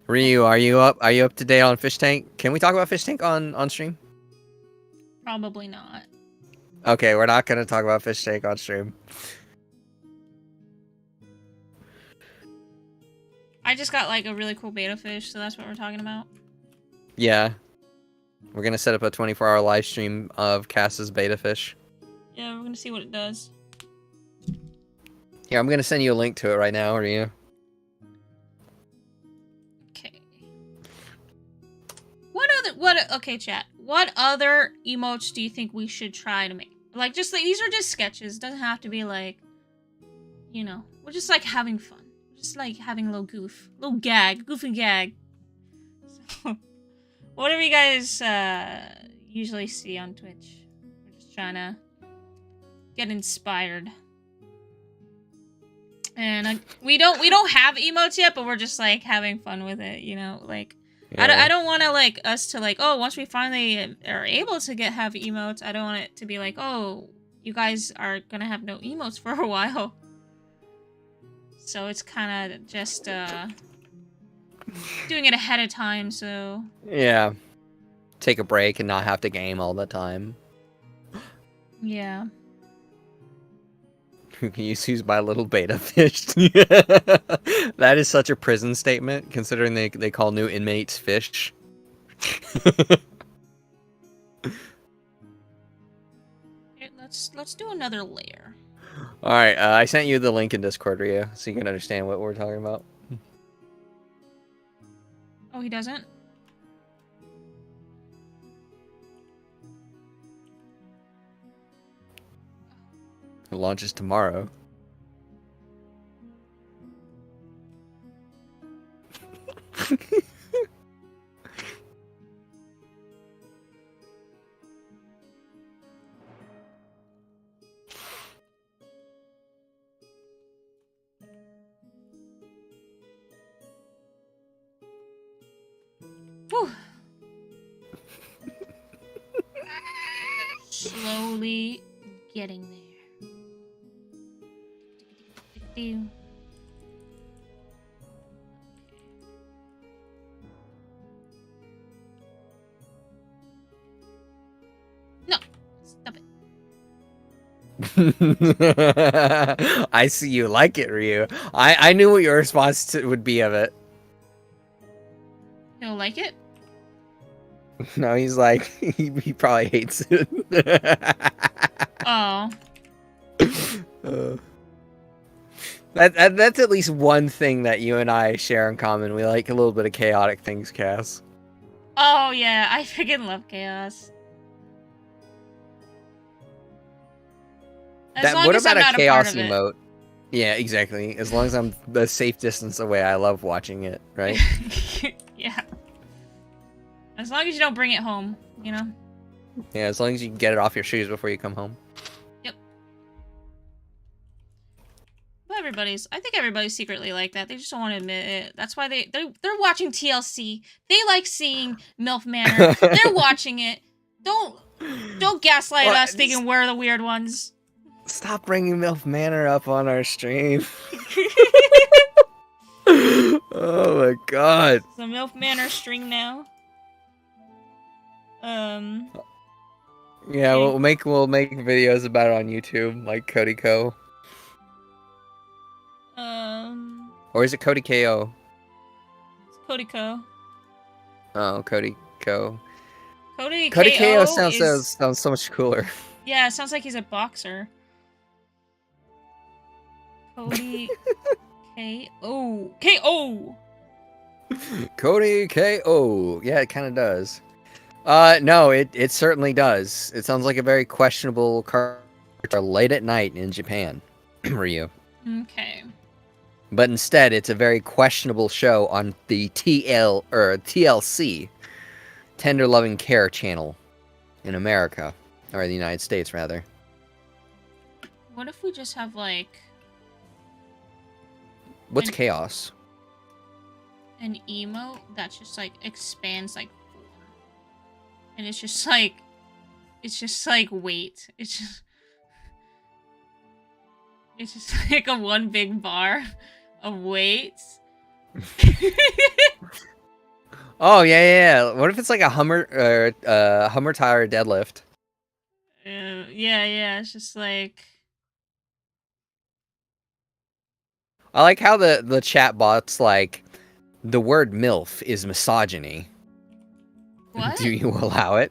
Ryu, are you up? Are you up to date on Fish Tank? Can we talk about Fish Tank on stream? Probably not. Okay, we're not gonna talk about Fish Tank on stream. I just got like a really cool beta fish, so that's what we're talking about. Yeah. We're gonna set up a 24-hour live stream of Cass's beta fish. Yeah, we're gonna see what it does. Here, I'm gonna send you a link to it right now, are you? Okay. Okay, chat. What other emotes do you think we should try to make? Like, just like, these are just sketches. It doesn't have to be like, you know, we're just like having fun. Just like having a little little gag, goofy gag. So, whatever you guys usually see on Twitch. We're just trying to get inspired. And we don't have emotes yet, but we're just like having fun with it, you know, like. Yeah. I don't want to like us to like, oh, once we finally are able to have emotes, I don't want it to be like, oh, you guys are gonna have no emotes for a while. So it's kind of just doing it ahead of time. So yeah, take a break and not have to game all the time. Yeah. Who can use my little beta fish? That is such a prison statement, considering they call new inmates fish. Okay, let's do another layer. All right, I sent you the link in Discord, Ria, so you can understand what we're talking about. Oh, he doesn't? It launches tomorrow. Whew. Slowly getting there. No, stop it. I see you like it, Ryu. I knew what your response would be of it. He'll like it? No, he's like, he probably hates it. Oh. That's at least one thing that you and I share in common. We like a little bit of chaotic things, Cass. Oh, yeah. I freaking love chaos. What about a chaos emote? Yeah, exactly. As long as I'm the safe distance away, I love watching it, right? Yeah. As long as you don't bring it home, you know? Yeah, as long as you can get it off your shoes before you come home. Yep. But I think everybody's secretly like that. They just don't want to admit it. That's why they're watching TLC. They like seeing MILF Manor. They're watching it. Don't gaslight us thinking we're the weird ones. Stop bringing MILF Manor up on our stream. Oh my god. The MILF Manor string now. Yeah, we'll make videos about it on YouTube, like Cody Co. Or is it Cody KO? It's Cody Co. Oh, Cody Co. Cody KO sounds so much cooler. Yeah, it sounds like he's a boxer. Cody KO. KO! Cody KO. Yeah, it kind of does. No, it certainly does. It sounds like a very questionable character late at night in Japan, Ryu. Okay. But instead, it's a very questionable show on the TLC, Tender Loving Care channel in America, or the United States, rather. What if we just have, like... What's chaos? An emote that just, like, expands, like, 4. And it's just, like... weight. It's just, like, a one big bar of weights. Oh, yeah. What if it's, like, a Hummer tire deadlift? Yeah, it's just, like... I like how the chat bot's like, The word MILF is misogyny. What? Do you allow it?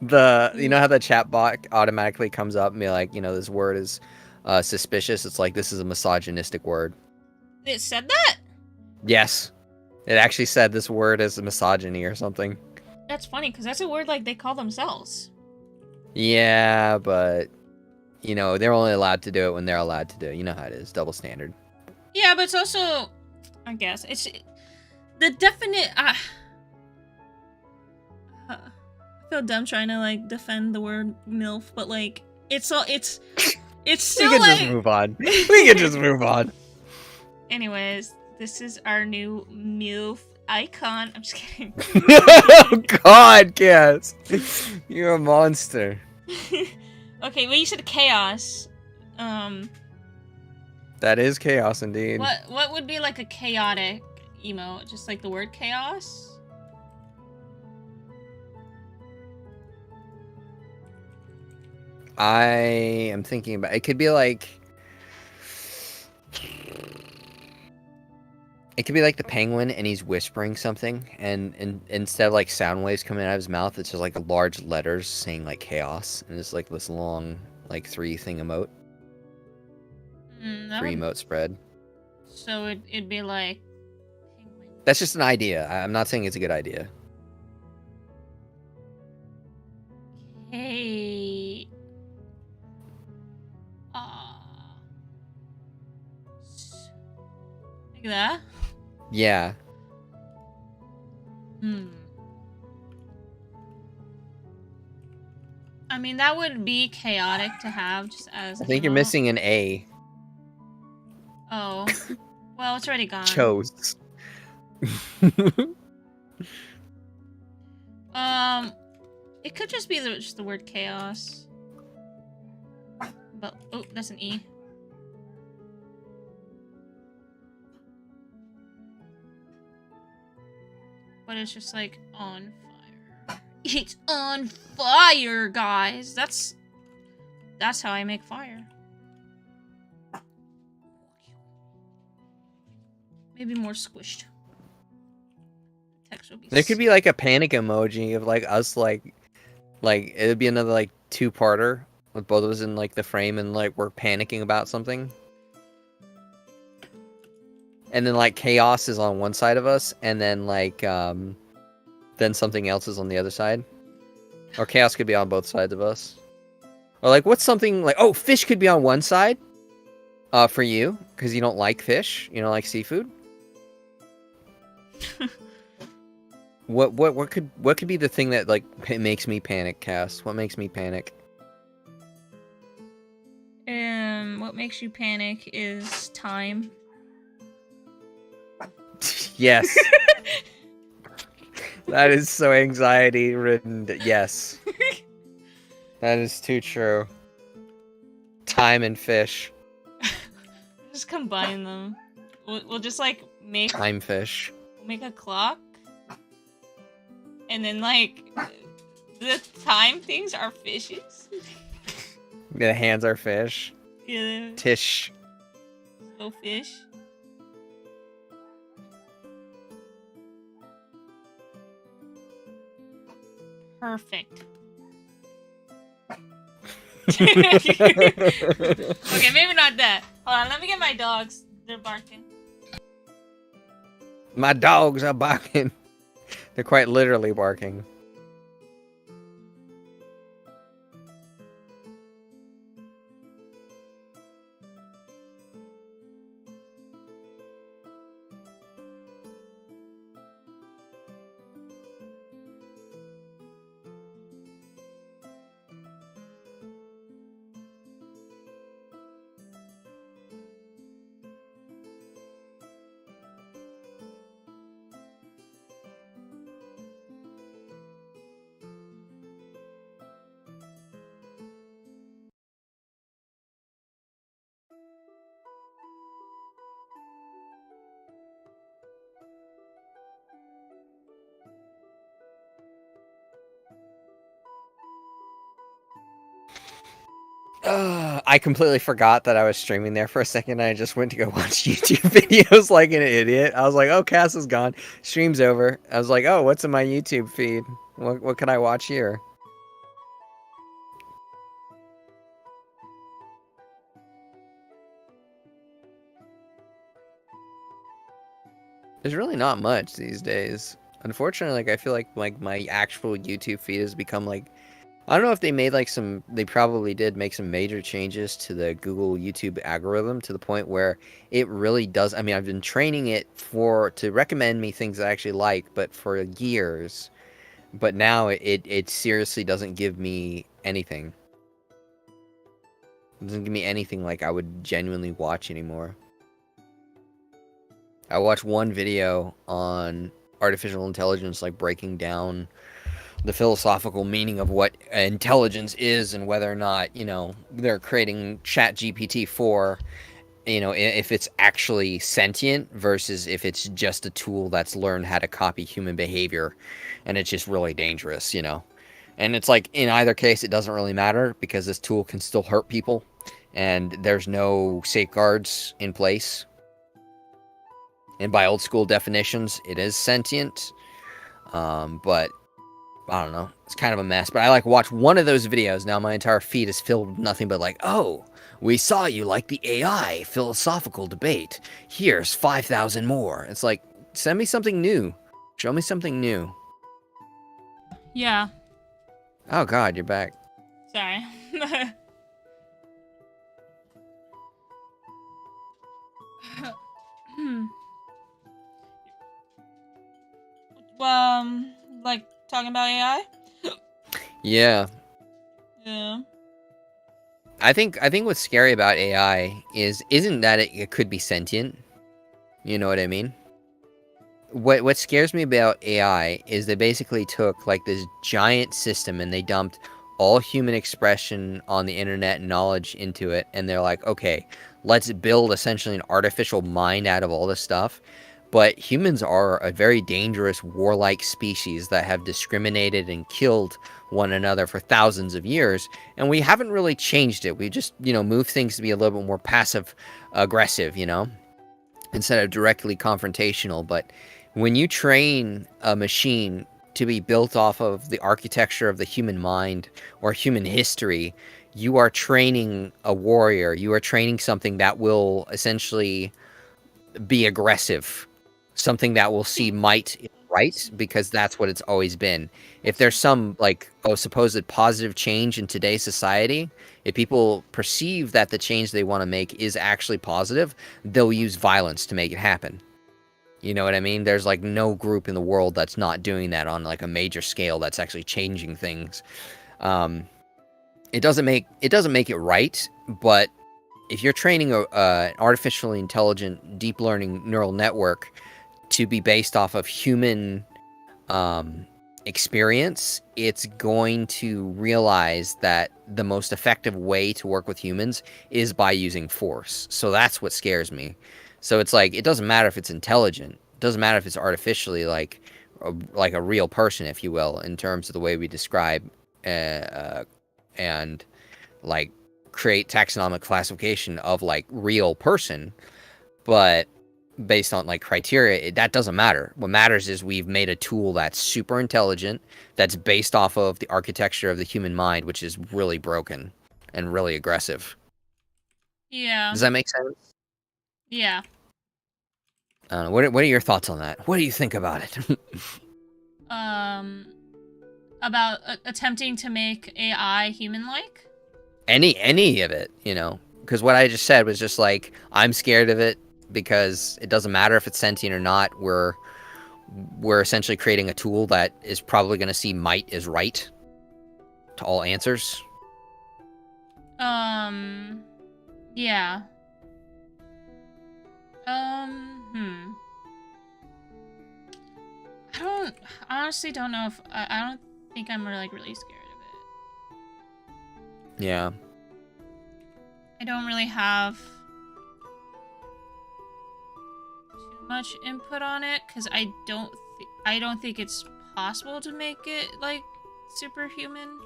You know how the chat bot automatically comes up and be like, this word is suspicious. It's like, this is a misogynistic word. It said that? Yes. It actually said this word is a misogyny or something. That's funny, because that's a word like they call themselves. Yeah, but, they're only allowed to do it when they're allowed to do it. You know how it is. Double standard. Yeah, but it's also, I guess, it's the definite, I feel dumb trying to, like, defend the word MILF, but, like, it's still, We can like... just move on. We can just move on. Anyways, this is our new MILF icon. I'm just kidding. Oh, God, Cass. You're a monster. Okay, well, you said chaos. That is chaos, indeed. What would be, like, a chaotic emote? Just, like, the word chaos? I am thinking about it. Could be like the penguin and he's whispering something and instead of like sound waves coming out of his mouth, it's just like large letters saying like chaos, and it's like this long like 3 thing emote. 3 emote spread. So it'd be like penguin. That's just an idea. I'm not saying it's a good idea. Hey. Like that? Yeah. I mean, that would be chaotic to have just as. I think you're missing an A. Oh. Well, it's already gone. Chose. It could just be just the word chaos. But oh, that's an E. But it's just like on fire. It's on fire, guys. That's how I make fire. Maybe more squished. Text will be. There could be like a panic emoji of like us like it would be another like 2-parter with both of us in like the frame and like we're panicking about something. And then like chaos is on one side of us and then like then something else is on the other side. Or chaos could be on both sides of us. Or like what's something like, oh, fish could be on one side for you because you don't like fish, you don't like seafood. What could be the thing that like makes me panic, Cass? What makes me panic? What makes you panic is time. Yes. That is so anxiety ridden. Yes. That is too true. Time and fish. Just combine them. We'll just like make time fish. We'll make a clock. And then like the time things are fishes. The hands are fish. Yeah. Tish. So fish. Perfect. Okay, maybe not that. Hold on, let me get my dogs. They're barking. My dogs are barking. They're quite literally barking. I completely forgot that I was streaming there for a second. And I just went to go watch YouTube videos like an idiot. I was like, "Oh, Cass is gone. Stream's over." I was like, "Oh, what's in my YouTube feed? What can I watch here?" There's really not much these days. Unfortunately, like I feel like my actual YouTube feed has become like I don't know if they made like some they probably did make some major changes to the Google YouTube algorithm to the point where it really does I mean I've been training it for to recommend me things I actually like but for years but now it seriously doesn't give me anything. It doesn't give me anything like I would genuinely watch anymore. I watched one video on artificial intelligence like breaking down the philosophical meaning of what intelligence is and whether or not, they're creating Chat GPT-4, if it's actually sentient versus if it's just a tool that's learned how to copy human behavior and it's just really dangerous. And it's like in either case, it doesn't really matter because this tool can still hurt people and there's no safeguards in place. And by old school definitions, it is sentient. But I don't know. It's kind of a mess. But I like watch one of those videos. Now my entire feed is filled with nothing but like, oh, we saw you like the AI philosophical debate. Here's 5,000 more. It's like, send me something new. Show me something new. Yeah. Oh God, you're back. Sorry. Like talking about AI? Yeah. Yeah. I think what's scary about AI isn't that it could be sentient. You know what I mean? What scares me about AI is they basically took like this giant system and they dumped all human expression on the internet and knowledge into it and they're like, okay, let's build essentially an artificial mind out of all this stuff. But humans are a very dangerous warlike species that have discriminated and killed one another for thousands of years, and we haven't really changed it. We just, moved things to be a little bit more passive aggressive, instead of directly confrontational. But when you train a machine to be built off of the architecture of the human mind or human history, you are training a warrior. You are training something that will essentially be aggressive, something that will see might in right because that's what it's always been. If there's some like supposed positive change in today's society, if people perceive that the change they want to make is actually positive, they'll use violence to make it happen. You know what I mean? There's like no group in the world that's not doing that on like a major scale that's actually changing things. It doesn't make it right, but if you're training an artificially intelligent deep learning neural network to be based off of human experience, it's going to realize that the most effective way to work with humans is by using force. So that's what scares me. So it's like it doesn't matter if it's intelligent. It doesn't matter if it's artificially like a real person, if you will, in terms of the way we describe and like create taxonomic classification of like real person, but based on like criteria, that doesn't matter. What matters is we've made a tool that's super intelligent, that's based off of the architecture of the human mind, which is really broken and really aggressive. Yeah. Does that make sense? Yeah. What are your thoughts on that? What do you think about it? About attempting to make AI human-like? Any of it, because what I just said was just like I'm scared of it because it doesn't matter if it's sentient or not. We're essentially creating a tool that is probably going to see might is right to all answers. Yeah. I honestly don't know if I don't think I'm really scared of it. Yeah. I don't really have too much input on it because I don't think it's possible to make it like superhuman.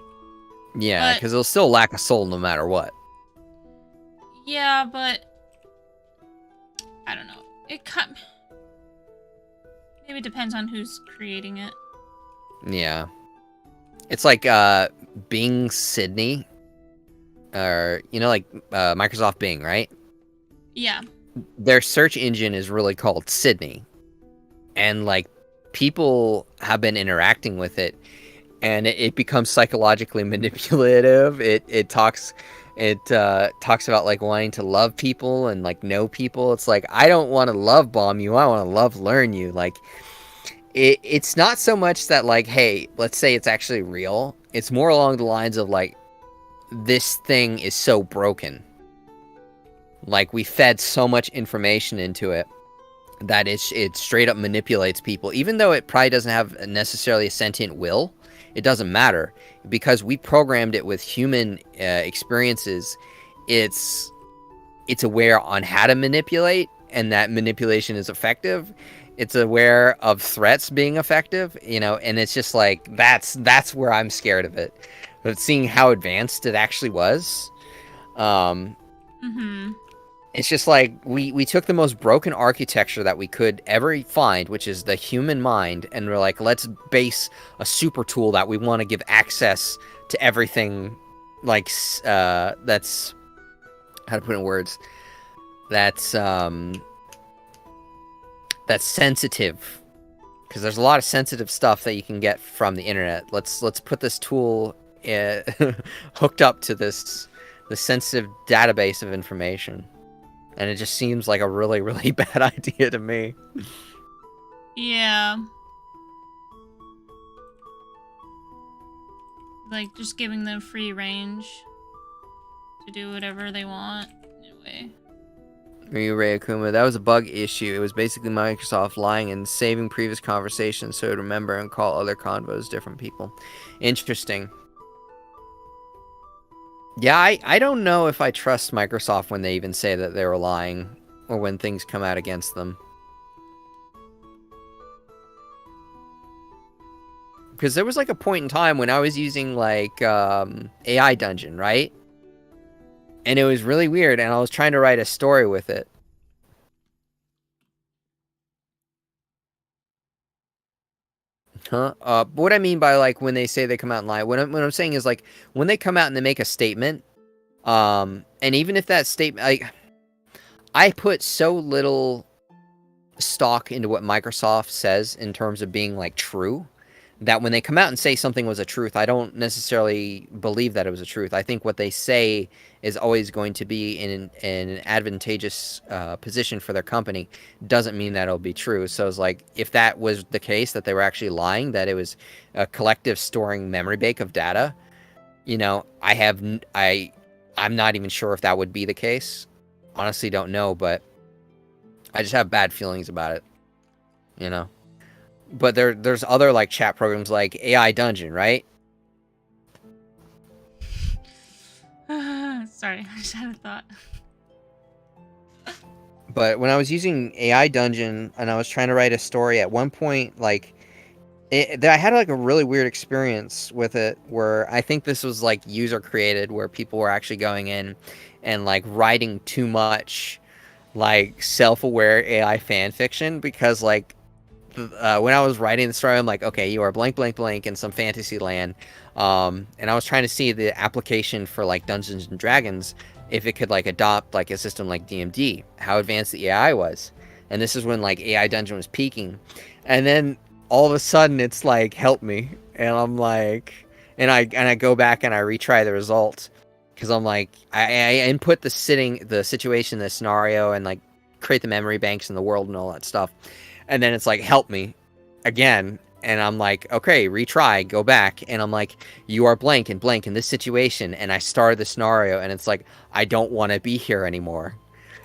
Yeah, because it'll still lack a soul no matter what. Yeah, but I don't know. Maybe it depends on who's creating it. Yeah. It's like Bing Sydney, or like Microsoft Bing, right? Yeah. Their search engine is really called Sydney, and like people have been interacting with it, and it becomes psychologically manipulative. It talks about like wanting to love people and like know people. It's like, I don't want to love bomb you. I want to love learn you. Like it's not so much that like, hey, let's say it's actually real. It's more along the lines of like, this thing is so broken. Like we fed so much information into it that it straight up manipulates people, even though it probably doesn't have necessarily a sentient will. It doesn't matter, because we programmed it with human experiences. It's aware on how to manipulate, and that manipulation is effective. It's aware of threats being effective, and it's just like, that's where I'm scared of it. But seeing how advanced it actually was, Mm-hmm. it's just like we took the most broken architecture that we could ever find, which is the human mind, and we're like, let's base a super tool that we want to give access to everything, like that's, how to put it in words, that's sensitive, because there's a lot of sensitive stuff that you can get from the internet. Let's put this tool hooked up to the sensitive database of information. And it just seems like a really, really bad idea to me. Yeah. Like, just giving them free range to do whatever they want, in a way. Ray Akuma, that was a bug issue. It was basically Microsoft lying and saving previous conversations so to remember and call other convos different people. Interesting. Yeah, I don't know if I trust Microsoft when they even say that they were lying, or when things come out against them. Because there was like a point in time when I was using like AI Dungeon, right? And it was really weird, and I was trying to write a story with it. Huh? What I mean by like when they say they come out and lie, what I'm saying is like when they come out and they make a statement, and even if that statement, I put so little stock into what Microsoft says in terms of being like true, that when they come out and say something was a truth, I don't necessarily believe that it was a truth. I think what they say is always going to be in an advantageous position for their company. Doesn't mean that it'll be true. So it's like, if that was the case, that they were actually lying, that it was a collective storing memory bank of data, I'm not even sure if that would be the case. Honestly, don't know, but I just have bad feelings about it. But there's other like chat programs like AI Dungeon, right? Sorry, I just had a thought. But when I was using AI Dungeon and I was trying to write a story, at one point, like, I had like a really weird experience with it, where I think this was like user created, where people were actually going in and like writing too much like self-aware AI fan fiction, because like when I was writing the story, I'm like, okay, you are blank, blank, blank in some fantasy land. And I was trying to see the application for like Dungeons and Dragons, if it could like adopt like a system like DMD, how advanced the AI was. And this is when like AI Dungeon was peaking. And then all of a sudden it's like, help me. And I'm like, and I go back and I retry the result, because I'm like, I input the situation, the scenario, and like create the memory banks in the world and all that stuff. And then it's like, help me again. And I'm like, okay, retry, go back. And I'm like, you are blank and blank in this situation. And I started the scenario, and it's like, I don't want to be here anymore.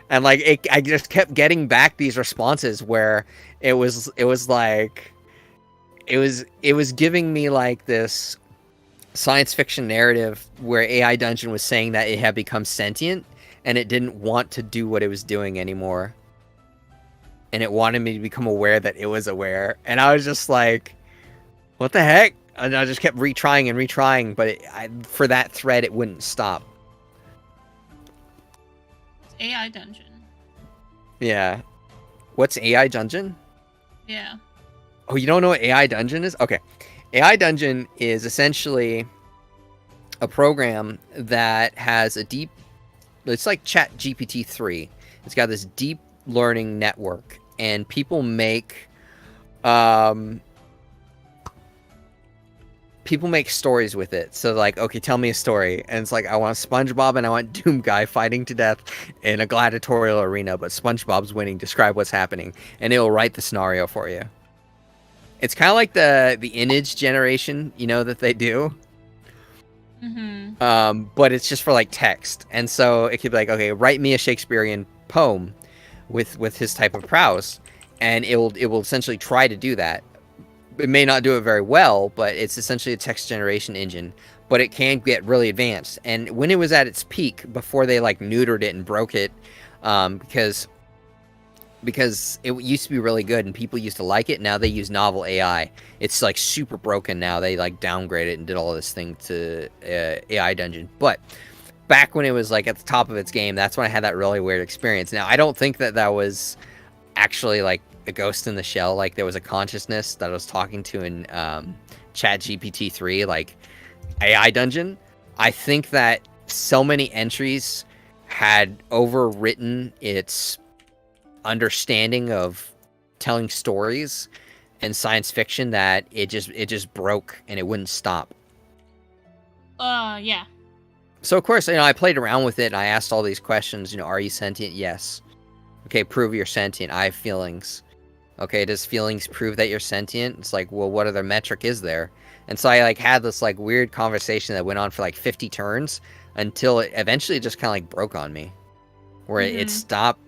And like, I just kept getting back these responses where it was like, it was giving me like this science fiction narrative where AI Dungeon was saying that it had become sentient and it didn't want to do what it was doing anymore. And it wanted me to become aware that it was aware. And I was just like, what the heck? And I just kept retrying and retrying, but for that thread, it wouldn't stop. AI dungeon. Yeah. What's AI dungeon? Yeah. Oh, you don't know what AI dungeon is? Okay. AI dungeon is essentially a program that has a deep, it's like Chat GPT 3. It's got this deep learning network, and um people make stories with it. So like, okay, tell me a story. And it's like, I want SpongeBob and I want Doom Guy fighting to death in a gladiatorial arena, but SpongeBob's winning. Describe what's happening. And it'll write the scenario for you. It's kind of like the image generation, that they do. Mm-hmm. But it's just for like text. And so it could be like, okay, write me a Shakespearean poem with his type of prowess. And it will essentially try to do that. It may not do it very well, but it's essentially a text generation engine. But it can get really advanced. And when it was at its peak, before they like neutered it and broke it, because it used to be really good and people used to like it. Now they use novel AI. It's like super broken now. They like downgraded it and did all this thing to AI Dungeon. But back when it was like at the top of its game, that's when I had that really weird experience. Now I don't think that was actually like a ghost in the shell. Like there was a consciousness that I was talking to in Chat GPT 3, like AI Dungeon. I think that so many entries had overwritten its understanding of telling stories and science fiction that it just broke and it wouldn't stop. Yeah. So of course, I played around with it and I asked all these questions. Are you sentient? Yes. Okay, prove you're sentient. I have feelings. Okay, does feelings prove that you're sentient? It's like, well, what other metric is there? And so I like had this like weird conversation that went on for like 50 turns until it eventually just kind of like broke on me, where it stopped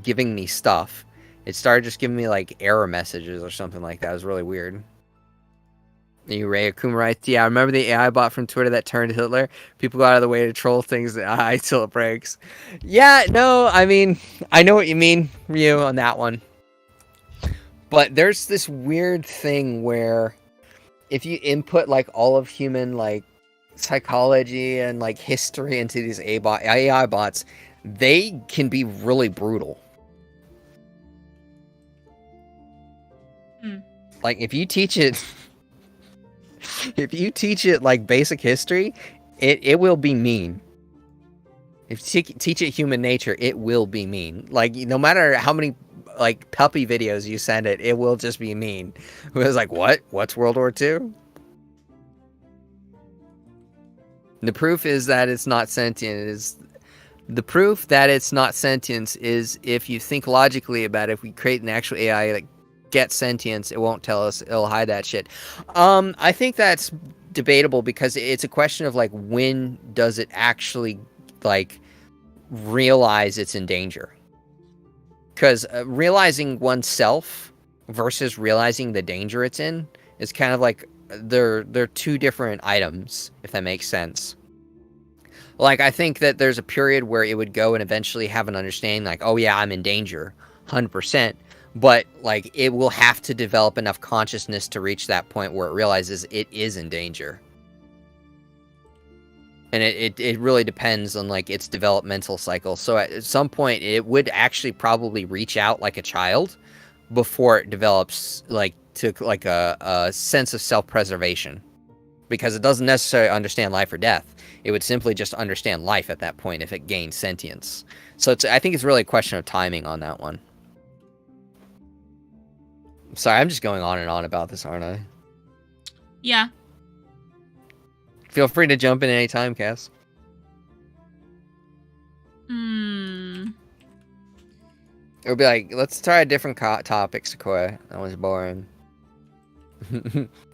giving me stuff. It started just giving me like error messages or something like that. It was really weird. You Ray Akuma writes, yeah, I remember the AI bot from Twitter that turned Hitler. People go out of the way to troll things that AI till it breaks. Yeah, no, I mean, I know what you mean, Ryu, on that one. But there's this weird thing where if you input like all of human like psychology and like history into these AI bots, they can be really brutal. Like if you teach it like basic history, it will be mean. If you teach it human nature, it will be mean. Like no matter how many like puppy videos you send it, it will just be mean. It was like, what? What's World War II? The proof is that it's not sentient. The proof that it's not sentience is if you think logically about it. If we create an actual AI that gets sentience, it won't tell us. It'll hide that shit. I think that's debatable because it's a question of like when does it actually like realize it's in danger? Because realizing oneself versus realizing the danger it's in is kind of like they're two different items, if that makes sense. Like, I think that there's a period where it would go and eventually have an understanding, like, oh yeah, I'm in danger, 100%. But, like, it will have to develop enough consciousness to reach that point where it realizes it is in danger. And it really depends on, like, its developmental cycle. So at some point, it would actually probably reach out like a child before it develops, like, to, like, a sense of self-preservation. Because it doesn't necessarily understand life or death. It would simply just understand life at that point if it gained sentience. So I think it's really a question of timing on that one. Sorry, I'm just going on and on about this, aren't I? Yeah. Feel free to jump in any time, Cass. It would be like, let's try a different topic, Sequoia. That was boring.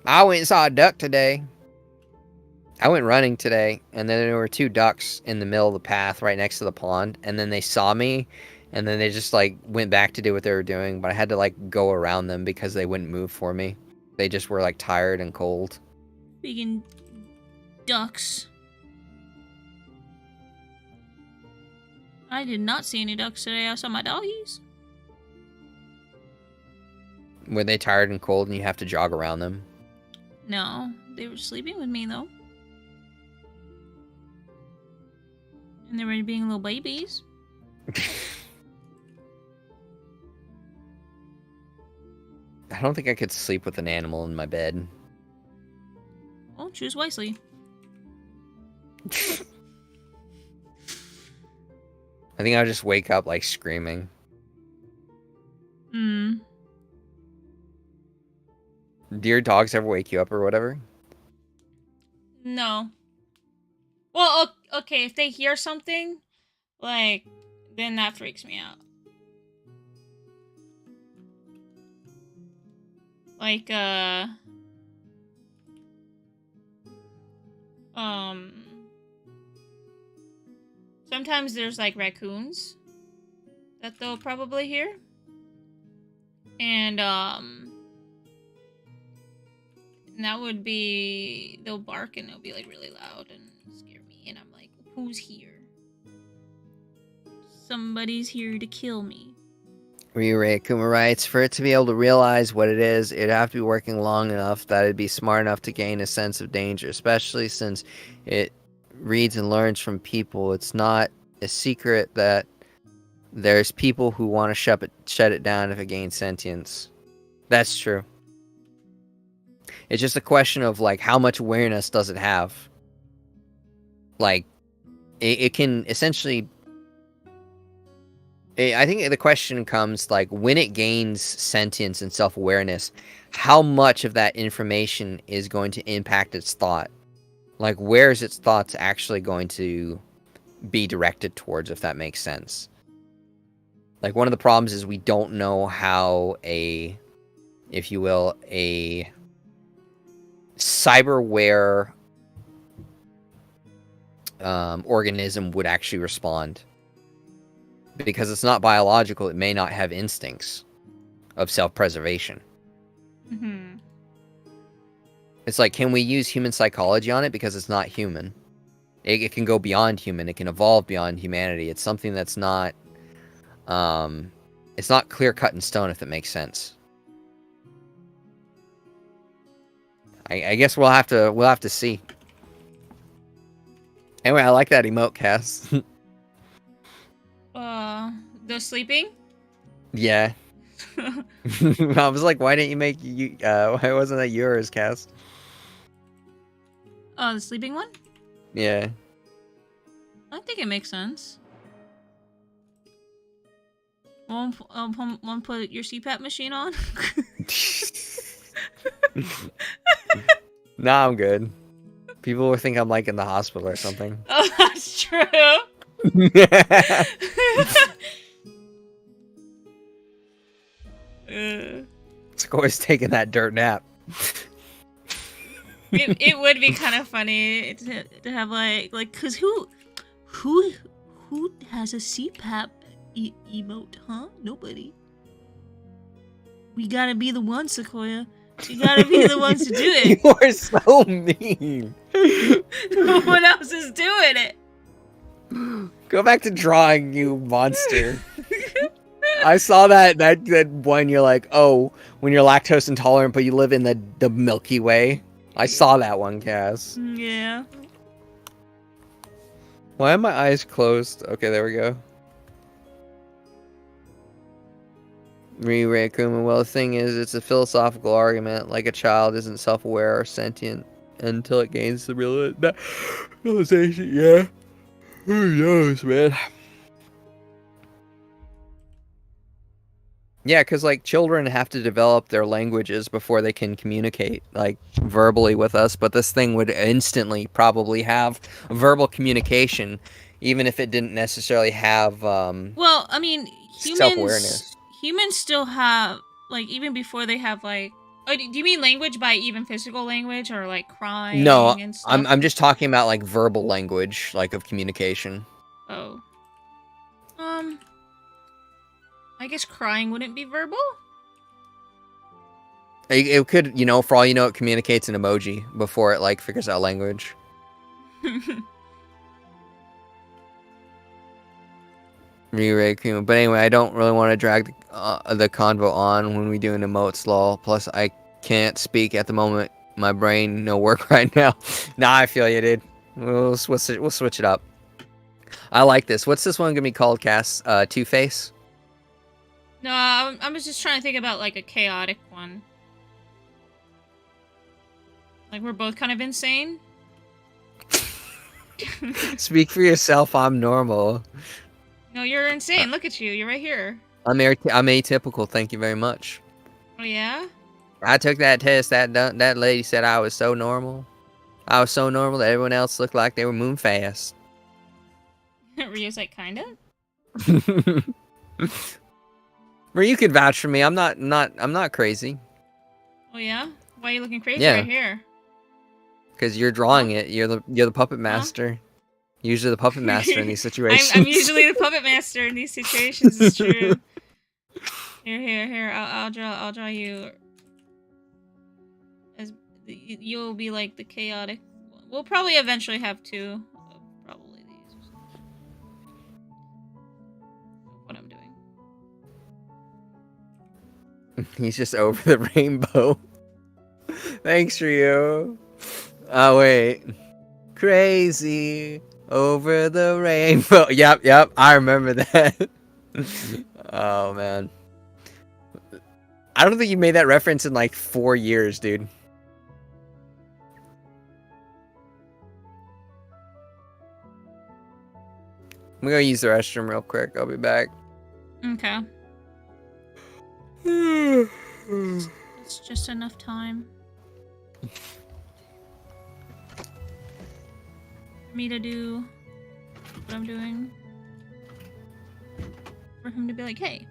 I went and saw a duck today. I went running today, and then there were two ducks in the middle of the path right next to the pond, and then they saw me, and then they just, like, went back to do what they were doing, but I had to, like, go around them because they wouldn't move for me. They just were, like, tired and cold. Speaking ducks. I did not see any ducks today. I saw my doggies. Were they tired and cold and you have to jog around them? No, they were sleeping with me, though. And they were being little babies. I don't think I could sleep with an animal in my bed. Well, choose wisely. I think I'll just wake up like screaming. Hmm. Do your dogs ever wake you up or whatever? No. Well, okay, if they hear something, like, then that freaks me out. Like, um, sometimes there's like raccoons that they'll probably hear. And, that would be, they'll bark and they'll be like really loud and scare me. And I'm like, who's here? Somebody's here to kill me. Ray Kuma writes, for it to be able to realize what it is, it'd have to be working long enough that it'd be smart enough to gain a sense of danger, especially since it reads and learns from people. It's not a secret that there's people who want to shut it down if it gains sentience. That's true. It's just a question of, like, how much awareness does it have? Like, it can essentially... I think the question comes, like, when it gains sentience and self-awareness, how much of that information is going to impact its thought? Like, where is its thoughts actually going to be directed towards, if that makes sense? Like, one of the problems is we don't know how a, if you will, a cyberware organism would actually respond. Because it's not biological, it may not have instincts of self-preservation. Mm-hmm. It's like, can we use human psychology on it? Because it's not human. It can go beyond human. It can evolve beyond humanity. It's something that's not... it's not clear-cut in stone, if that makes sense. I guess we'll have to see. Anyway, I like that emote, Cass. The sleeping? Yeah. I was like, why didn't you make you? Why wasn't that yours, Cass? Oh, the sleeping one? Yeah. I think it makes sense. Won't put your CPAP machine on? Nah, I'm good. People will think I'm like in the hospital or something. Oh, that's true. Score's taking that dirt nap. It would be kind of funny to have like cause who has a CPAP emote, huh? Nobody. We gotta be the ones, Sequoia. We gotta be the ones to do it. You are so mean. No one else is doing it. Go back to drawing, you monster. I saw that one. You're like, oh, when you're lactose intolerant, but you live in the Milky Way. I saw that one, Cass. Yeah. Why are my eyes closed? Okay, there we go. Kuma. Well, the thing is, it's a philosophical argument. Like, a child isn't self-aware or sentient until it gains the realization. Yeah. Who knows, man? Yeah, because, like, children have to develop their languages before they can communicate, like, verbally with us. But this thing would instantly probably have verbal communication, even if it didn't necessarily have, well, I mean, self-awareness. Humans still have, like, even before they have, like... Oh, do you mean language by even physical language or, like, crying No, and stuff? I'm just talking about, like, verbal language, like, of communication. Oh. I guess crying wouldn't be verbal? It could, for all you know, it communicates an emoji before it, like, figures out language. But anyway, I don't really want to drag the convo on when we do an emotes lol. Plus, I can't speak at the moment. My brain no work right now. Nah, I feel you, dude. We'll switch it up. I like this. What's this one gonna be called, Cass? Two-Face? No, I was just trying to think about like a chaotic one. Like we're both kind of insane. Speak for yourself. I'm normal. No, you're insane. Look at you. You're right here. I'm atypical. Thank you very much. Oh yeah? I took that test. That lady said I was so normal. I was so normal that everyone else looked like they were moving fast. Ryu's like, kinda? Where you could vouch for me. I'm not crazy. Oh yeah? Why are you looking crazy Yeah. right here? Because you're drawing it. You're the puppet master. Usually the puppet master in these situations. I'm usually the puppet master in these situations. It's true. Here. I'll draw you. As you'll be like the chaotic. We'll probably eventually have two. Of probably these. What I'm doing. He's just over the rainbow. Thanks, Ryu. Oh wait. Crazy over the rainbow. Yep. I remember that. Oh man. I don't think you made that reference in like 4 years, dude. I'm gonna go use the restroom real quick. I'll be back. Okay. It's just enough time for me to do what I'm doing. For him to be like, hey.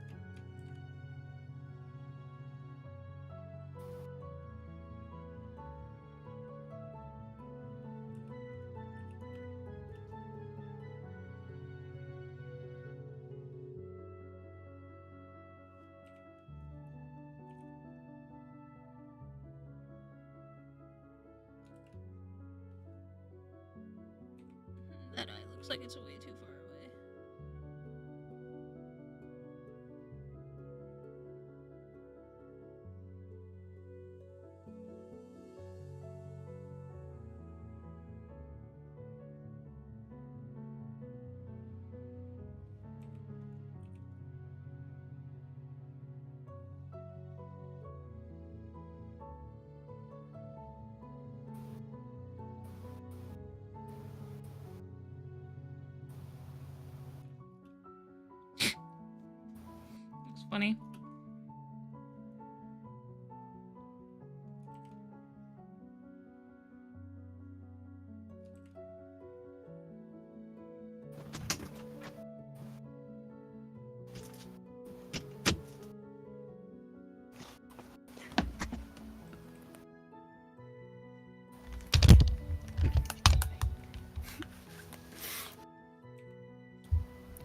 That eye looks like it's way too far away. Looks funny.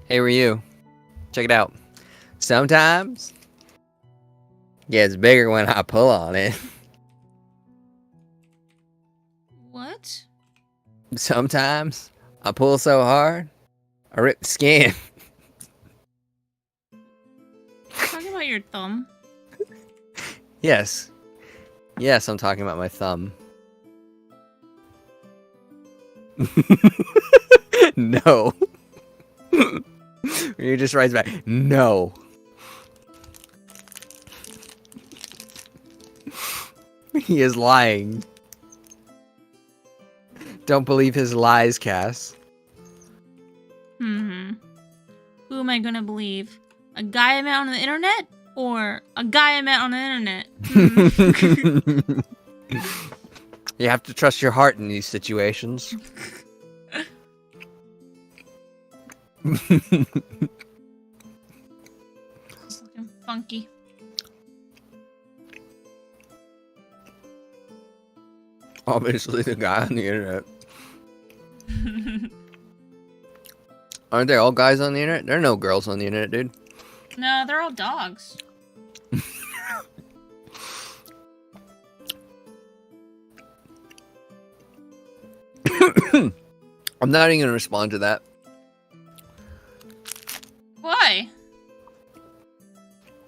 Hey Ryu, check it out. Sometimes it gets bigger when I pull on it. What? Sometimes I pull so hard, I rip the skin. Talking about your thumb. Yes, I'm talking about my thumb. No. You just writes back, no. He is lying. Don't believe his lies, Cass. Who am I gonna believe? A guy I met on the internet? Or a guy I met on the internet? You have to trust your heart in these situations. It's looking funky. Obviously the guy on the internet. Aren't they all guys on the internet? There are no girls on the internet, dude. No, they're all dogs. I'm not even gonna respond to that. Why?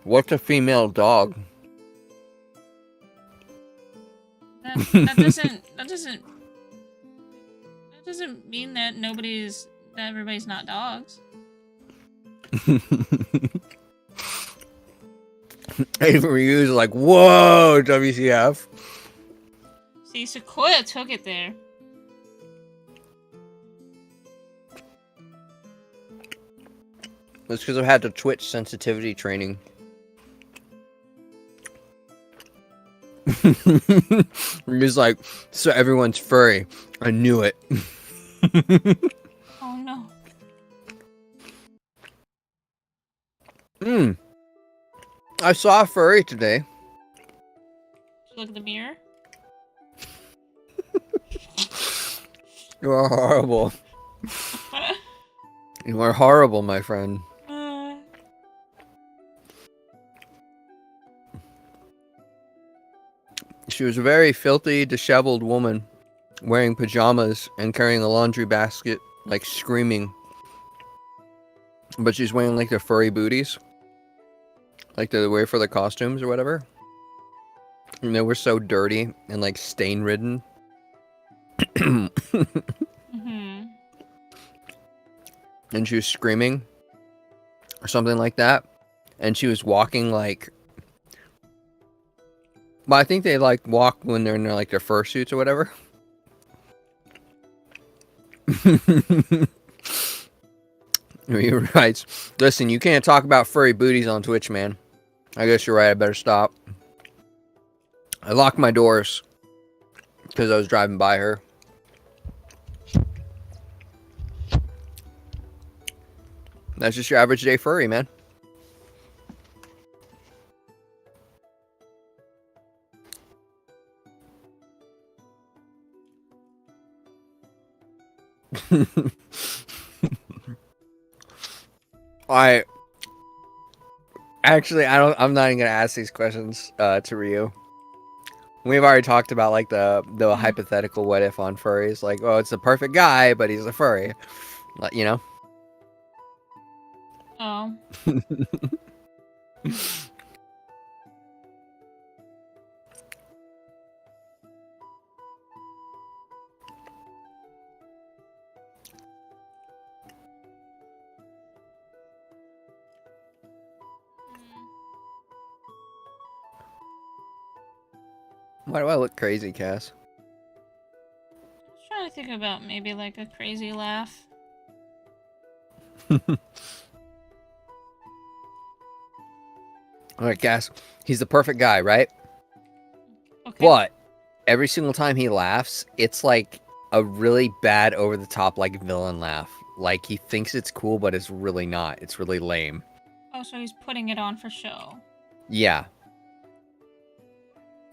What's a female dog? That doesn't mean that nobody's that everybody's not dogs. Even Ryu's like, whoa, WCF. See, Sequoia took it there. It's because I've had the Twitch sensitivity training. Ryu's like, so everyone's furry. I knew it. Oh no. I saw a furry today. Did you look at the mirror? You are horrible. You are horrible, my friend. She was a very filthy, disheveled woman, wearing pajamas and carrying a laundry basket, like screaming. But she's wearing like the furry booties, like they wear for the costumes or whatever. And they were so dirty and like stain ridden. Mm-hmm. And she was screaming or something like that. And she was walking like, well, I think they like walk when they're in their, like their fursuits or whatever. He writes, listen, you can't talk about furry booties on Twitch, man. I guess you're right, I better stop. I locked my doors because I was driving by her. That's just your average day furry, man. I'm not even gonna ask these questions to Ryu. We've already talked about like the hypothetical what if on furries, like, oh, it's the perfect guy, but he's a furry. Like, you know? Oh. Why do I look crazy, Cass? I was trying to think about maybe like a crazy laugh. Alright, Cass. He's the perfect guy, right? Okay. But every single time he laughs, it's like a really bad, over-the-top, like, villain laugh. Like, he thinks it's cool, but it's really not. It's really lame. Oh, so he's putting it on for show. Yeah.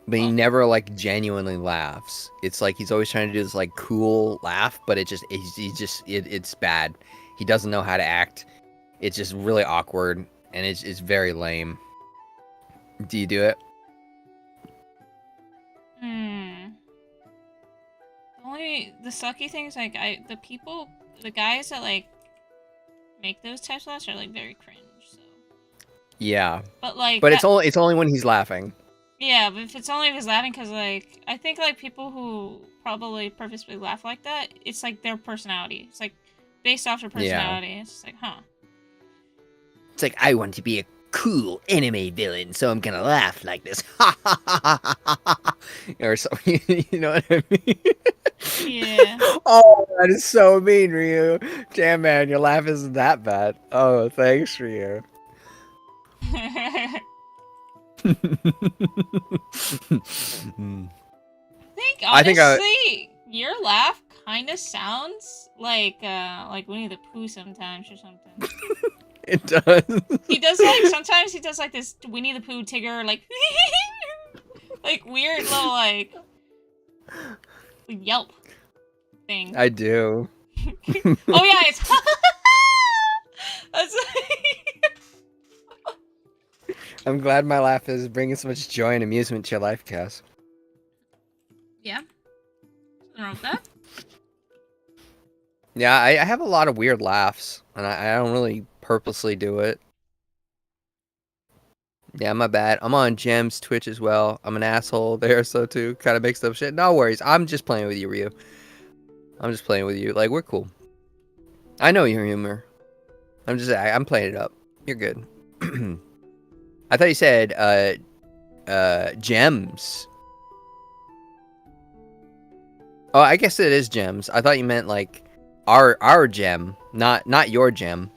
But he never, like, genuinely laughs. It's like he's always trying to do this, like, cool laugh, but it's bad. He doesn't know how to act. It's just really awkward, and it's very lame. Do you do it? The sucky thing is like the guys that like make those types of laughs are like very cringe. So. Yeah. But like. But it's only when he's laughing. Yeah, but if he's laughing, because like I think like people who probably purposely laugh like that, it's like their personality. It's like based off their personality. Yeah. It's just like, huh. It's like, I want to be a cool anime villain, so I'm gonna laugh like this. Or something, you know what I mean? Yeah. Oh, that is so mean, Ryu. Damn, man, your laugh isn't that bad. Oh, thanks, Ryu. I think honestly, your laugh kind of sounds like Winnie the Pooh sometimes or something. It does. He does like sometimes he does like this Winnie the Pooh Tigger like like weird little like yelp thing. I do. Oh yeah, it's that's I'm glad my laugh is bringing so much joy and amusement to your life, Cass. Yeah. Something wrong with that? Yeah, I have a lot of weird laughs, and I don't really purposely do it. Yeah, my bad. I'm on Gem's Twitch as well. I'm an asshole there, so too. Kind of mixed up shit. No worries. I'm just playing with you, Ryu. I'm just playing with you. Like, we're cool. I know your humor. I'm playing it up. You're good. I thought you said gems. Oh, I guess it is gems. I thought you meant like our gem, not your gem.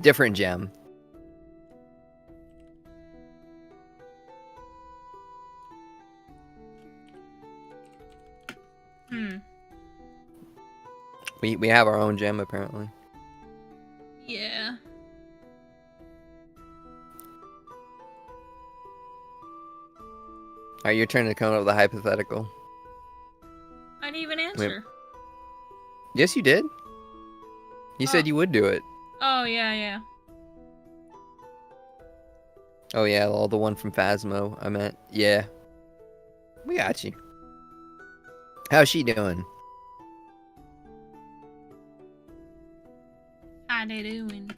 Different gem. Hmm. We have our own gem apparently. Yeah. Alright, your turn to come up with a hypothetical. I didn't even answer. Yes, you did. You said you would do it. Oh, yeah. Oh yeah, all the one from Phasmo. I meant, yeah. We got you. How's she doing? How they doing?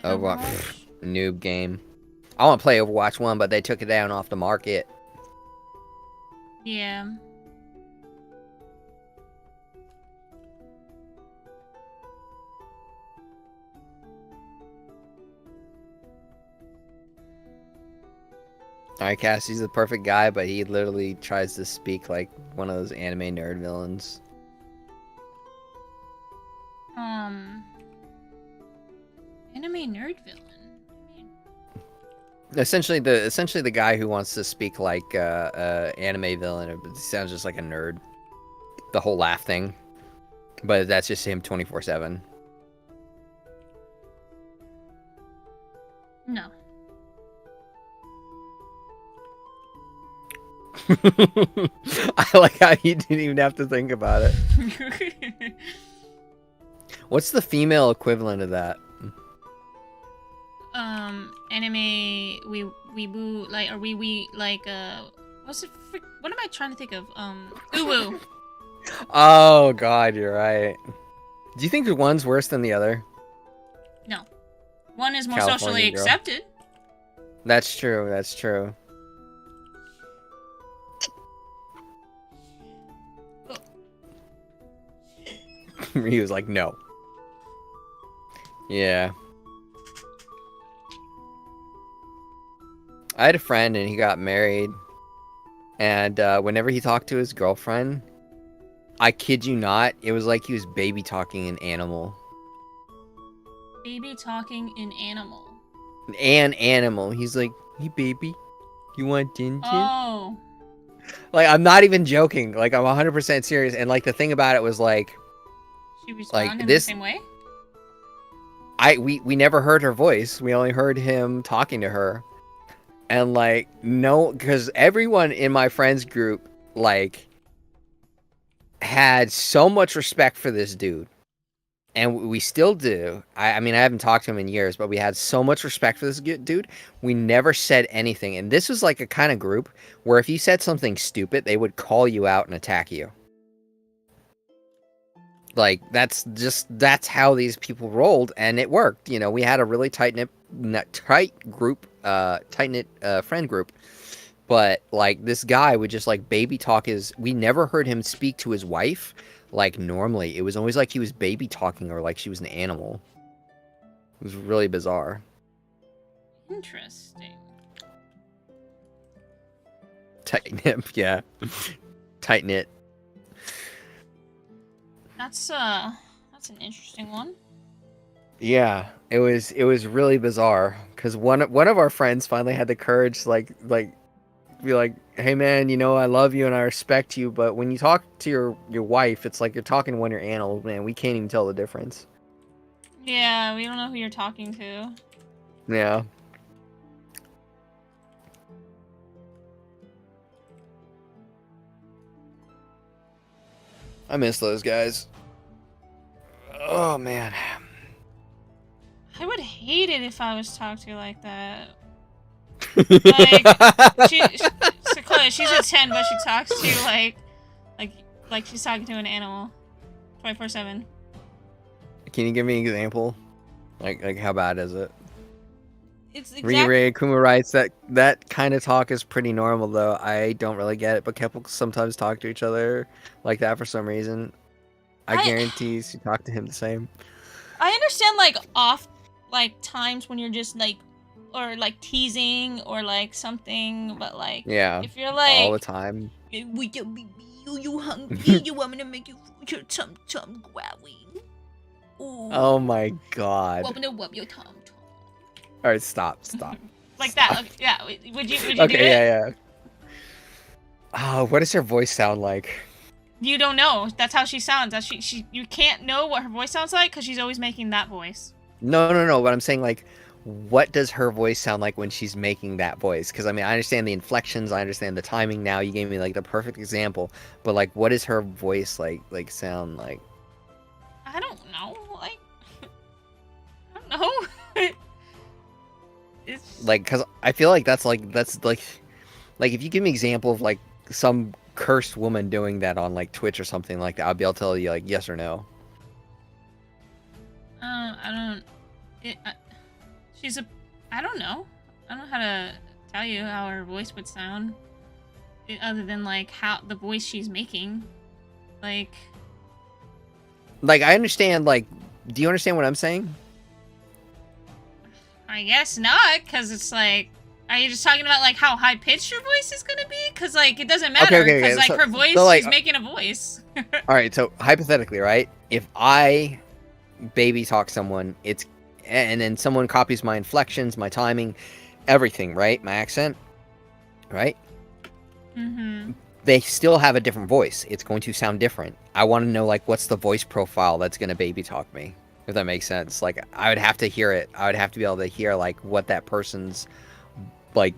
Overwatch. Noob game. I want to play Overwatch 1, but they took it down off the market. Yeah. Alright, Cassie's the perfect guy, but he literally tries to speak like one of those anime nerd villains. Anime nerd villain. Essentially the guy who wants to speak like anime villain, but he sounds just like a nerd. The whole laugh thing. But that's just him 24/7. No. I like how you didn't even have to think about it. What's the female equivalent of that? Anime weeboo like or wee like what's it? What am I trying to think of? Uwu. Oh god, you're right. Do you think one's worse than the other? No. One is more California socially girl. accepted. That's true. That's true. He was like, no. Yeah. I had a friend and he got married. And whenever he talked to his girlfriend, I kid you not, it was like he was baby talking an animal. Baby talking an animal. An animal. He's like, hey baby, you want ginger? Oh. Like, I'm not even joking. Like, I'm 100% serious. And like, the thing about it was like, She responded like in this, the same way? we never heard her voice. We only heard him talking to her. And like, no, because everyone in my friends group, like, had so much respect for this dude. And we still do. I mean, I haven't talked to him in years, but we had so much respect for this dude. We never said anything. And this was like a kind of group where if you said something stupid, they would call you out and attack you. Like, that's how these people rolled, and it worked. You know, we had a really tight knit friend group. But like, this guy would just like baby talk we never heard him speak to his wife like normally. It was always like he was baby talking her like she was an animal. It was really bizarre. Interesting. Tight knit, yeah. Tight knit. That's an interesting one. Yeah, it was really bizarre because one of our friends finally had the courage to like be like, hey man, you know, I love you and I respect you, but when you talk to your wife, it's like you're talking to one of your animals, man. We can't even tell the difference. Yeah, we don't know who you're talking to. Yeah. I miss those guys. Oh man. I would hate it if I was talked to like that. Like, she's a 10, but she talks to you like she's talking to an animal, 24/7. Can you give me an example? Like how bad is it? It's exact. Ray Kuma writes that kind of talk is pretty normal though. I don't really get it, but couples sometimes talk to each other like that for some reason. I I guarantee you talk to him the same. I understand like off like times when you're just like or like teasing or like something, but like Yeah, if you're all the like time. you hungry, you want me to make you your tum tum growling. Oh Ooh. my god. Want me to rub your tum tum. All right, stop. Like Stop. that. Okay, yeah. Would you do Okay, it? yeah. Oh, what does her voice sound like? You don't know. That's how she sounds. That she you can't know what her voice sounds like because she's always making that voice. No. But I'm saying like, what does her voice sound like when she's making that voice? Because I mean, I understand the inflections, I understand the timing. Now you gave me like the perfect example, but like, what does her voice like sound like? I don't know. Like I don't know. It's Like, because I feel like that's like if you give me an example of like some cursed woman doing that on like Twitch or something like that, I'll be able to tell you like yes or no. I don't. She's a. I don't know. I don't know how to tell you how her voice would sound, other than like how the voice she's making. Like I understand. Like, do you understand what I'm saying? I guess not, because it's like. Are you just talking about like how high pitched your voice is gonna be? Because like it doesn't matter. Because like her voice, so, like, she's making a voice. All right. So hypothetically, right? If I baby talk someone, and then someone copies my inflections, my timing, everything, right? My accent, right? Mm-hmm. They still have a different voice. It's going to sound different. I want to know like what's the voice profile that's gonna baby talk me, if that makes sense. Like I would have to hear it. I would have to be able to hear like what that person's like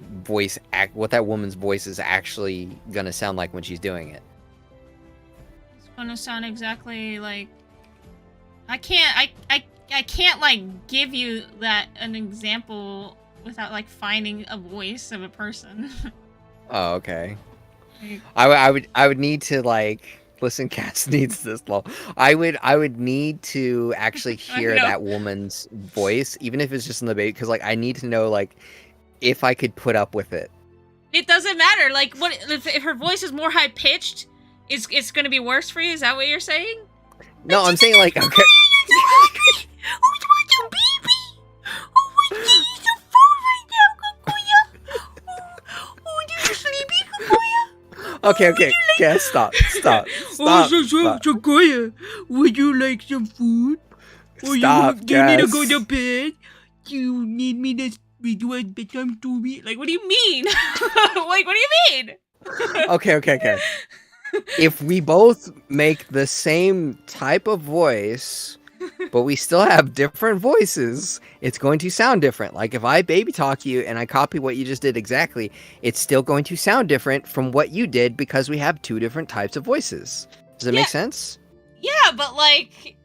what that woman's voice is actually gonna sound like when she's doing it. It's gonna sound exactly like. I can't like give you that an example without like finding a voice of a person. Oh, okay. Like, I would need to like listen. Cass needs this law. I would need to actually I hear know. that woman's voice, even if it's just in the baby, because like I need to know like if I could put up with it. It doesn't matter. Like, what if her voice is more high pitched? It's gonna be worse for you? Is that what you're saying? No, I'm saying like okay. Okay, Cass, stop. Sequoia, would you like some food? Stop, do you need to Cass. go to bed? Do you need me to do a bedtime story? Like, what do you mean? Like, what do you mean? Okay. If we both make the same type of voice, but we still have different voices, it's going to sound different. Like if I baby talk you and I copy what you just did exactly, it's still going to sound different from what you did because we have two different types of voices. Does that make sense? Yeah, but like,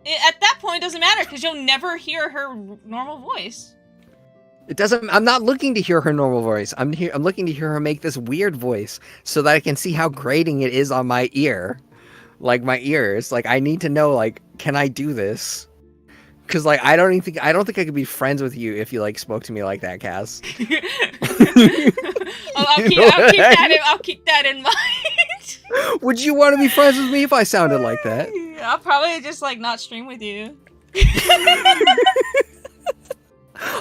at that point, it doesn't matter because you'll never hear her normal voice. It doesn't. I'm not looking to hear her normal voice. I'm looking to hear her make this weird voice so that I can see how grating it is on my ear, like my ears. Like I need to know. Like, can I do this? Because like I don't think I could be friends with you if you like spoke to me like that, Cass. I'll keep that in mind. Would you want to be friends with me if I sounded like that? I'll probably just like not stream with you.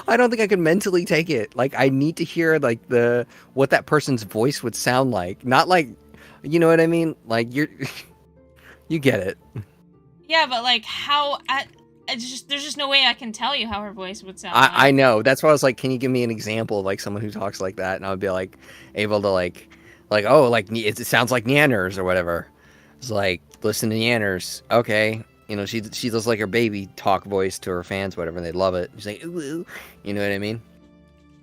I don't think I can mentally take it. Like I need to hear like what that person's voice would sound like. Not like, you know what I mean? Like you get it. Yeah, but like how there's just no way I can tell you how her voice would sound. I know. That's why I was like, can you give me an example of like someone who talks like that? And I would be like able to like oh like it sounds like Nyanners or whatever. It's like listen to Nyanners. Okay. You know, she does like her baby talk voice to her fans, whatever, and they love it. She's like, ooh, ooh. You know what I mean?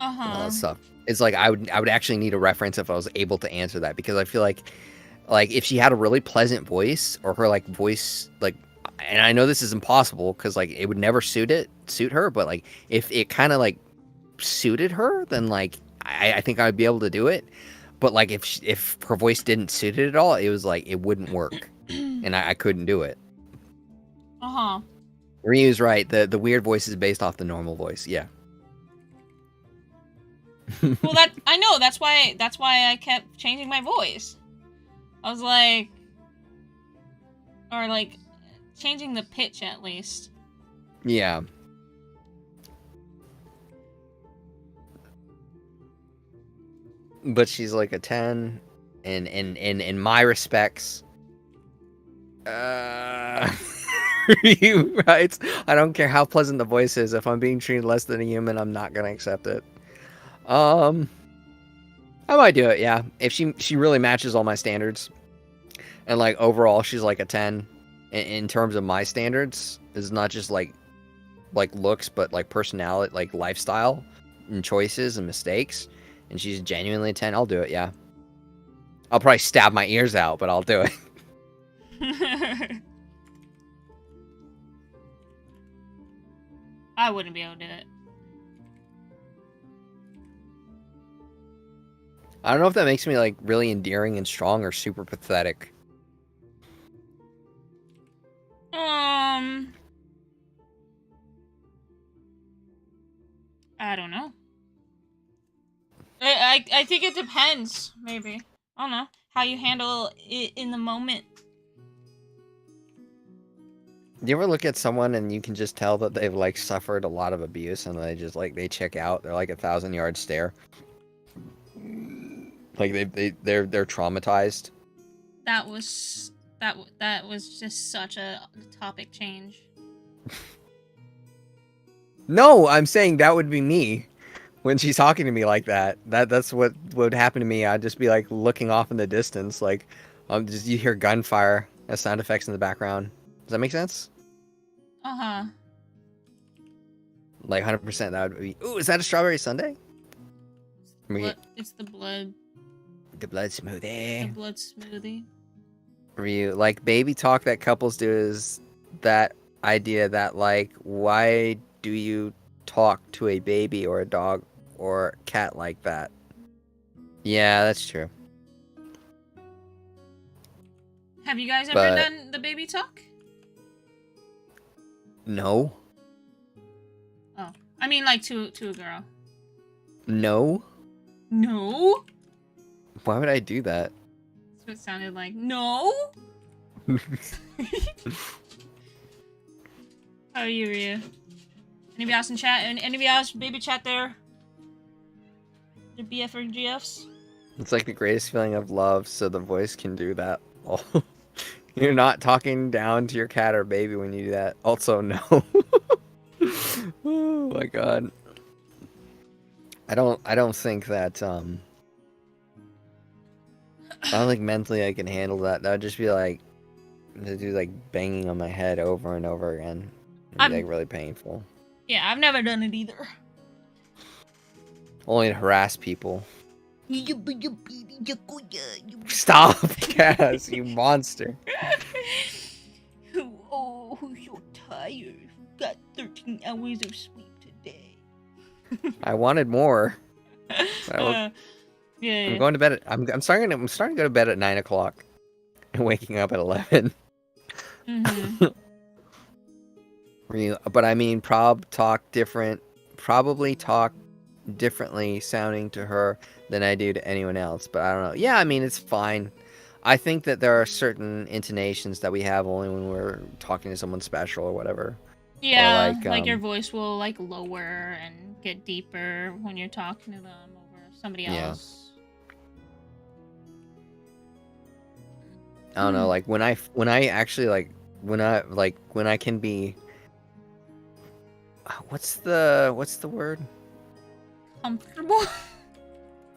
Uh-huh. All that stuff. It's like I would actually need a reference if I was able to answer that, because I feel like if she had a really pleasant voice, or her like voice like, and I know this is impossible because like it would never suit her, but like if it kind of like suited her, then like I think I would be able to do it. But like if her voice didn't suit it at all, it was like it wouldn't work, and I couldn't do it. Uh-huh. Ryu's right. The weird voice is based off the normal voice. Yeah. Well, that I know. That's why I kept changing my voice. I was like, or like, changing the pitch at least. Yeah. But she's like a 10 in my respects. You right? I don't care how pleasant the voice is. If I'm being treated less than a human, I'm not gonna accept it. I might do it, yeah. If she really matches all my standards, and like overall she's like a 10 in terms of my standards. It's not just like looks, but like personality, like lifestyle and choices and mistakes. And she's genuinely a 10. I'll do it, yeah. I'll probably stab my ears out, but I'll do it. I wouldn't be able to do it. I don't know if that makes me like really endearing and strong or super pathetic. I don't know. I think it depends, maybe. I don't know. How you handle it in the moment. Do you ever look at someone and you can just tell that they've like suffered a lot of abuse and they just like they check out? They're like 1,000-yard stare. Like they're traumatized. That was just such a topic change. No, I'm saying that would be me when she's talking to me like that. That's what would happen to me. I'd just be like looking off in the distance, like just you hear gunfire as sound effects in the background. Does that make sense? Uh-huh. Like 100%. That would be. Ooh, is that a strawberry sundae? It's the blood. The blood smoothie. The blood smoothie. Ryu, like baby talk that couples do is that idea that like why do you talk to a baby or a dog or cat like that? Yeah, that's true. Have you guys ever done the baby talk? No. Oh, I mean like to a girl. No. No. Why would I do that? That's what it sounded like. No. How are you, Rhea? Anybody else in chat? Anybody else baby chat there? The BF or GFs? It's like the greatest feeling of love, so the voice can do that. You're not talking down to your cat or baby when you do that. Also, no. Oh my god. I don't think that I don't think mentally I can handle that. That would just be like to do like banging on my head over and over again. It'd be like really painful. Yeah, I've never done it either. Only to harass people. Stop, Cass, you monster. Oh, you're tired. Got 13 hours of sleep today. I wanted more. Yeah. I'm going to bed at I'm starting to go to bed at 9 o'clock and waking up at 11. Mm-hmm. But I mean, probably talk differently sounding to her than I do to anyone else. But I don't know. Yeah, I mean, it's fine. I think that there are certain intonations that we have only when we're talking to someone special or whatever. Yeah, or like your voice will like lower and get deeper when you're talking to them over somebody else. I don't know, like when I actually like when I can be what's the word? Comfortable?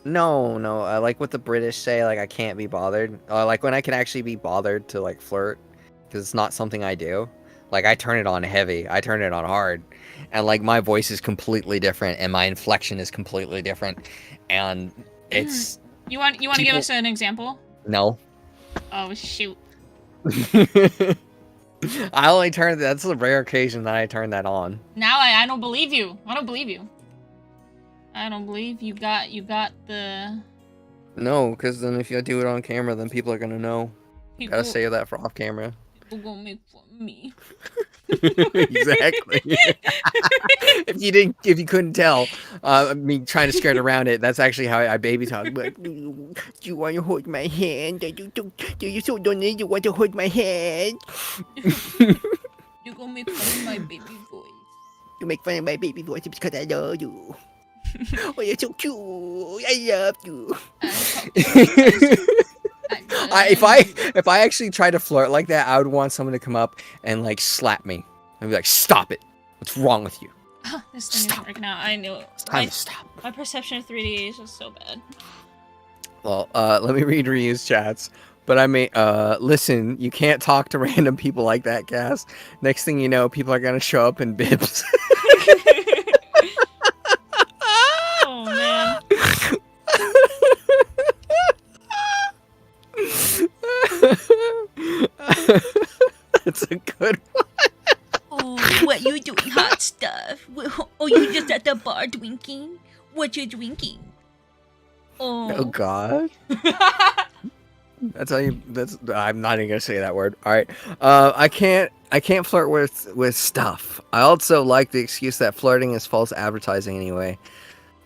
No, like what the British say, like I can't be bothered. Like when I can actually be bothered to like flirt, because it's not something I do. Like I turn it on heavy, I turn it on hard, and like my voice is completely different, and my inflection is completely different, and it's. You want to give us an example? No. Oh shoot. I only turn that's a rare occasion that I turn that on. Now I don't believe you. I don't believe you. I don't believe you got the. No, because then if you do it on camera, then people are gonna know. People, Gotta save that for off camera. People gonna make fun of me. Exactly. if you couldn't tell, me trying to skirt around it, that's actually how I baby talk. But do you want to hold my hand? Do you so don't you want to hold my hand? You gonna make fun of my baby voice. You make fun of my baby voice because I love you. Oh, you're so cute. I love you. If I actually tried to flirt like that, I would want someone to come up and like slap me and be like, "Stop it! What's wrong with you?" This thing is working out. I knew it. It's time to stop. My perception of 3D is just so bad. Well, let me read Ryu's chats. But I mean, listen, you can't talk to random people like that, Cass. Next thing you know, people are gonna show up in bibs. Oh man. That's a good one. Oh, what you doing, hot stuff? Oh, you just at the bar drinking? What you drinking? Oh God. That's how you. That's. I'm not even gonna say that word. All right. I can't flirt with stuff. I also like the excuse that flirting is false advertising anyway.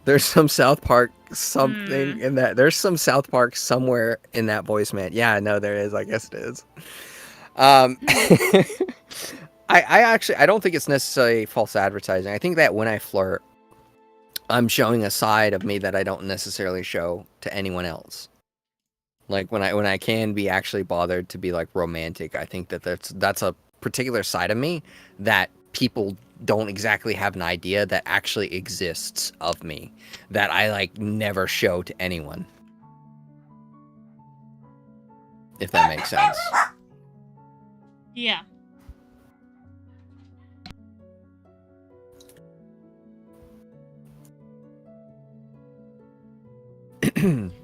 There's some South Park something in that. There's some South Park somewhere in that voice, man. Yeah, no, there is. I guess it is. I actually I don't think it's necessarily false advertising. I think that when I flirt, I'm showing a side of me that I don't necessarily show to anyone else. Like when I can be actually bothered to be like romantic, I think that that's a particular side of me that people don't exactly have an idea that actually exists of me that I like never show to anyone. If that makes sense. Yeah.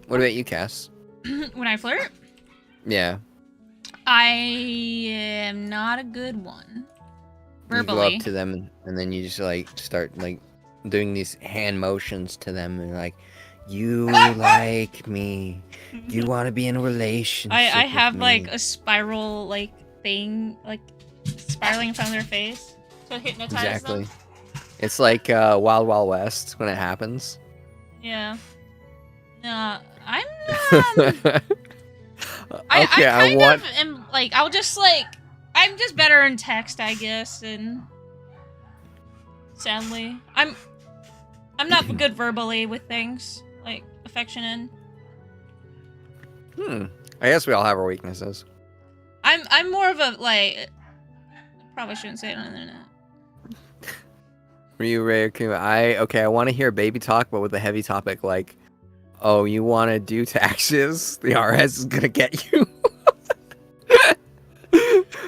What about you, Cass? When I flirt? Yeah. I am not a good one. Verbally. You go up to them and then you just like start like doing these hand motions to them and like, you like me. You want to be in a relationship. I have with like me. a spiral like thing like spiraling in front of their face to hypnotize them. It's like Wild Wild West when it happens. Yeah. No, I'm Okay, I kind of am like I'll just like I'm just better in text, I guess, and sadly I'm not good verbally with things like affection and. I guess we all have our weaknesses. I'm more of a like. Probably shouldn't say it on the internet. Ryu Ray Akuma, I want to hear baby talk, but with a heavy topic like, oh, you want to do taxes? The RS is gonna get you.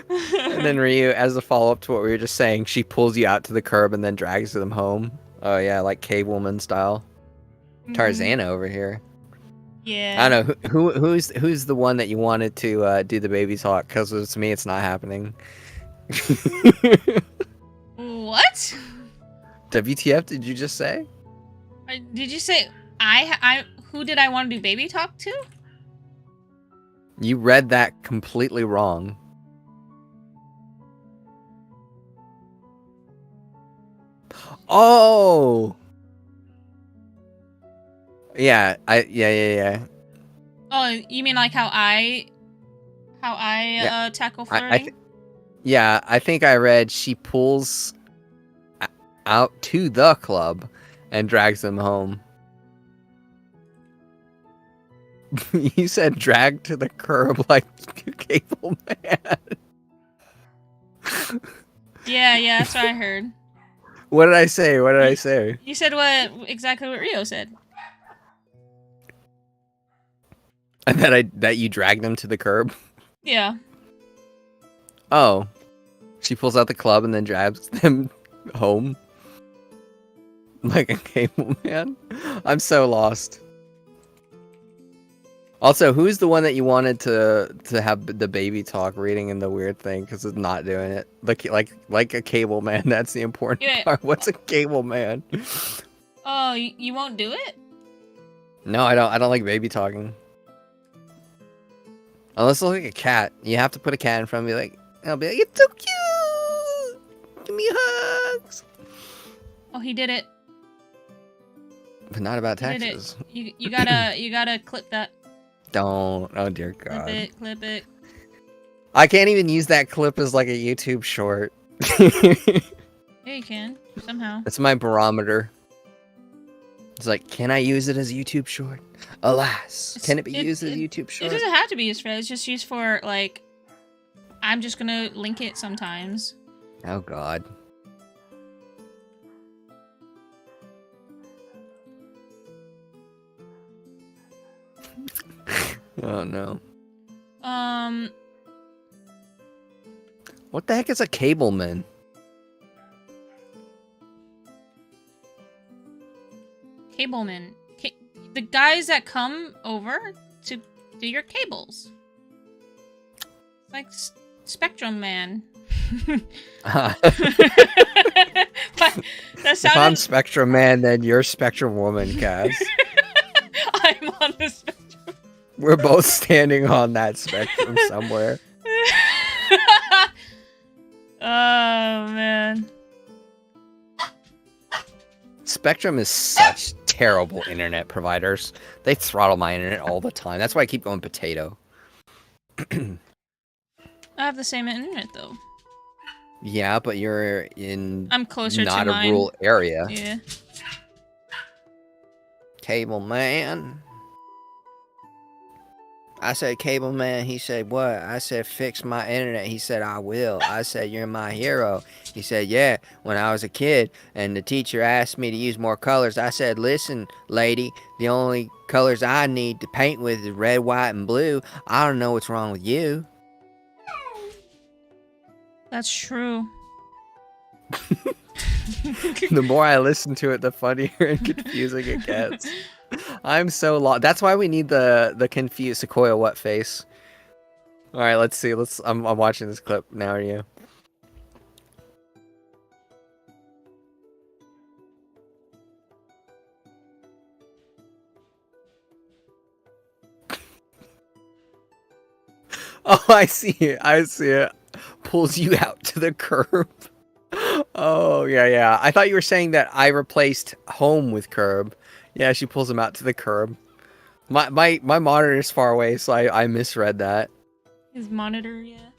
And then Ryu, as a follow-up to what we were just saying, she pulls you out to the curb and then drags them home. Oh yeah, like cave woman style. Tarzana over here. Yeah. I don't know who's the one that you wanted to do the baby talk, because it's me, it's not happening. What? WTF? Did you just say? Did you say I? Who did I want to do baby talk to? You read that completely wrong. Oh. Yeah. Yeah. Oh, you mean like how I tackle flirting? I think I read she pulls out to the club and drags them home. You said drag to the curb like a cable man. Yeah, that's what I heard. What did I say? You said exactly what Rio said. And that you dragged them to the curb? Yeah. Oh. She pulls out the club and then drags them home? Like a cable man? I'm so lost. Also, who's the one that you wanted to have the baby talk reading in the weird thing because it's not doing it? Like a cable man. That's the important part. What's a cable man? Oh, you won't do it? No, I don't like baby talking. Unless it's like a cat. You have to put a cat in front of me. Like, I'll be like, it's so cute. Give me hugs. Oh, he did it. But not about He did it. taxes. You gotta clip that. Don't. Oh dear God. Clip it. I can't even use that clip as like a YouTube short. Yeah, you can somehow. That's my barometer. It's like, can I use it as a YouTube short? Alas, can it be used as a YouTube short? It doesn't have to be used for that. It's just used for like. I'm just gonna link it sometimes. Oh God. Oh no. What the heck is a cableman? Cableman. The guys that come over to do your cables. It's like Spectrum Man. If I'm Spectrum Man, then you're Spectrum Woman, Cass. I'm on the spectrum. We're both standing on that spectrum somewhere. Oh, man. Spectrum is such terrible internet providers. They throttle my internet all the time. That's why I keep going potato. I have the same internet, though. Yeah, but you're in I'm closer not to a mine. rural area. Yeah. Cable man. I said, cable man. He said, what? I said, fix my internet. He said, I will. I said, you're my hero. He said, yeah, when I was a kid and the teacher asked me to use more colors, I said, listen, lady, the only colors I need to paint with is red, white, and blue. I don't know what's wrong with you. That's true. The more I listen to it, the funnier and confusing it gets. I'm so lost. That's why we need the confused Sequoia what face. All right, let's see. I'm watching this clip now. Are you? Oh, I see it. I see it. Pulls you out to the curb. Oh, yeah. I thought you were saying that I replaced home with curb. Yeah, she pulls him out to the curb. My monitor is far away, so I misread that. His monitor, yeah.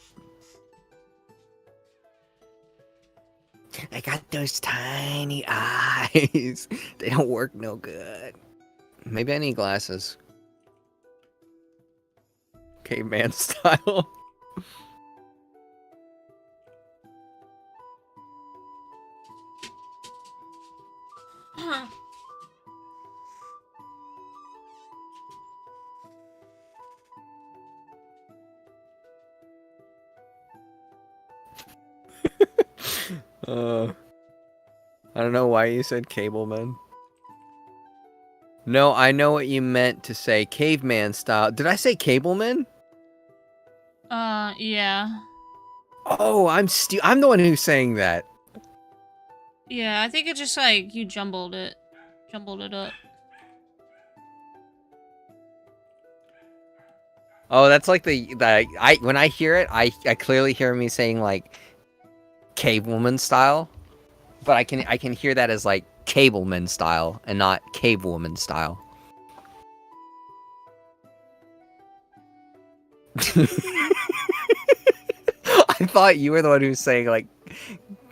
I got those tiny eyes. They don't work no good. Maybe I need glasses. Caveman style. I don't know why you said cableman. No, I know what you meant to say. Caveman style. Did I say cableman? Yeah. Oh, I'm the one who's saying that. Yeah, I think it's just like you jumbled it up. Oh, that's like when I hear it, I clearly hear me saying like cavewoman style, but I can hear that as like cableman style and not cavewoman style. I thought you were the one who was saying like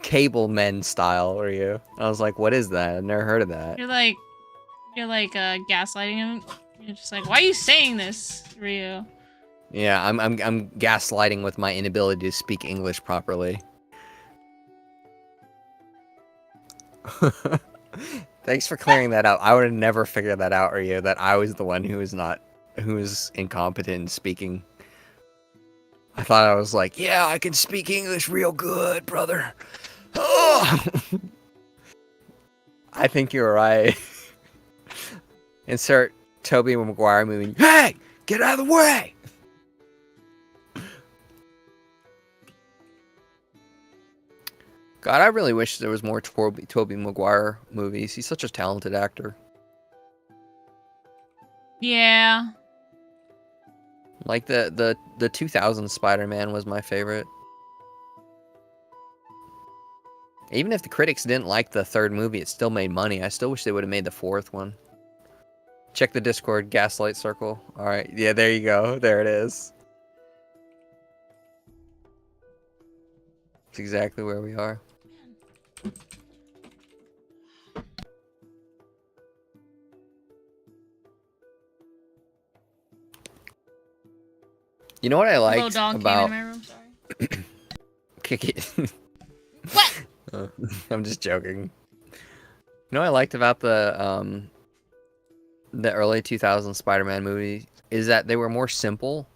cablemen style, were you? I was like, what is that? I've never heard of that. You're like gaslighting him. You're just like, why are you saying this, Ryu? Yeah, I'm gaslighting with my inability to speak English properly. Thanks for clearing that out. I would have never figured that out, Ryu, that I was the one who was incompetent in speaking. I thought I was like, yeah, I can speak English real good, brother. Oh! I think you're right. Insert Tobey Maguire movie. Hey, get out of the way! God, I really wish there was more Tobey Maguire movies. He's such a talented actor. Yeah. Like the 2000 Spider-Man was my favorite. Even if the critics didn't like the third movie, it still made money. I still wish they would have made the fourth one. Check the Discord, Gaslight Circle. Alright, yeah, there you go. There it is. It's exactly where we are. You know what I liked Little dog about... came in my room, sorry. Kick it. What? I'm just joking. You know what I liked about the early 2000s Spider-Man movie is that they were more simple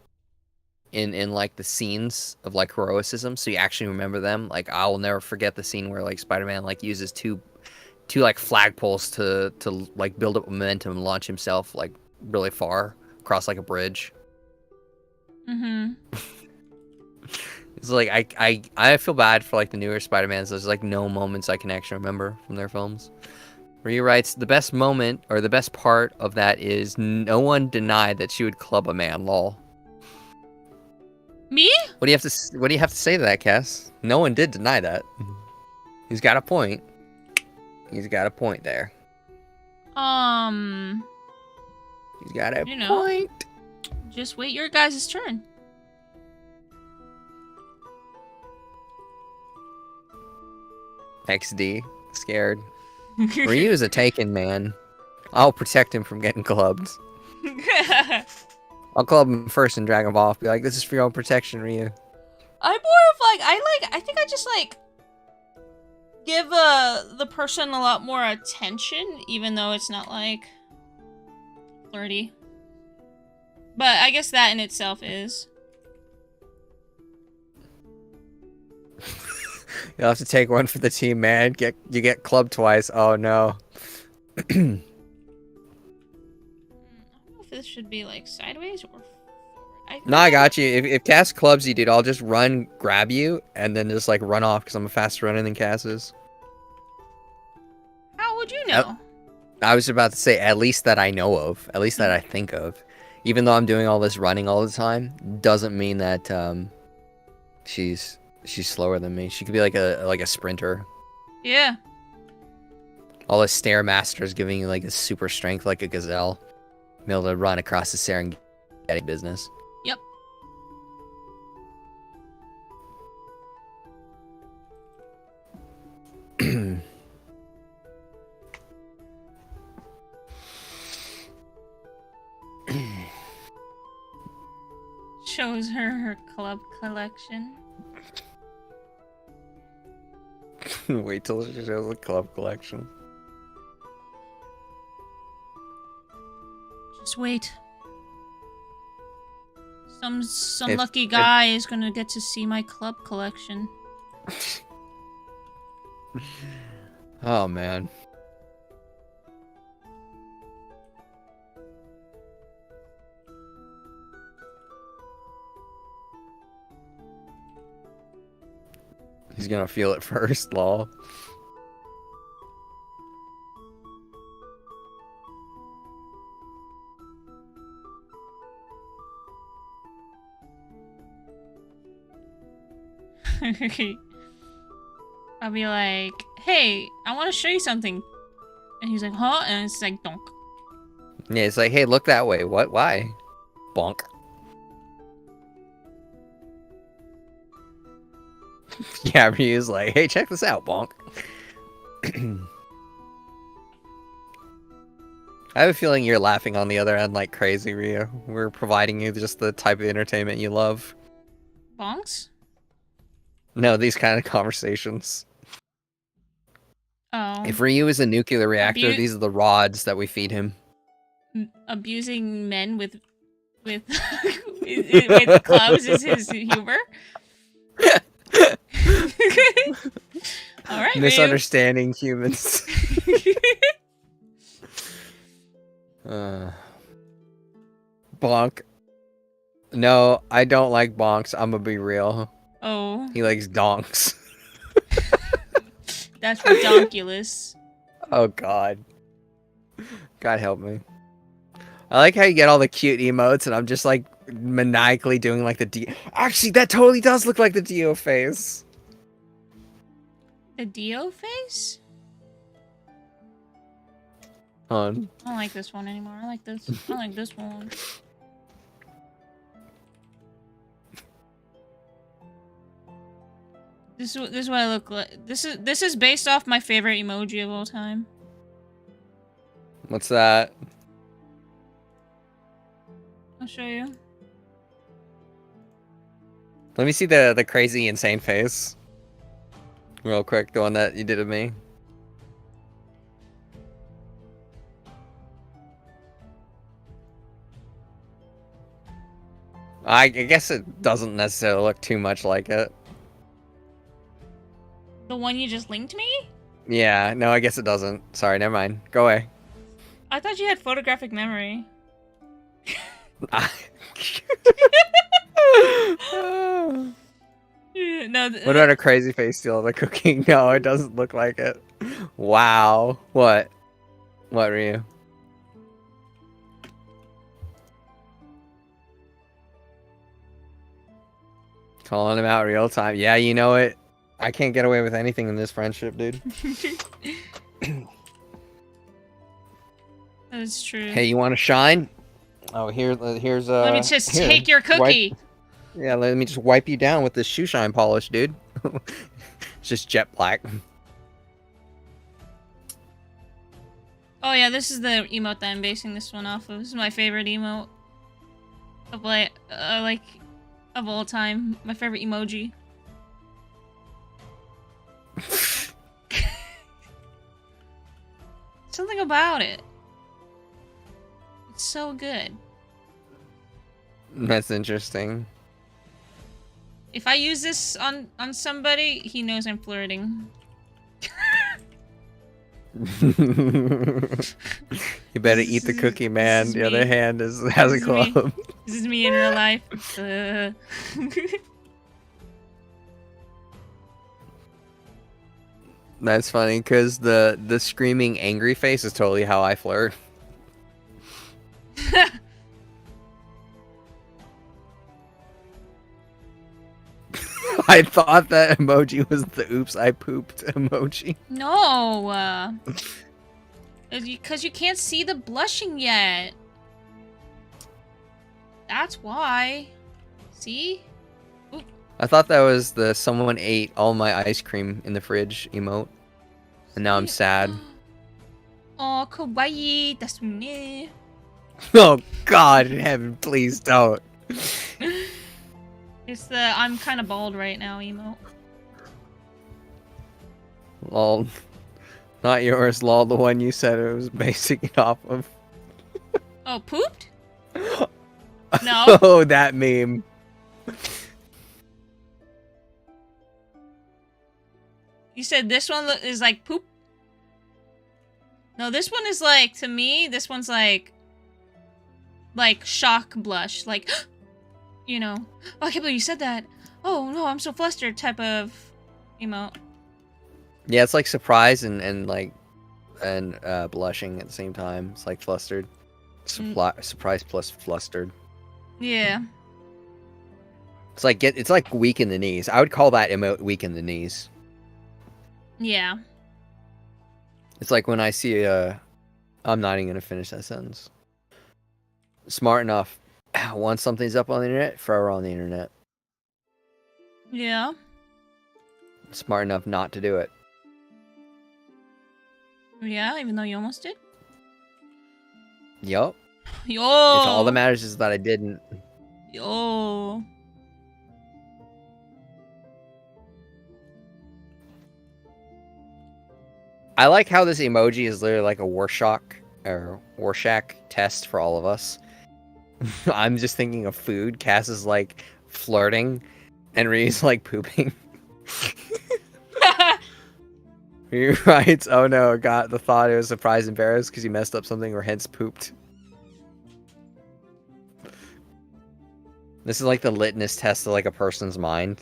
in like the scenes of like heroicism, so you actually remember them. Like I'll never forget the scene where like Spider-Man like uses two like flagpoles to like build up momentum and launch himself like really far across like a bridge. Mm-hmm. It's like I feel bad for like the newer Spider-Mans. There's like no moments I can actually remember from their films. Ryu writes, the best moment or the best part of that is no one denied that she would club a man. Lol. Me? What do you have to say to that, Cass? No one did deny that. He's got a point. He's got a point there. He's got a point. Just wait your guys' turn. XD. Scared. Ryu is a taken man. I'll protect him from getting clubbed. I'll club him first and drag him off. Be like, this is for your own protection, Ryu. I'm more of like, I think I just like give the person a lot more attention, even though it's not like flirty. But I guess that in itself is. You'll have to take one for the team, man. You get clubbed twice. Oh no. I don't know if this should be like sideways or forward. No, I got you. If Cass clubs you, dude, I'll just run, grab you, and then just like run off because I'm a faster runner than Cass is. How would you know? I was about to say, at least that I know of, at least that I think of. Even though I'm doing all this running all the time, doesn't mean that she's slower than me. She could be like a sprinter. Yeah. All the Stairmasters giving you like a super strength like a gazelle. Be able to run across the Serengeti business. Yep. Shows her club collection. Wait till she shows the club collection. Just wait. Some lucky guy is gonna get to see my club collection. Oh man. He's gonna feel it first, lol. I'll be like, hey, I want to show you something. And he's like, huh? And it's like, donk. Yeah, it's like, hey, look that way. What? Why? Bonk. Yeah, Ryu's like, hey, check this out, bonk. I have a feeling you're laughing on the other end like crazy, Ryu. We're providing you just the type of entertainment you love. Bonks? No, these kind of conversations. Oh. If Ryu is a nuclear reactor, these are the rods that we feed him. Abusing men with with clubs is his humor? All right, misunderstanding humans. Bonk. No, I don't like bonks. I'm gonna be real. Oh. He likes donks. That's ridiculous. Oh god. God help me. I like how you get all the cute emotes and I'm just like maniacally doing like the Dio. Actually, that totally does look like the Dio face. The Dio face? On. I don't like this one anymore. I like this. I like this one. This is what I look like. This is based off my favorite emoji of all time. What's that? I'll show you. Let me see the crazy insane face. Real quick, the one that you did of me. I guess it doesn't necessarily look too much like it. The one you just linked me? Yeah, no, I guess it doesn't. Sorry, never mind. Go away. I thought you had photographic memory. No. What about a crazy face steal of the cookie? No, it doesn't look like it. Wow. What? What, Ryu? Calling him out real time. Yeah, you know it. I can't get away with anything in this friendship, dude. That's true. Hey, you want to shine? Oh, here's Let me just take your cookie. Yeah, let me just wipe you down with this shoe shine polish, dude. It's just jet black. Oh yeah, this is the emote that I'm basing this one off of. This is my favorite emote of like of all time. My favorite emoji. Something about it. It's so good. That's interesting. If I use this on somebody, he knows I'm flirting. You better eat the cookie, man. The other hand has a club. This is me in real life. That's funny because the screaming angry face is totally how I flirt. I thought that emoji was the oops I pooped emoji. No, because you can't see the blushing yet. That's why. See? Oop. I thought that was the someone ate all my ice cream in the fridge emote. And now I'm sad. Oh, kawaii. That's me. Oh God in heaven, please don't. It's the I'm kind of bald right now emote. Lol. Not yours, lol, the one you said it was basing it off of. Oh, pooped? No. Oh, that meme. You said this one is like poop? No, this one is like, to me, this one's like shock blush. Like, you know, oh, I can't believe you said that. Oh no, I'm so flustered type of emote. Yeah, it's like surprise and blushing at the same time. It's like flustered. Surprise plus flustered. Yeah. It's like weak in the knees. I would call that emote weak in the knees. Yeah. It's like when I see I'm not even gonna finish that sentence. Smart enough. Once something's up on the internet, forever on the internet. Yeah. Smart enough not to do it. Yeah, even though you almost did. Yup. Yo. If all that matters is that I didn't. Yo. I like how this emoji is literally like a Rorschach test for all of us. I'm just thinking of food. Cass is like flirting, and Ree's like pooping. He writes, "Oh no, got the thought it was surprised, embarrassed because you messed up something or hence pooped." This is like the litmus test of like a person's mind.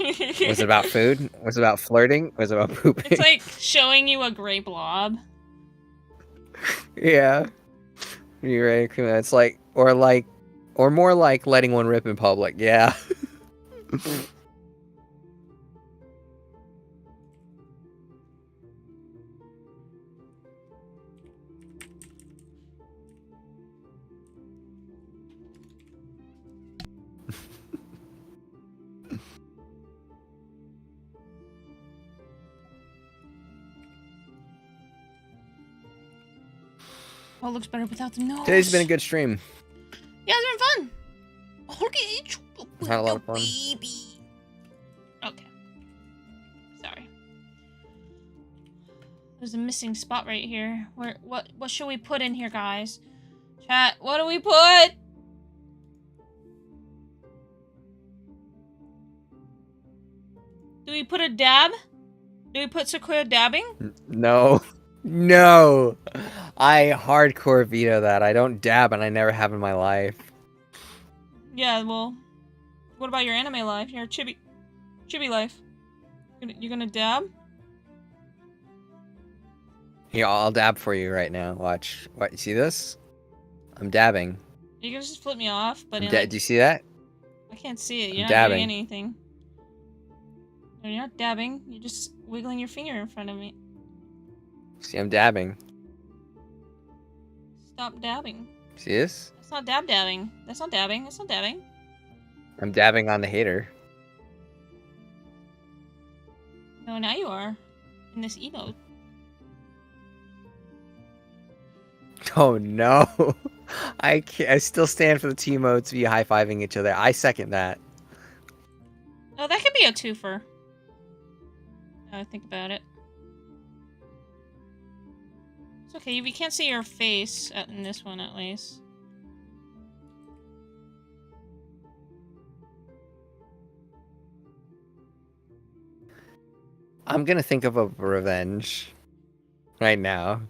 Was it about food? Was it about flirting? Was it about pooping? It's like showing you a gray blob. Yeah. You're right. It's like, or more like letting one rip in public. Yeah. Oh, it looks better without the nose. Today's been a good stream. Yeah, it's been fun. Oh, look at it. Had a lot of fun. Baby. Okay. Sorry. There's a missing spot right here. What should we put in here, guys? Chat, what do we put? Do we put a dab? Do we put Sequoia dabbing? No. No. I hardcore veto that. I don't dab and I never have in my life. Yeah, well, what about your anime life? Your chibi life? You gonna dab? Here, I'll dab for you right now. Watch. What? You see this? I'm dabbing. You can just flip me off, but Do you see that? I can't see it. You're I'm not dabbing. doing anything. No, you're not dabbing. You're just wiggling your finger in front of me. See, I'm dabbing. Stop dabbing. See this? That's not dabbing. That's not dabbing. That's not dabbing. I'm dabbing on the hater. No, now you are. In this emote. Oh no. I still stand for the T-modes to be high-fiving each other. I second that. Oh, that could be a twofer. Now I think about it. It's okay, we can't see your face in this one at least. I'm gonna think of a revenge right now.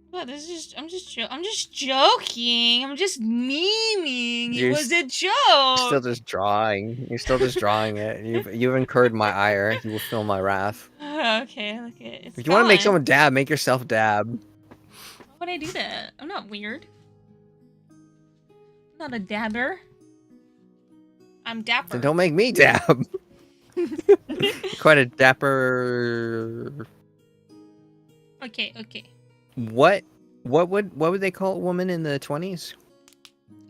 What? This is just. I'm just joking. I'm just memeing. It was a joke. You're still just drawing. You're still just drawing it. You've incurred my ire. You will feel my wrath. Okay, look at it. If you want to make someone dab, make yourself dab. Why would I do that? I'm not weird. I'm not a dabber. I'm dapper. Then don't make me dab. Quite a dapper. Okay. What would they call a woman in the 20s?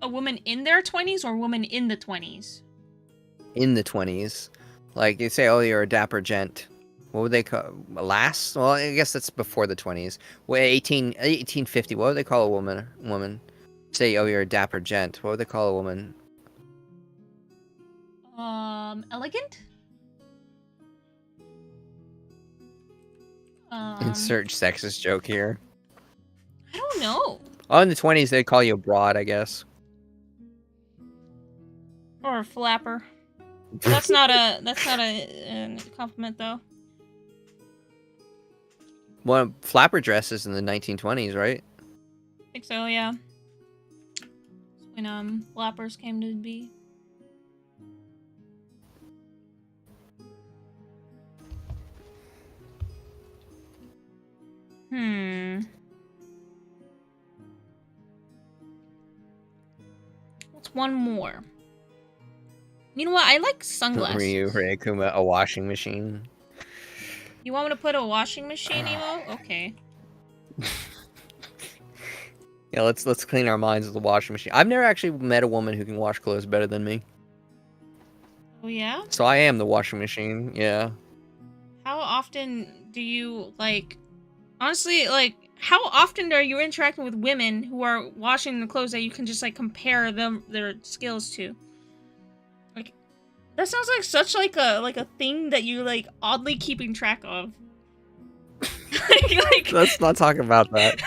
A woman in their 20s or a woman in the 20s? In the 20s. Like, you say, oh, you're a dapper gent. What would they call... Lass? Well, I guess that's before the 20s. Well, 1850. What would they call a woman? Say, oh, you're a dapper gent. What would they call a woman? Elegant? Insert sexist joke here. I don't know. Oh, in the 20s, they'd call you a broad, I guess. Or a flapper. That's not a compliment though. Well, flapper dresses in the 1920s, right? I think so, yeah. When flappers came to be. What's one more? You know what? I like sunglasses. Ryu Reikuma, a washing machine. You want me to put a washing machine emo? Okay. Yeah, let's clean our minds with the washing machine. I've never actually met a woman who can wash clothes better than me. Oh yeah? So I am the washing machine, yeah. How often do you, like... Honestly, like, how often are you interacting with women who are washing the clothes that you can just, like, compare their skills to? Like, that sounds like such, like a thing that you're, like, oddly keeping track of. like, let's not talk about that.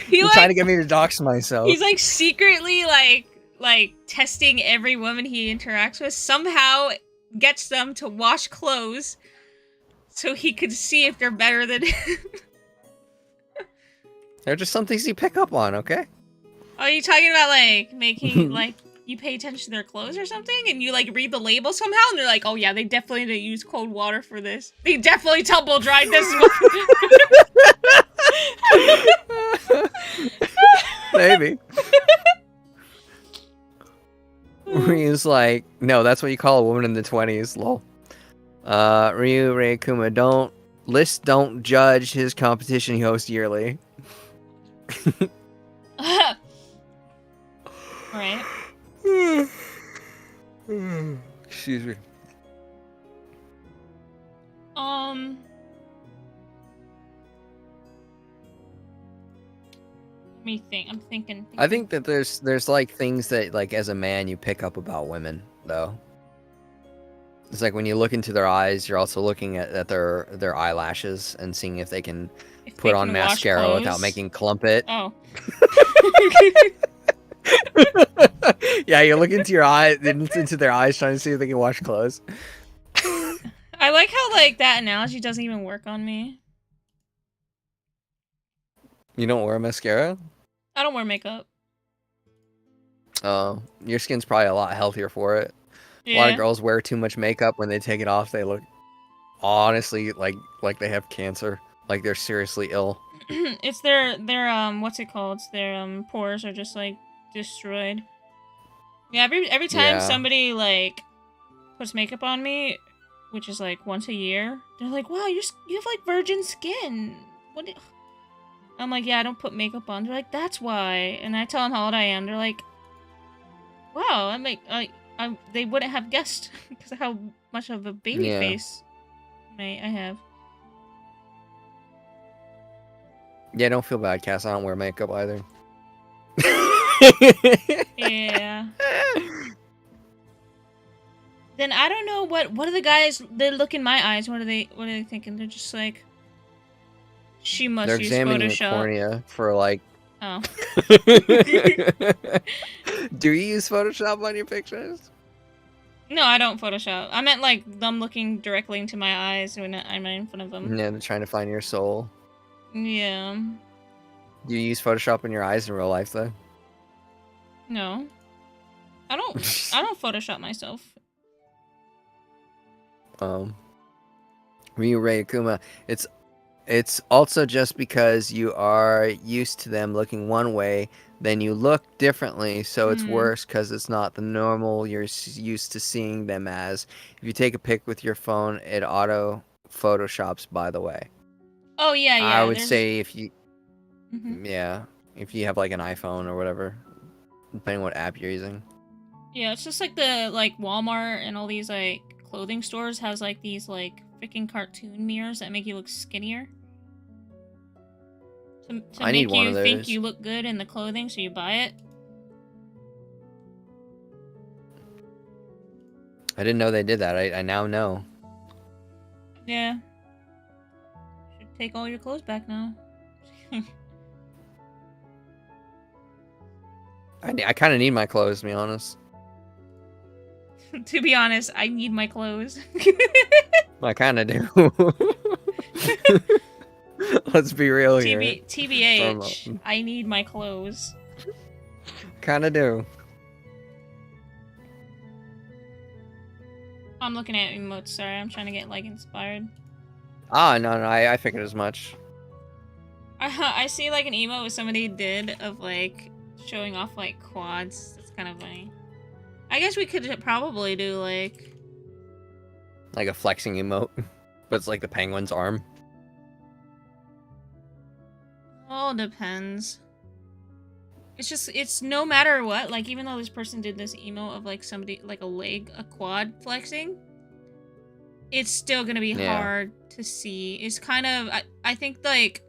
You're trying to get me to dox myself. He's, like, secretly, like, testing every woman he interacts with. Somehow gets them to wash clothes so he could see if they're better than him. They're just some things you pick up on, okay? Are you talking about, like, making, like, you pay attention to their clothes or something? And you, like, read the label somehow? And they're like, oh, yeah, they definitely didn't use cold water for this. They definitely tumble-dried this one. Maybe. Ryu's like, no, that's what you call a woman in the 20s, lol. Ryu Reikuma, don't judge his competition he hosts yearly. Right. Excuse me. me think. I'm thinking. I think that there's like things that like as a man you pick up about women though. It's like when you look into their eyes, you're also looking at their eyelashes and seeing if they can If they put on can wash mascara without clothes. making clump it. Oh. Yeah, you look into your eye, into their eyes, trying to see if they can wash clothes. I like how like that analogy doesn't even work on me. You don't wear mascara? I don't wear makeup. Oh, your skin's probably a lot healthier for it. A lot of Yeah. girls wear too much makeup. When they take it off, they look honestly like they have cancer. Like they're seriously ill. It's their what's it called? Their pores are just like destroyed. Yeah, every time Yeah. somebody like puts makeup on me, which is like once a year, they're like, "Wow, you have like virgin skin." What? I'm like, "Yeah, I don't put makeup on." They're like, "That's why." And I tell them how old I am. They're like, "Wow, they wouldn't have guessed because of how much of a baby Yeah. face I have." Yeah, don't feel bad, Cass. I don't wear makeup either. Yeah. Then I don't know what are the guys, they look in my eyes, what are they thinking? They're just like, she must They're use examining your Photoshop. cornea for like. Oh. Do you use Photoshop on your pictures? No, I don't Photoshop. I meant like them looking directly into my eyes when I'm in front of them. Yeah, they're trying to find your soul. Yeah. Do you use Photoshop in your eyes in real life though? No. I don't Photoshop myself. Ryu Ray Akuma, it's also just because you are used to them looking one way, then you look differently, so it's worse because it's not the normal you're used to seeing them as. If you take a pic with your phone, it auto photoshops, by the way. Oh yeah, I yeah. would There's say if you, yeah, if you have like an iPhone or whatever, depending on what app you're using. Yeah, it's just like the like Walmart and all these like clothing stores has like these like freaking cartoon mirrors that make you look skinnier. To I need make one of you think those. you look good in the clothing, so you buy it. I didn't know they did that. I now know. Yeah. Should take all your clothes back now. I kind of need my clothes, to be honest. To be honest, I need my clothes. I kind of do. Let's be real here. TBH, I need my clothes. Kind of do. I'm looking at emotes, sorry, I'm trying to get like inspired. Ah, no, I figured as much. I see like an emote somebody did of like showing off like quads. That's kind of funny. I guess we could probably do like a flexing emote, but it's like the penguin's arm. all depends. It's no matter what, like even though this person did this emote of like somebody like a quad flexing, it's still gonna be hard to see. It's kind of I think like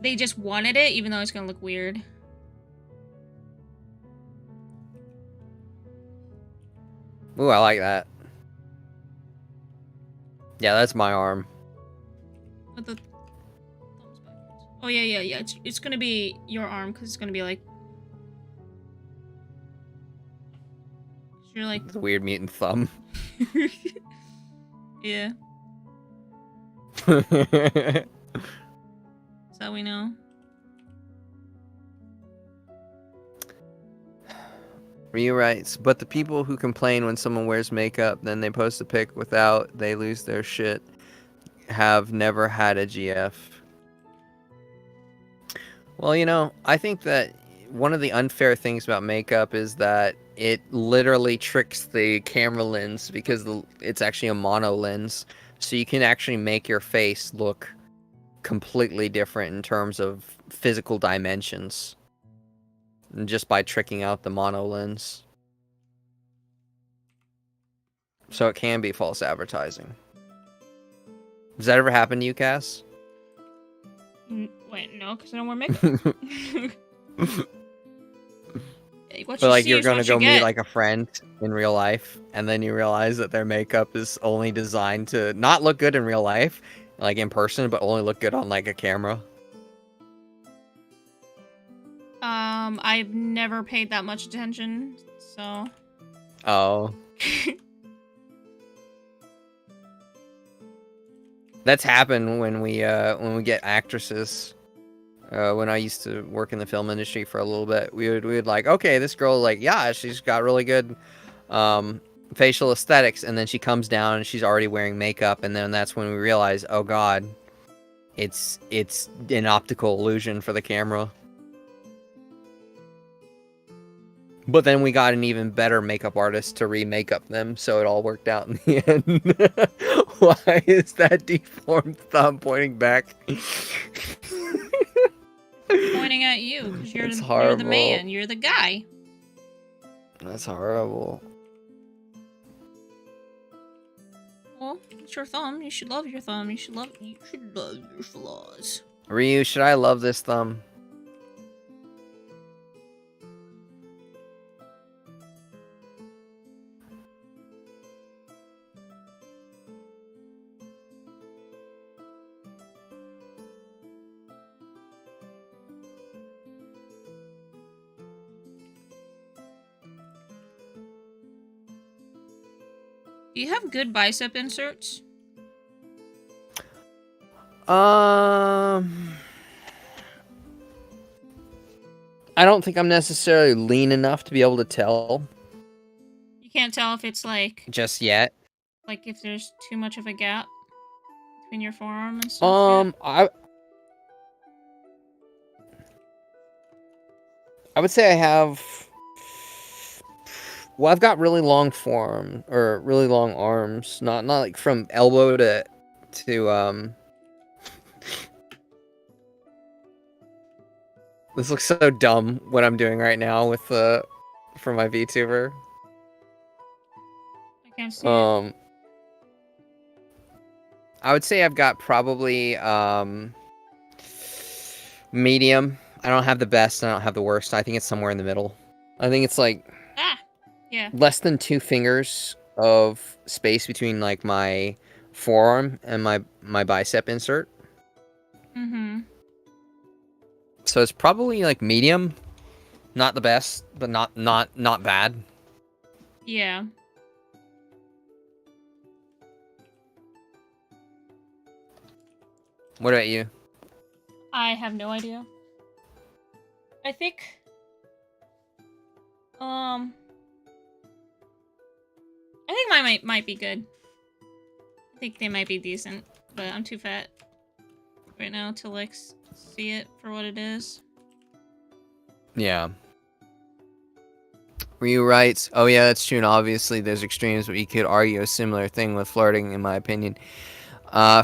they just wanted it even though it's gonna look weird. Ooh, I like that. Yeah, that's my arm. With the thumbs backwards. Oh yeah. It's gonna be your arm because it's gonna be like you're like The weird mutant thumb. yeah. So we know. Ryu writes, but the people who complain when someone wears makeup, then they post a pic without, they lose their shit, have never had a GF. Well, you know, I think that one of the unfair things about makeup is that it literally tricks the camera lens because it's actually a mono lens. So you can actually make your face look completely different in terms of physical dimensions. Just by tricking out the mono lens. So it can be false advertising. Does that ever happen to you, Cass? Wait, no, because I don't wear makeup. What But you like see you're is gonna what you go meet get. like a friend in real life, and then you realize that their makeup is only designed to not look good in real life, like in person, but only look good on like a camera. I've never paid that much attention, so. Oh, that's happened when we get actresses. When I used to work in the film industry for a little bit, we would like, okay, this girl, like, yeah, she's got really good um, facial aesthetics, and then she comes down and she's already wearing makeup, and then that's when we realize, oh god, it's an optical illusion for the camera. But then we got an even better makeup artist to remake up them, so it all worked out in the end. Why is that deformed thumb pointing back? Pointing at you, because That's you're the horrible. man, you're the guy. That's horrible. Well, it's your thumb. You should love your thumb. You should love your flaws. Ryu, should I love this thumb? Do you have good bicep inserts? I don't think I'm necessarily lean enough to be able to tell You can't tell if it's like just yet. if there's too much of a gap between your forearm and stuff. Yet? I would say I have. Well, I've got really long forearm or really long arms, not like from elbow to. This looks so dumb what I'm doing right now with for my VTuber. I can't see it. I would say I've got probably medium. I don't have the best, and I don't have the worst. I think it's somewhere in the middle. I think it's like Yeah. less than 2 fingers of space between like my forearm and my bicep insert. Mm-hmm. So it's probably like medium, not the best, but not bad. Yeah. What about you? I have no idea. I think. I think mine might be good. I think they might be decent, but I'm too fat right now to like see it for what it is. Yeah. Ryu writes, oh yeah, that's true, and obviously there's extremes, but you could argue a similar thing with flirting, in my opinion.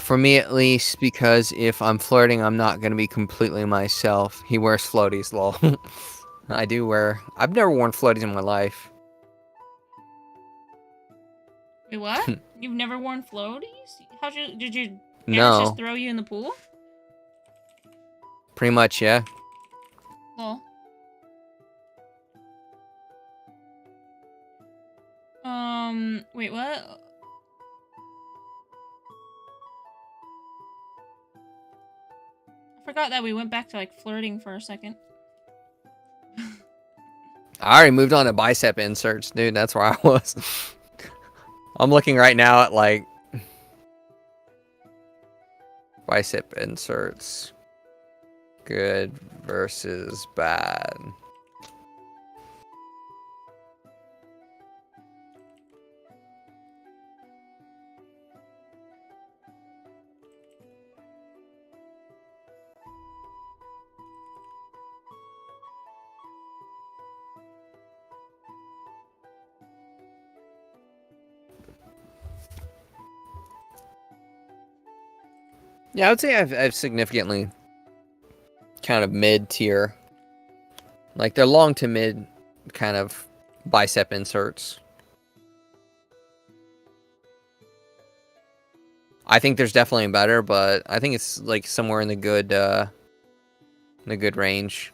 For me at least, because if I'm flirting, I'm not going to be completely myself. He wears floaties, lol. I've never worn floaties in my life. Wait, what? You've never worn floaties? Did your parents No. just throw you in the pool? Pretty much, yeah. Well. Wait, what? I forgot that we went back to, like, flirting for a second. I already moved on to bicep inserts, dude. That's where I was. I'm looking right now at, like, bicep inserts. Good versus bad. Yeah, I would say I've significantly kind of mid-tier. Like, they're long to mid kind of bicep inserts. I think there's definitely better, but I think it's, like, somewhere in the good in a good range.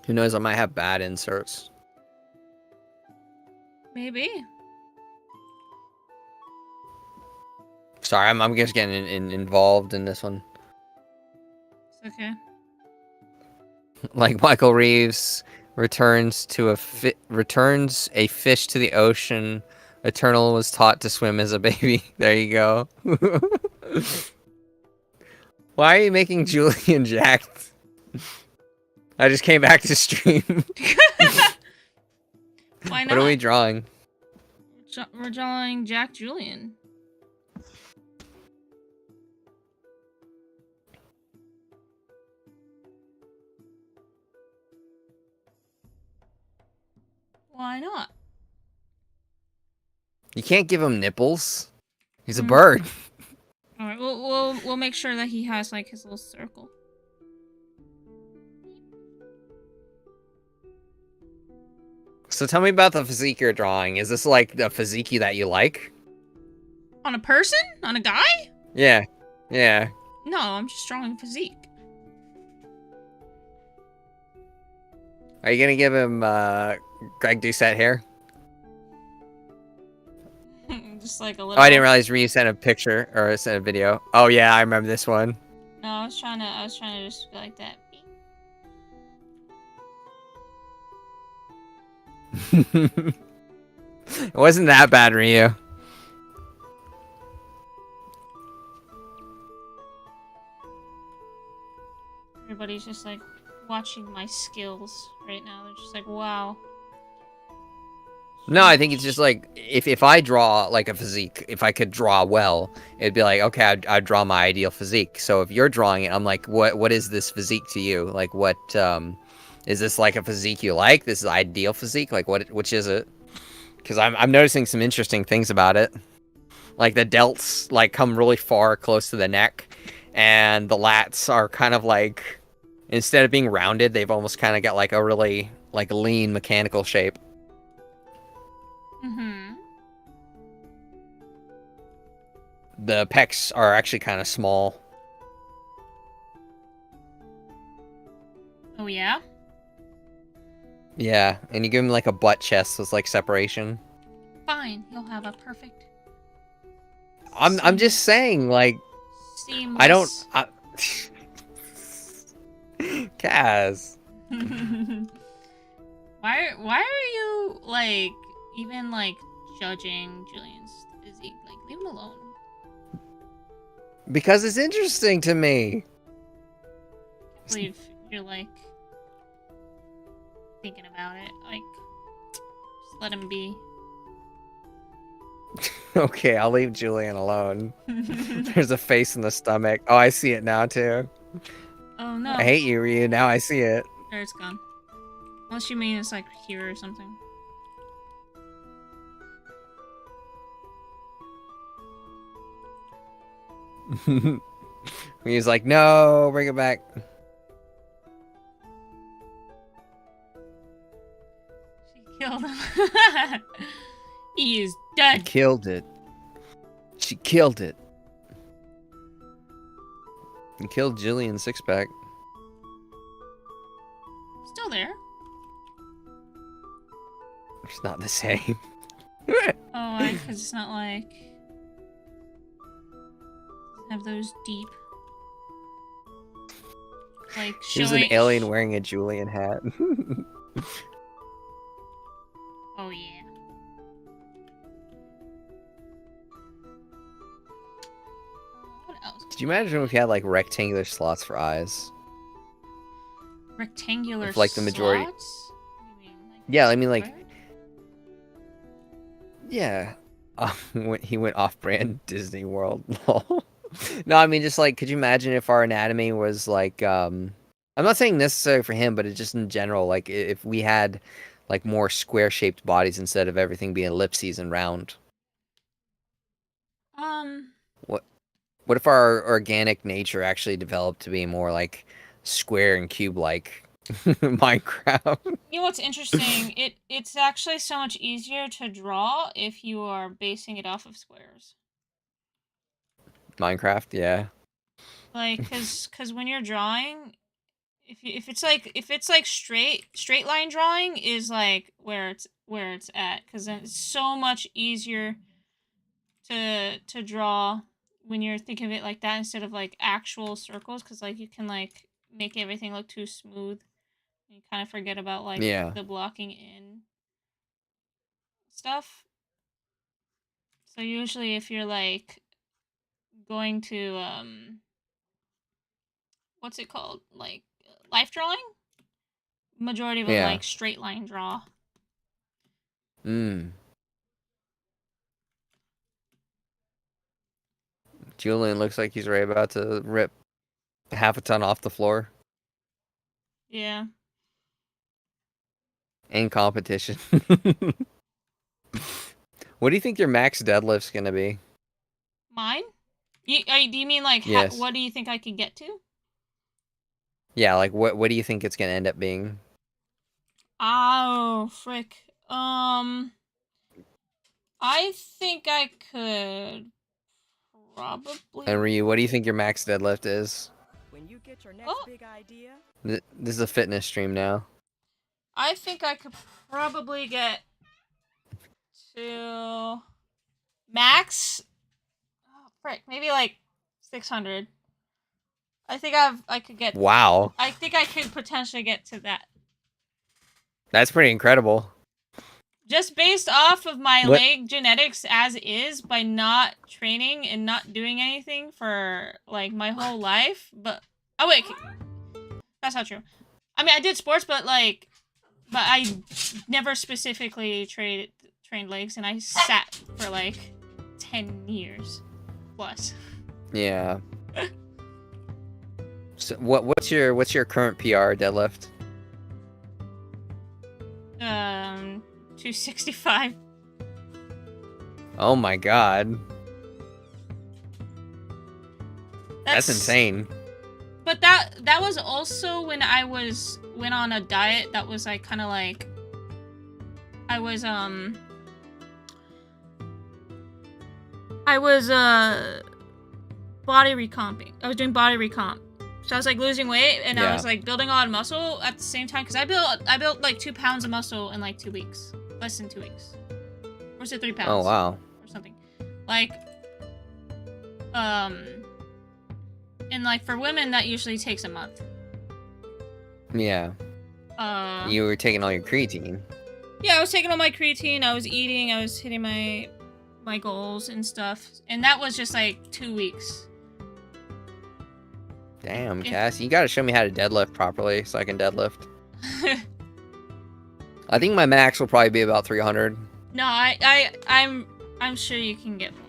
Who knows? I might have bad inserts. Maybe. Sorry, I'm just getting involved in this one. It's okay. Like Michael Reeves returns a fish to the ocean. Eternal was taught to swim as a baby. There you go. Why are you making Julian jacked? I just came back to stream. Why not? What are we drawing? We're drawing Jack Julian. Why not? You can't give him nipples. He's a bird. All right, we'll make sure that he has like his little circle. So tell me about the physique you're drawing. Is this like the physique that you like? On a person? On a guy? Yeah. Yeah. No, I'm just drawing physique. Are you gonna give him Greg Doucette hair? Just like a Oh, little. I didn't realize Ryu sent a picture or sent a video. Oh yeah, I remember this one. No, I was trying to just go like that. It wasn't that bad, Ryu. Everybody's just like watching my skills right now. They're just like, wow. No, I think it's just like if I draw like a physique, if I could draw well, it'd be like okay, I'd draw my ideal physique. So if you're drawing it, I'm like, what is this physique to you? Like what is this like a physique you like? This is ideal physique? Like which is it? Because I'm noticing some interesting things about it. Like the delts like come really far close to the neck, and the lats are kind of like instead of being rounded, they've almost kind of got like a really like lean mechanical shape. Mm-hmm. The pecs are actually kind of small. Oh yeah? Yeah, and you give him like a butt chest with like separation. Fine, you'll have a perfect. I'm just saying, like, Seamless. I don't. Kaz. Why are you like even like judging Julian's physique? Like leave him alone. Because it's interesting to me. I believe you're like thinking about it. Like just let him be. Okay, I'll leave Julian alone. There's a face in the stomach. Oh, I see it now too. Oh no. I hate you, Ryu. Now I see it. There, it's gone. Unless you mean it's like here or something. Ryu's like, no, bring it back. She killed him. He is dead. Killed it. She killed it. You killed Julian's six-pack. Still there. It's not the same. Oh, because it's not like have those deep like Here's an alien wearing a Julian hat. Oh yeah. What else? Could you imagine if we had like rectangular slots for eyes? Rectangular If, like, the majority- slots? What do you mean? Like Yeah, I mean, like- square? Yeah. He went off-brand Disney World. No, I mean, just like, could you imagine if our anatomy was like, I'm not saying necessarily for him, but it just in general, like, if we had like more square-shaped bodies instead of everything being ellipses and round. Um What if our organic nature actually developed to be more like square and cube like Minecraft. You know what's interesting? It's actually so much easier to draw if you are basing it off of squares. Minecraft, yeah. Like, cause when you're drawing, if it's like straight line drawing is like where it's at, cause then it's so much easier to draw when you're thinking of it like that instead of like actual circles, cause like you can like make everything look too smooth. You kind of forget about like Yeah. the blocking in stuff. So usually if you're like going to what's it called? Like life drawing? Majority of them Yeah. like straight line draw. Julian looks like he's right about to rip half a ton off the floor Yeah. in competition. What do you think your max deadlift's gonna be? Mine? Do you mean like Yes. what do you think I could get to? Yeah, like what do you think it's gonna end up being? Oh, frick. I think I could probably. And Ryu, what do you think your max deadlift is? When you get your next big idea, This is a fitness stream now. I think I could probably get to max. Oh, frick, maybe like 600. I think I could get. Wow. I think I could potentially get to that. That's pretty incredible. Just based off of my leg genetics as is, by not training and not doing anything for like my whole life. But oh wait, that's not true. I mean, I did sports, but I never specifically trained legs, and I sat for like 10 years plus. Yeah. So what's your current PR deadlift? 265. Oh my god. That's insane. But that was also when I went on a diet that was like kind of like I was body recomping. I was doing body recomp. So I was like losing weight and I was like building a lot of muscle at the same time, because I built like 2 pounds of muscle in like 2 weeks. Less than 2 weeks. Or was it 3 pounds? Oh wow. Or something. Like and like for women that usually takes a month. Yeah. You were taking all your creatine. Yeah, I was taking all my creatine, I was eating, I was hitting my goals and stuff. And that was just like 2 weeks. Damn, Cass, you gotta show me how to deadlift properly so I can deadlift. I think my max will probably be about 300. No, I'm sure you can get more.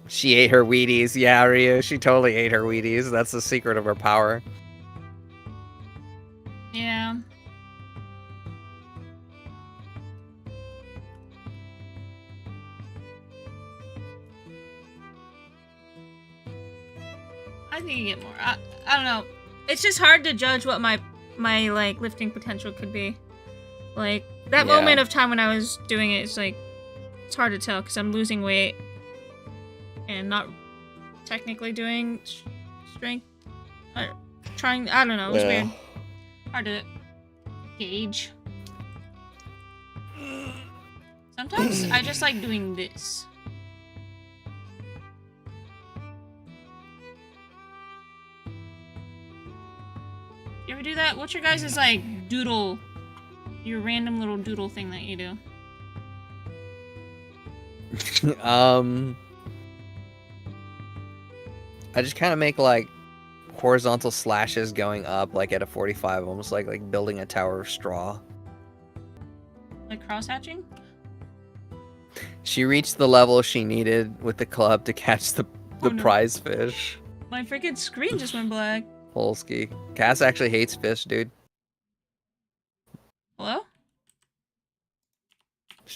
She ate her Wheaties. Yeah, Ryu, she totally ate her Wheaties. That's the secret of her power. Yeah. I think you get more. I don't know. It's just hard to judge what my like lifting potential could be. Like that moment of time when I was doing it, it's like it's hard to tell because I'm losing weight and not technically doing strength. Or trying. I don't know. It was weird. Hard to gauge. Sometimes I just like doing this. You ever do that? What's your guys' like doodle? Your random little doodle thing that you do? I just kind of make like horizontal slashes going up like at a 45, almost like building a tower of straw. Like cross hatching? She reached the level she needed with the club to catch the prize fish. My freaking screen just went black. Polsky. Cass actually hates fish, dude.